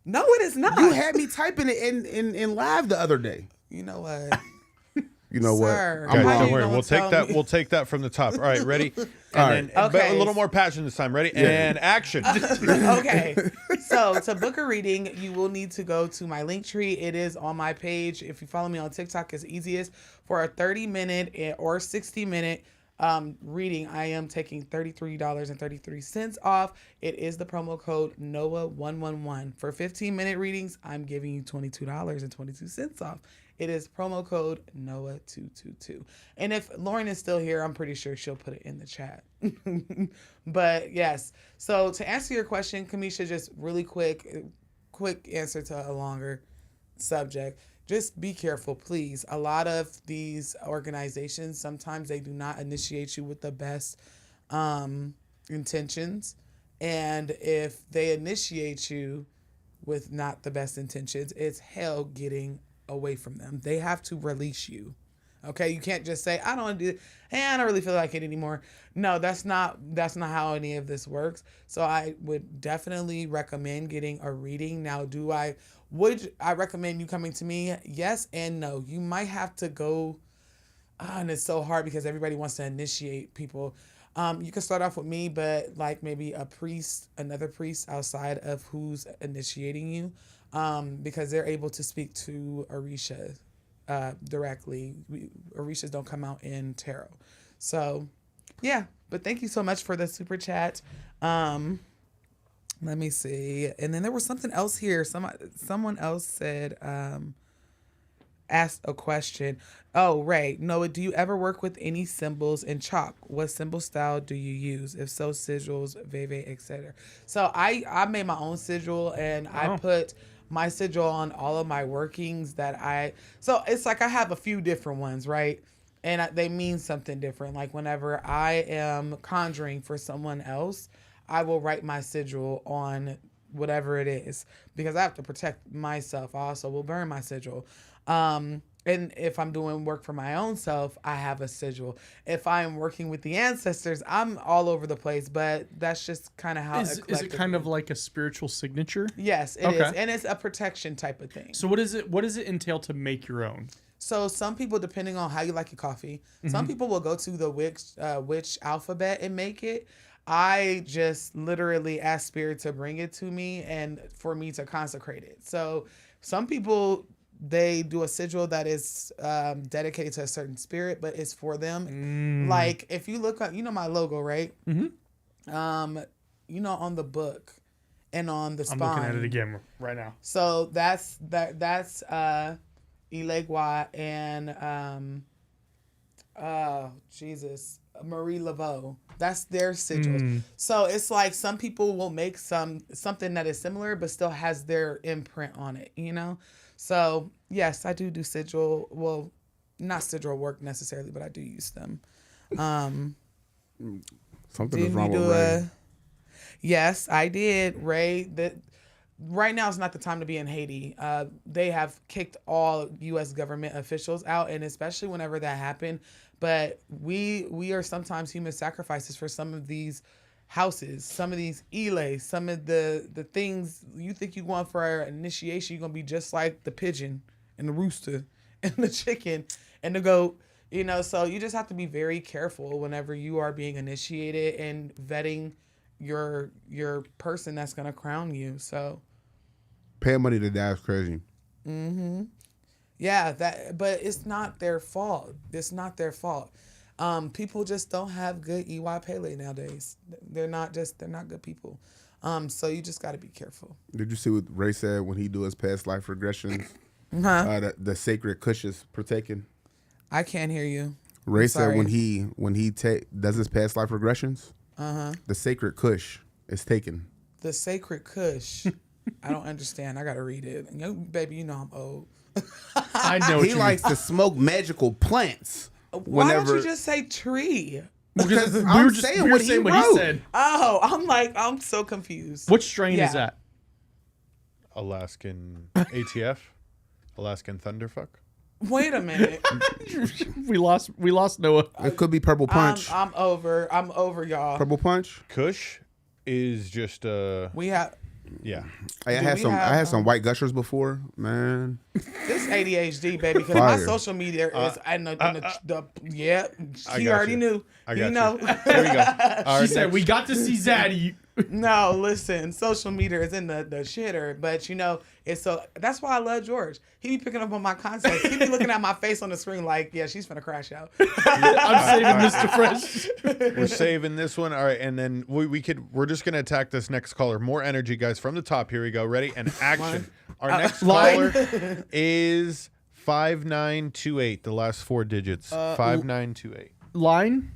No, it is not. You had me typing it in live the other day. You know what? You know Sir, what? I'm how Guys, wrong. don't worry. gonna We'll take tell that. me? We'll take that from the top. All right, ready? All And right. then, Okay. but a little more passion this time. Ready? And action. Okay. So to book a reading, you will need to go to my link tree. It is on my page. If you follow me on TikTok, it's easiest. For a 30-minute or 60-minute reading, I am taking $33.33 off. It is the promo code NOAH111. For 15-minute readings, I'm giving you $22.22 off. It is promo code NOAH222. And if Lauren is still here, I'm pretty sure she'll put it in the chat. But yes. So to answer your question, Kamisha, just really quick answer to a longer subject. Just be careful, please. A lot of these organizations, sometimes they do not initiate you with the best intentions. And if they initiate you with not the best intentions, it's hell getting away from them. They have to release you. Okay, you can't just say, I don't want to do it. Hey, I don't really feel like it anymore. No, that's not how any of this works. So I would definitely recommend getting a reading. Now, would I recommend you coming to me? Yes and no. You might have to go, and it's so hard because everybody wants to initiate people. You can start off with me, but like maybe another priest outside of who's initiating you, because they're able to speak to Orisha directly. Orishas don't come out in tarot. So, yeah. But thank you so much for the super chat. Let me see. And then there was something else here. Someone else said, asked a question. Oh, Ray, Noah, do you ever work with any symbols in chalk? What symbol style do you use? If so, sigils, veve, etc. So I made my own sigil, and I put my sigil on all of my workings so it's like I have a few different ones, right? And they mean something different. Like whenever I am conjuring for someone else, I will write my sigil on whatever it is because I have to protect myself. I also will burn my sigil. And if I'm doing work for my own self, I have a sigil. If I'm working with the ancestors, I'm all over the place, but that's just kind of how is it kind of like a spiritual signature? Yes, it is. And it's a protection type of thing. So what does it entail to make your own? So some people, depending on how you like your coffee, some people will go to the witch alphabet and make it. I just literally ask spirit to bring it to me and for me to consecrate it. So some people, they do a sigil that is dedicated to a certain spirit, but it's for them. Like if you look up, my logo, right? On the book and on the spine. I'm looking at it again right now. So that's Ilegua and Marie Laveau. That's their sigils. So it's like some people will make something that is similar but still has their imprint on it, So yes, I do sigil. Well, not sigil work necessarily, but I do use them. Something is wrong with Ray. Yes, I did, Ray. Right now is not the time to be in Haiti. They have kicked all U.S. government officials out, and especially whenever that happened. But we are sometimes human sacrifices for some of these houses, some of these ilays, some of the things you think you want for our initiation. You're going to be just like the pigeon and the rooster and the chicken and the goat. So you just have to be very careful whenever you are being initiated and vetting your person that's going to crown you. So paying money to die is crazy. Yeah, but it's not their fault. It's not their fault. People just don't have good EY Pele nowadays. They're not good people. So you just got to be careful. Did you see what Ray said when he do his past life regressions? The sacred kush is partaken. I can't hear you. Ray said when he does his past life regressions, the sacred kush is taken. The sacred kush. I don't understand. I got to read it. Baby, I'm old. I know he likes to smoke magical plants. Why don't you just say tree? Because we I'm were saying what he said. Oh, I'm so confused. What strain is that? Alaskan ATF? Alaskan Thunderfuck? Wait a minute. we lost Noah. It could be Purple Punch. I'm over, y'all. Purple Punch? Kush is just we have. Yeah. I had some white gushers before, man. This ADHD, baby, because my social media is she already knew. Here we go. She said we got to see Zaddy. No, listen, social media is in the shitter, but it's so that's why I love George. He be picking up on my context. He be looking at my face on the screen like, yeah, she's finna crash out. I'm saving Mr. Fresh. We're saving this one. All right, and then we're just gonna attack this next caller. More energy, guys, from the top. Here we go. Ready? And action. Our next caller is 5928. The last 4 digits. 5928. Line?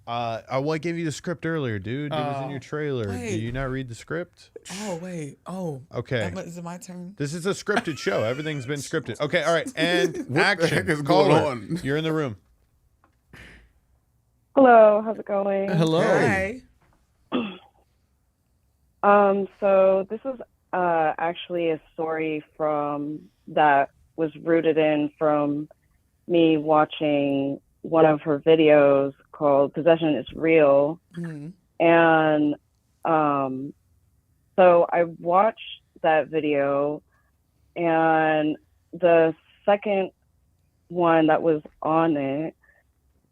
I gave you the script earlier, dude. It was in your trailer. wait. Did you not read the script? Oh, wait. Oh. Okay. Is it my turn? This is a scripted show. Everything's been scripted. Okay, all right. And What action. the heck is Caller, going on? You're in the room. Hello, how's it going? Hello. Hi. So this is actually a story that was rooted in from me watching one of her videos called Possession is Real. Mm-hmm. And so I watched that video, and the second one that was on it,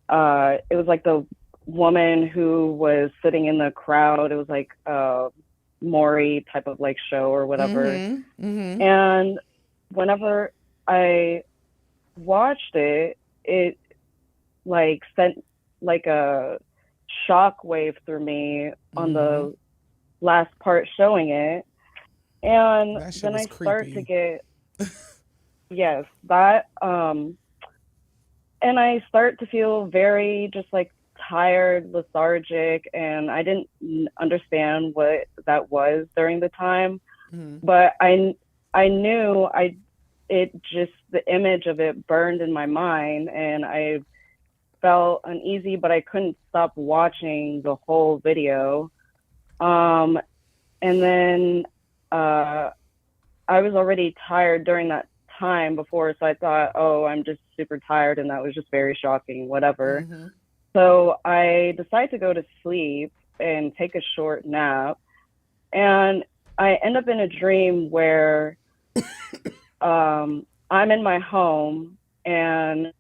it was like the woman who was sitting in the crowd. It was like a Maury type of like show or whatever. Mm-hmm. Mm-hmm. And whenever I watched it, it like sent like a shock wave through me on the last part showing it. And That shit then I was start creepy. to get yes, that and I start to feel very just like tired, lethargic, and I didn't understand what that was during the time. Mm-hmm. But I knew the image of it burned in my mind, and I felt uneasy, but I couldn't stop watching the whole video. And then I was already tired during that time before, so I thought, oh, I'm just super tired, and that was just very shocking, whatever. Mm-hmm. So I decided to go to sleep and take a short nap, and I end up in a dream where I'm in my home, and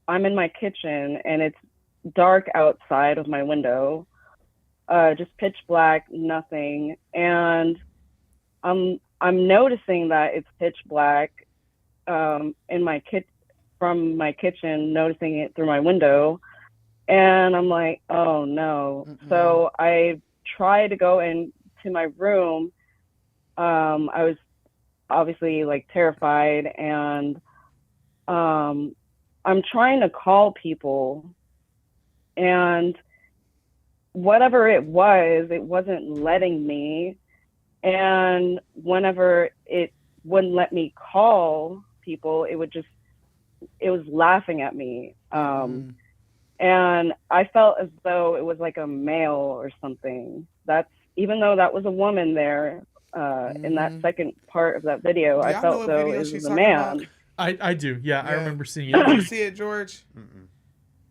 I'm in my kitchen, and it's dark outside of my window, just pitch black, nothing. And I'm noticing that it's pitch black in my from my kitchen, noticing it through my window. And I'm like, oh no. Mm-mm. So I tried to go into my room. I was obviously like terrified, and I'm trying to call people, and whatever it wasn't letting me. And whenever it wouldn't let me call people, it was laughing at me. And I felt as though it was like a male or something. Even though that was a woman there in that second part of that video, I felt though it was a man. I do. Yeah, I remember seeing Did you it. see it, George? Mm-mm.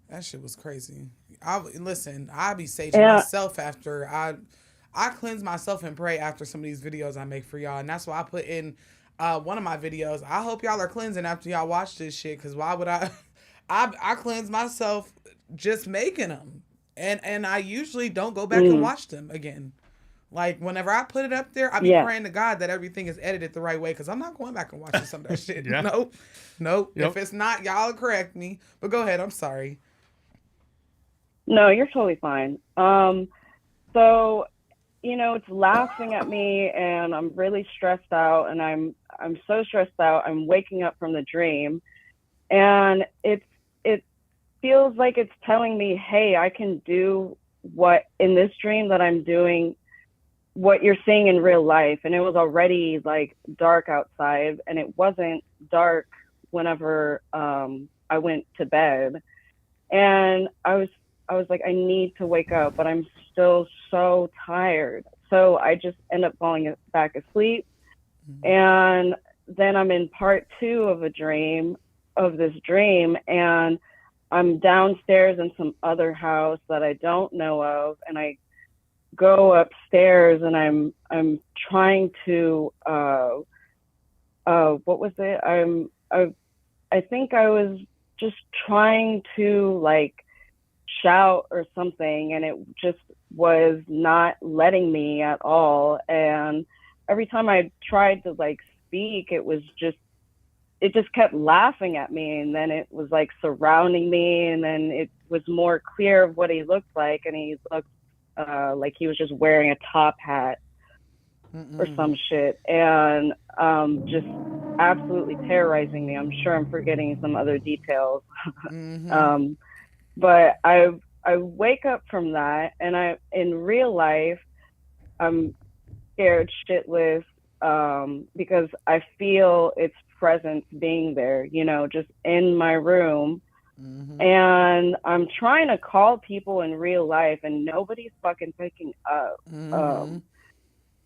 That shit was crazy. I be saging myself after I cleanse myself and pray after some of these videos I make for y'all, and that's why I put in one of my videos. I hope y'all are cleansing after y'all watch this shit, because why would I cleanse myself just making them, and I usually don't go back and watch them again. Like whenever I put it up there, I be praying to God that everything is edited the right way, because I'm not going back and watching some of that shit. Yeah. Nope. Yep. If it's not, y'all correct me. But go ahead. I'm sorry. No, you're totally fine. So, it's laughing at me, and I'm really stressed out, and I'm so stressed out. I'm waking up from the dream, and it feels like it's telling me, hey, I can do what in this dream that I'm doing, what you're seeing in real life. And it was already like dark outside, and it wasn't dark whenever I went to bed. And I was like, I need to wake up, but I'm still so tired. So I just end up falling back asleep. And then I'm in part 2 of this dream, and I'm downstairs in some other house that I don't know of, and I go upstairs, and I'm trying to what was it? I think I was just trying to like shout or something, and it just was not letting me at all. And every time I tried to like speak, it just kept laughing at me, and then it was like surrounding me, and then it was more clear of what he looked like, and he looked like he was just wearing a top hat. or some shit, and just absolutely terrorizing me. I'm sure I'm forgetting some other details. But I wake up from that, and in real life, I'm scared shitless because I feel its presence being there, you know, just in my room. And I'm trying to call people in real life, and nobody's fucking picking up.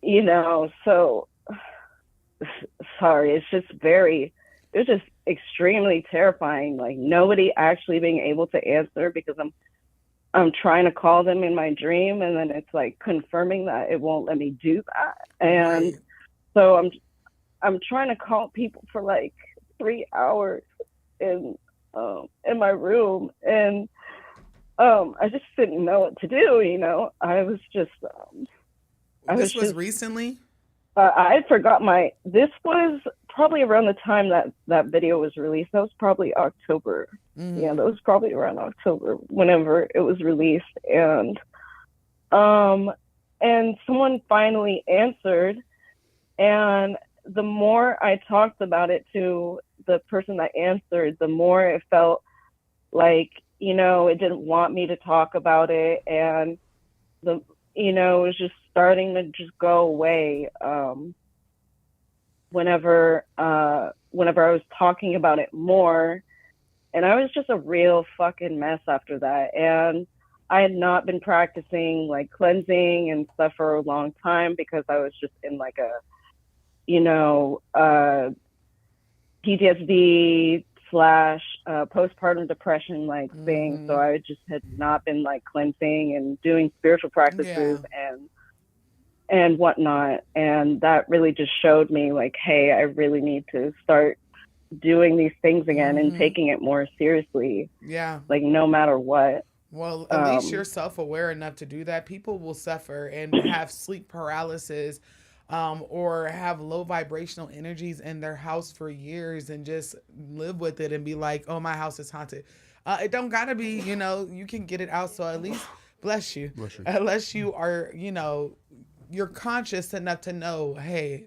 You know, so sorry, it's just extremely terrifying. Like, nobody actually being able to answer because I'm trying to call them in my dream, and then it's like confirming that it won't let me do that. And so I'm trying to call people for like 3 hours in my room, and I just didn't know what to do. You know, I was just. This was recently? I forgot this was probably around the time that video was released. That was probably October. Yeah, that was probably around October, whenever it was released. And someone finally answered. And the more I talked about it to the person that answered, the more it felt like, you know, it didn't want me to talk about it. And you know, it was just starting to just go away whenever I was talking about it more. And I was just a real fucking mess after that. And I had not been practicing like cleansing and stuff for a long time because I was just in like a, you know, PTSD / postpartum depression like thing. So I just had not been like cleansing and doing spiritual practices and whatnot. And that really just showed me like, hey, I really need to start doing these things again and taking it more seriously. Yeah. Like, no matter what. Well, at least you're self-aware enough to do that. People will suffer and have sleep paralysis or have low vibrational energies in their house for years and just live with it and be like, oh, my house is haunted. It don't gotta be, you know, you can get it out. So at least, bless you. Unless you are, you know, you're conscious enough to know, hey,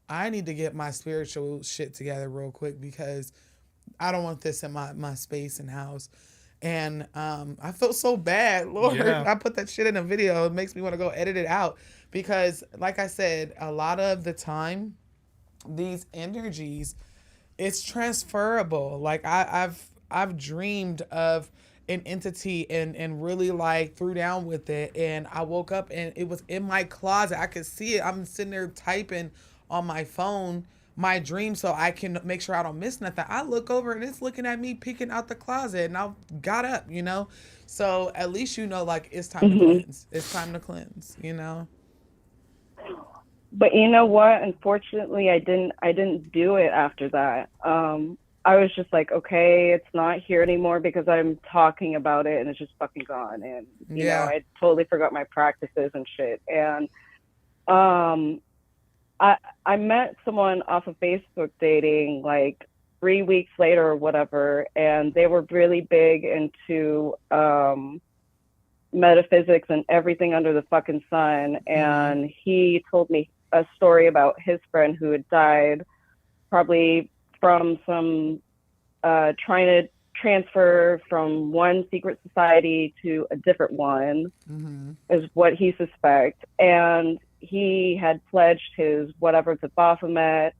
I need to get my spiritual shit together real quick because I don't want this in my space and house. And I feel so bad, Lord. Yeah. I put that shit in a video. It makes me want to go edit it out because, like I said, a lot of the time, these energies, it's transferable. Like I've dreamed of an entity and really like threw down with it, and I woke up and it was in my closet. I could see it. I'm sitting there typing on my phone my dream so I can make sure I don't miss nothing. I look over and it's looking at me peeking out the closet, and I got up, you know? So at least, you know, like, it's time to cleanse. It's time to cleanse, you know? But you know what? Unfortunately, I didn't do it after that. I was just like, okay, it's not here anymore because I'm talking about it and it's just fucking gone. And, you know, I totally forgot my practices and shit. And, I met someone off of Facebook dating like 3 weeks later or whatever, and they were really big into metaphysics and everything under the fucking sun. And he told me a story about his friend who had died probably from some trying to transfer from one secret society to a different one, is what he suspects. And he had pledged his whatever to Baphomet.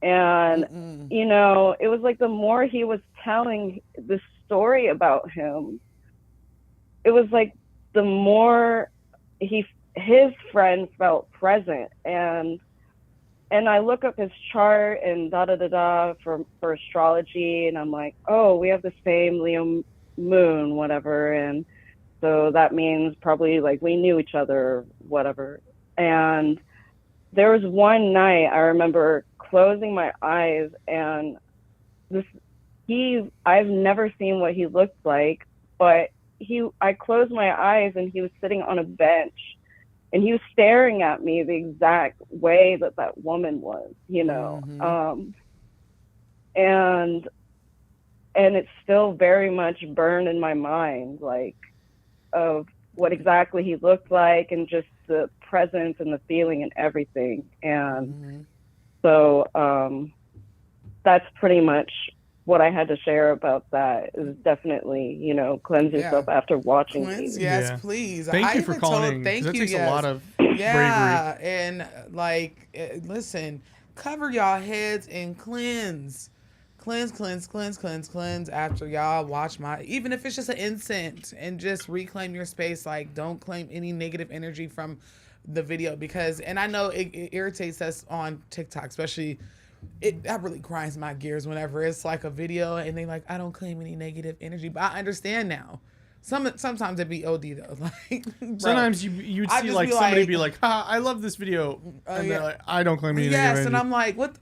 And, you know, it was like the more he was telling the story about him, it was like the more his friend felt present. And I look up his chart and for astrology, and I'm like, oh, we have the same Leo moon, whatever. And so that means probably like we knew each other or whatever. And there was one night I remember closing my eyes, and I've never seen what he looked like, but I closed my eyes and he was sitting on a bench, and he was staring at me the exact way that woman was, you know. And it's still very much burned in my mind, like, of what exactly he looked like, and just the presence and the feeling and everything. And so that's pretty much what I had to share about that. Is definitely, you know, cleanse yourself after watching. Cleanse, these. yes, please. Thank you for calling in. Thank That you. takes a lot of yeah, bravery. and like, listen, cover y'all heads and cleanse. Cleanse after y'all watch even if it's just an incense, and just reclaim your space. Like, don't claim any negative energy from the video, and I know it irritates us on TikTok, especially. That really grinds my gears whenever it's like a video and they like, I don't claim any negative energy, but I understand now. Sometimes it'd be OD though. Like, sometimes you'd see like somebody be like, "Ha, I love this video," and they're like, "I don't claim any negative energy." And I'm like, what?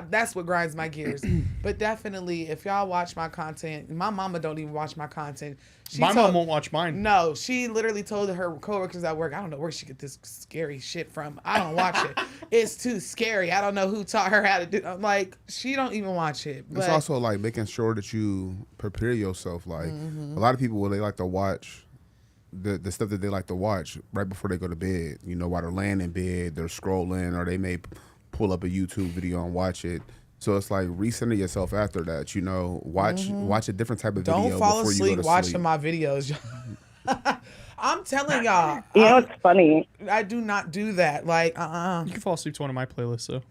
That's what grinds my gears. But definitely, if y'all watch my content, my mama don't even watch my content. My mom won't watch mine. No, she literally told her coworkers at work, I don't know where she get this scary shit from. I don't watch it. It's too scary. I don't know who taught her how to do. I'm like, she don't even watch it. But it's also like making sure that you prepare yourself. Like a lot of people, they like to watch the stuff that they like to watch right before they go to bed. You know, while they're laying in bed, they're scrolling, or they may pull up a YouTube video and watch it. So it's like recenter yourself after that. You know, watch a different type of video. Don't fall before asleep you go to watching sleep. my videos. I'm telling y'all. You know, it's funny. I do not do that. Like, You can fall asleep to one of my playlists, so.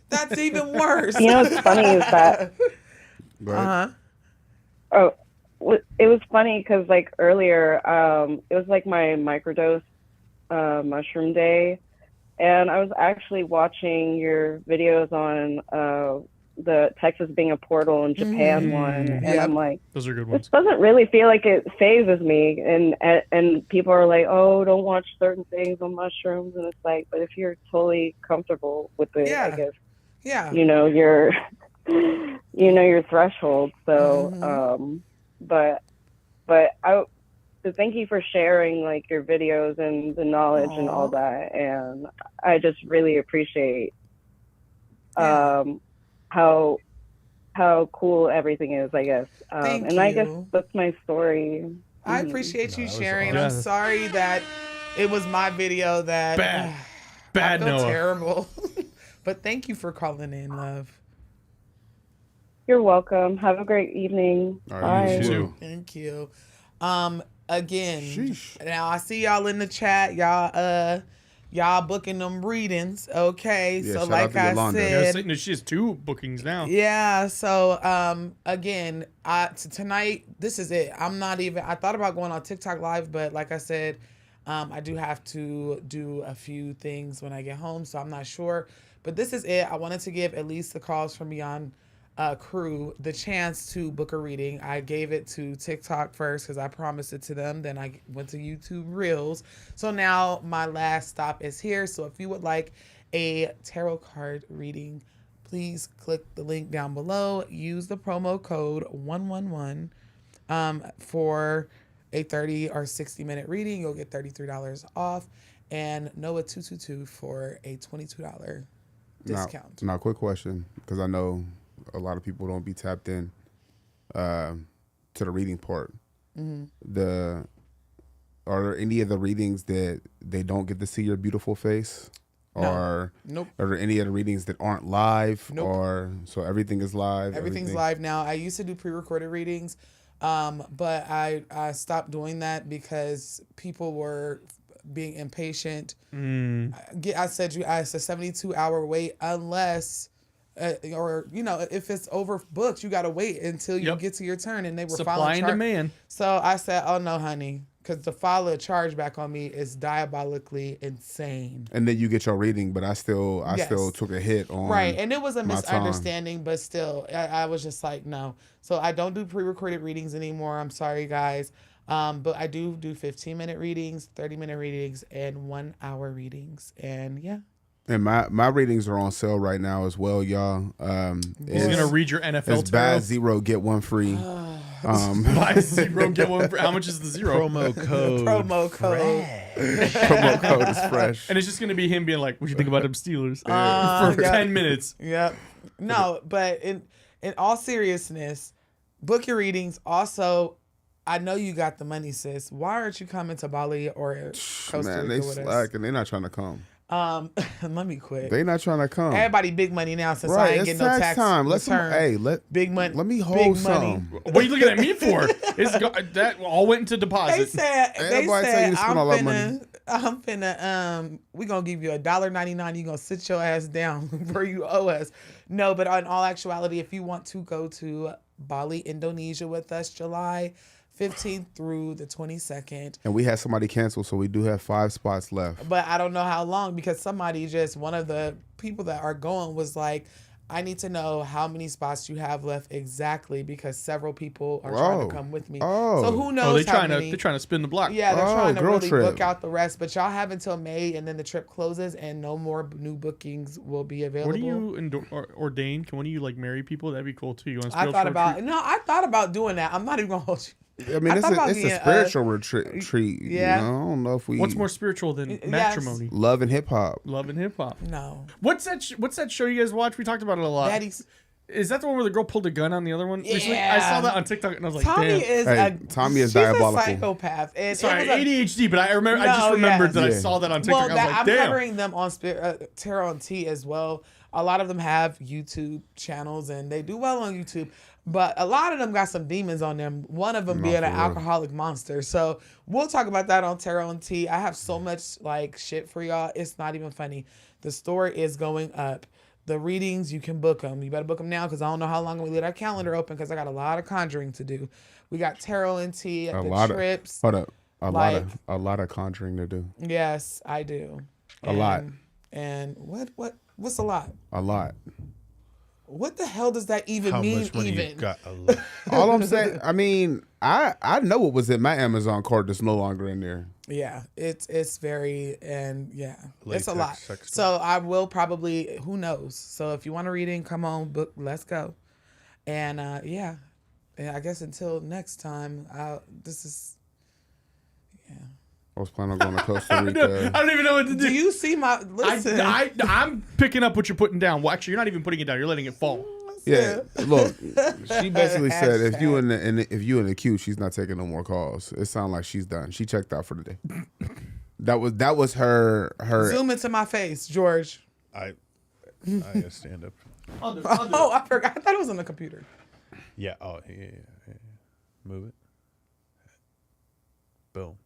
That's even worse. You know what's funny is that. Oh, it was funny because like earlier, it was like my microdose mushroom day, and I was actually watching your videos on the Texas being a portal and Japan one, and I'm like, those are good ones. This doesn't really feel like it phases me, and people are like, oh, don't watch certain things on mushrooms, and it's like, but if you're totally comfortable with it, I guess, you know your threshold. So, but so thank you for sharing like your videos and the knowledge and all that, and I just really appreciate how cool everything is, I guess. And I guess that's my story. I appreciate you sharing, and I'm sorry that it was my video that bad I feel Noah. terrible. But thank you for calling in, love. You're welcome. Have a great evening. Bye. You too. Thank you. Again, now I see y'all in the chat. Y'all booking them readings, okay? Yeah, so shout like out to I Yolanda. said, She has 2 bookings now. yeah. So again, tonight this is it. I thought about going on TikTok live, but like I said, I do have to do a few things when I get home, so I'm not sure. But this is it. I wanted to give at least the Calls from Beyond crew the chance to book a reading. I gave it to TikTok first because I promised it to them. Then I went to YouTube Reels. So now my last stop is here. So if you would like a tarot card reading, please click the link down below. Use the promo code 111 for a 30 or 60 minute reading. You'll get $33 off, and Noah 222 for a $22 discount. Now, quick question, because I know a lot of people don't be tapped in to the reading part. Are there any of the readings that they don't get to see your beautiful face? Or Nope. Are there any of the readings that aren't live? Nope. Or so everything is live? Everything's live now. I used to do pre-recorded readings, but I stopped doing that because people were being impatient. I said it's a 72-hour wait unless, or you know, if it's overbooked, you got to wait until you get to your turn. And they were supply and demand. So I said, oh no, honey, because to file a charge back on me is diabolically insane. And then you get your reading, but I still took a hit on right, and it was a my misunderstanding, time. but still, I was just like, no. So I don't do pre-recorded readings anymore. I'm sorry, guys. But I do 15-minute readings, 30-minute readings, and 1-hour readings. And yeah. And my readings are on sale right now as well, y'all. He's gonna read your NFL It's buy 0, get 1 free. Buy 0, get 1 free. How much is the 0? Promo code. Promo code. Promo code is fresh. And it's just gonna be him being like, "What you think about them Steelers?" For 10 minutes. Yep. No, but in all seriousness, book your readings. Also, I know you got the money, sis. Why aren't you coming to Bali or Costa Man, Rica they with us? slack and they're not trying to come. Let me quit. They not trying to come. Everybody big money now since I Right, ain't it's getting no tax time. return. Big money. Let me big hold money. some. What are you looking at me for? That all went into They deposit. said Everybody tell you to spend all that money. I'm finna we gonna give you $1.99. You gonna sit your ass down where you owe us. No, but in all actuality, if you want to go to Bali, Indonesia with us, July 15th through the 22nd. And we had somebody cancel, so we do have 5 spots left. But I don't know how long because one of the people that are going was like, I need to know how many spots you have left exactly because several people are trying to come with me. Oh. So who knows they're trying to spin the block. Yeah, they're trying to girl really trip. book out the rest. But y'all have until May and then the trip closes and no more new bookings will be available. What do you ordain? Can one of you like marry people? That'd be cool too. You want to I thought about doing that. I'm not even gonna hold you. I mean, it's a spiritual retreat. Yeah. You know? I don't know if we. What's more spiritual than matrimony? Love and hip hop. Love and hip hop. No. What's that show you guys watch? We talked about it a lot. Daddy's. Is that the one where the girl pulled a gun on the other one? Yeah. Recently? I saw that on TikTok and I was like, Tommy damn. Tommy is she's diabolical. a psychopath. And Sorry, it was ADHD, but I just remembered that I saw that on TikTok. Well, I was like, I'm damn. covering them on Tarot and Tea as well. A lot of them have YouTube channels and they do well on YouTube. But a lot of them got some demons on them. One of them being an alcoholic monster. So we'll talk about that on Tarot and Tea. I have so much like shit for y'all. It's not even funny. The story is going up. The readings, you can book them. You better book them now because I don't know how long we leave our calendar open because I got a lot of conjuring to do. We got Tarot and Tea at the trips. Hold up. A lot of conjuring to do. Yes, I do. A lot. And what's a lot? A lot. What the hell does that even mean? How much money even? you got? All I'm saying, I mean, I know what was in my Amazon cart that's no longer in there. Yeah, it's very Latex, it's a lot. So I will probably, who knows? So if you want a reading, come on, book, let's go. And and I guess until next time, I was planning on going to Costa Rica. I don't even know what to do. Do you see my? Listen, I'm picking up what you're putting down. Well, actually, you're not even putting it down. You're letting it fall. Yeah, look, she basically said if you in the queue, she's not taking no more calls. It sounds like she's done. She checked out for the day. That was her. Zoom into my face, George. I stand up. I'll do Oh, I forgot. I thought it was on the computer. Yeah. Oh, yeah. Move it. Boom.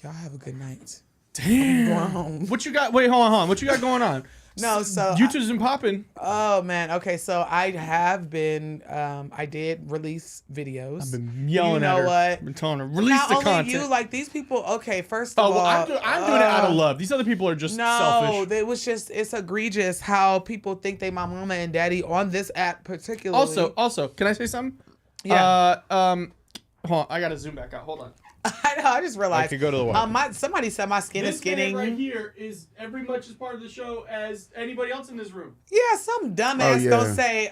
Y'all have a good night. Damn. I'm going home. What you got? Wait, hold on. What you got going on? No, so YouTube's been popping. Oh man, okay. So I have been. I did release videos. I've been yelling at her. What? I've been telling her release Not the only content. you, like these people. Okay, first of all, I'm doing it out of love. These other people are just selfish. No, it was just it's egregious how people think they my mama and daddy on this app particularly. Also, can I say something? Yeah. Hold on. I gotta zoom back out. Hold on. I know. I just realized. I could go to the water. Somebody said my skin is skinning. This man right here is every much as part of the show as anybody else in this room. Yeah, some dumbass gonna say,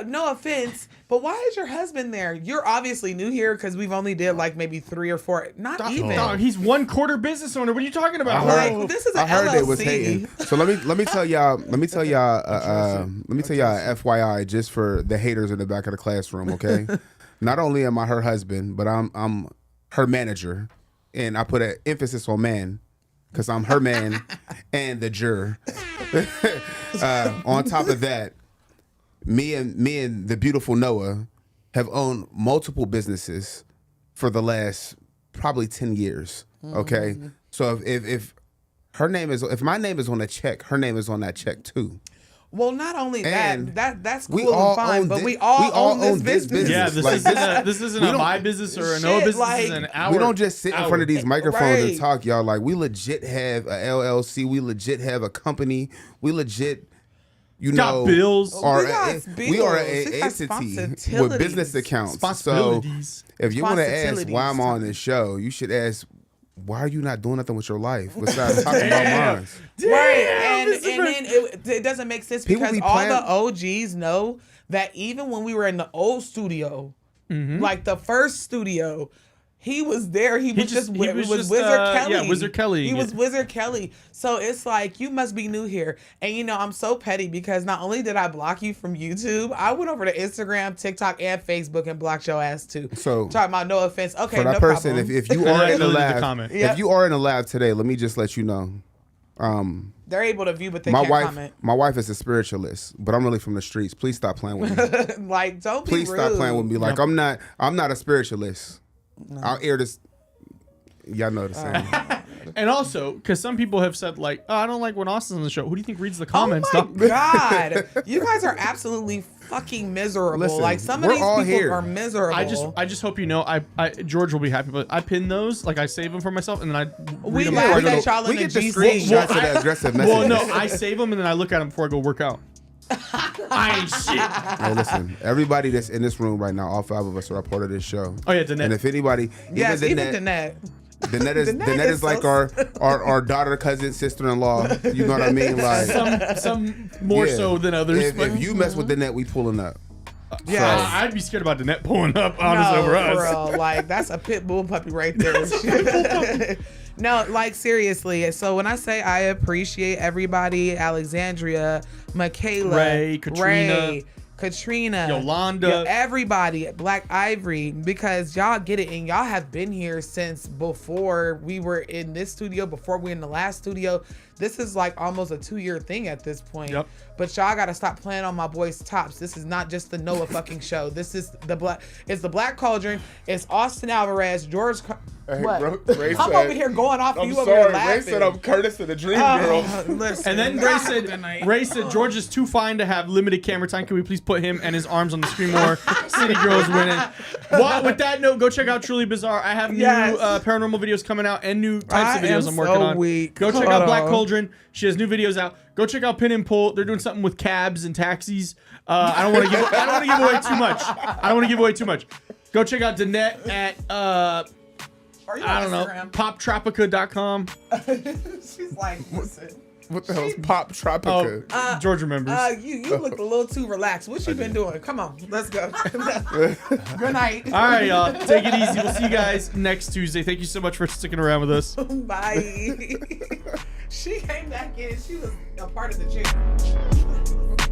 no offense, but why is your husband there? You're obviously new here because we've only did like maybe 3 or 4. Not even. Dog, he's 1/4 business owner. What are you talking about? Like this is an I heard LLC. they was hating. So let me tell y'all. Let me tell y'all. FYI, just for the haters in the back of the classroom. Okay. Not only am I her husband, but I'm her manager, and I put an emphasis on man because I'm her man and the juror. On top of that, me and the beautiful Noah have owned multiple businesses for the last probably 10 years. Okay, so if her name is, if my name is on a check, her name is on that check too. Well, not only that's cool we all and fine, own but thi- we all own this this business. Yeah, business. this isn't a my business or a no Shit, business. like, This is an hour. We don't just sit in front of these microphones and Right. talk, y'all. Like, we legit have a LLC. We legit have a company. We legit, Got bills. Are We got we are bills. an We got entity with business responsibilities. accounts. So Responsibilities. if you want to ask Responsibilities. why I'm on this show, you should ask, why are you not doing nothing with your life besides talking about mine? Right, and then it doesn't make sense People because be all playing- the OGs know that even when we were in the old studio, like the first studio, He was there. He was just Wizard Kelly. Yeah, Wizard Kelly. He was Wizard Kelly. So it's like, you must be new here. And you know, I'm so petty because not only did I block you from YouTube, I went over to Instagram, TikTok, and Facebook and blocked your ass too. So talking about no offense. Okay, for that no person, problem. if you are in the lab, Yep. if you are in the lab today, let me just let you know. They're able to view, but they can't comment. My wife is a spiritualist, but I'm really from the streets. Please stop playing with me. Like, don't be Please rude. stop playing with me. Like, I'm not a spiritualist. No. I'll air this. Y'all know the same. And also, because some people have said, like, oh, I don't like when Austin's on the show. Who do you think reads the comments? Oh my God. You guys are absolutely fucking miserable. Listen, like, some of these people are miserable. I just hope you know, George will be happy, but I pin those, like I save them for myself, and then I We read them laugh before I at go. y'all in We the get the GC. screenshots of the aggressive message. Well, no, I save them and then I look at them before I go work out. I ain't shit. Hey, listen, everybody that's in this room right now, all 5 of us are a part of this show. Oh yeah, Danette. And if anybody, Yes, even Danette, Danette. Danette is like our daughter, cousin, sister-in-law. You know what I mean? Like some more so than others. but If you mess with Danette, we pulling up. Yes. I'd be scared about Danette pulling up, honestly, over us. Bro, like, that's a pit bull puppy right there. No, like, seriously. So when I say I appreciate everybody, Alexandria, Michaela, Ray, Katrina, Yolanda, everybody, Black Ivory, because y'all get it, and y'all have been here since before we were in this studio, before we were in the last studio. This is like almost a 2-year thing at this point. Yep. But y'all gotta stop playing on my boys' tops. This is not just the Noah fucking show. This is it's the Black Cauldron. It's Austin Alvarez, George. What? Ray I'm said, over here going off. I'm You sorry, over here laughing. Ray said I'm Curtis and the Dream Girl. Listen, and then Ray said George is too fine to have limited camera time. Can we please put him and his arms on the screen more? City Girls winning. Well, with that note, go check out Truly Bizarre. I have new paranormal videos coming out and new types of videos I'm working on. Go check out Black Cauldron. She has new videos out. Go check out Pin and Pull. They're doing something with cabs and taxis. I don't want to give away too much. I don't want to give away too much. Go check out Danette at I don't know, poptropica.com. She's like, listen. What the hell is Pop Tropica? George remembers. You look a little too relaxed. What you been doing? Come on, let's go. Good night. All right, y'all. Take it easy. We'll see you guys next Tuesday. Thank you so much for sticking around with us. Bye. She came back in. She was a part of the gym.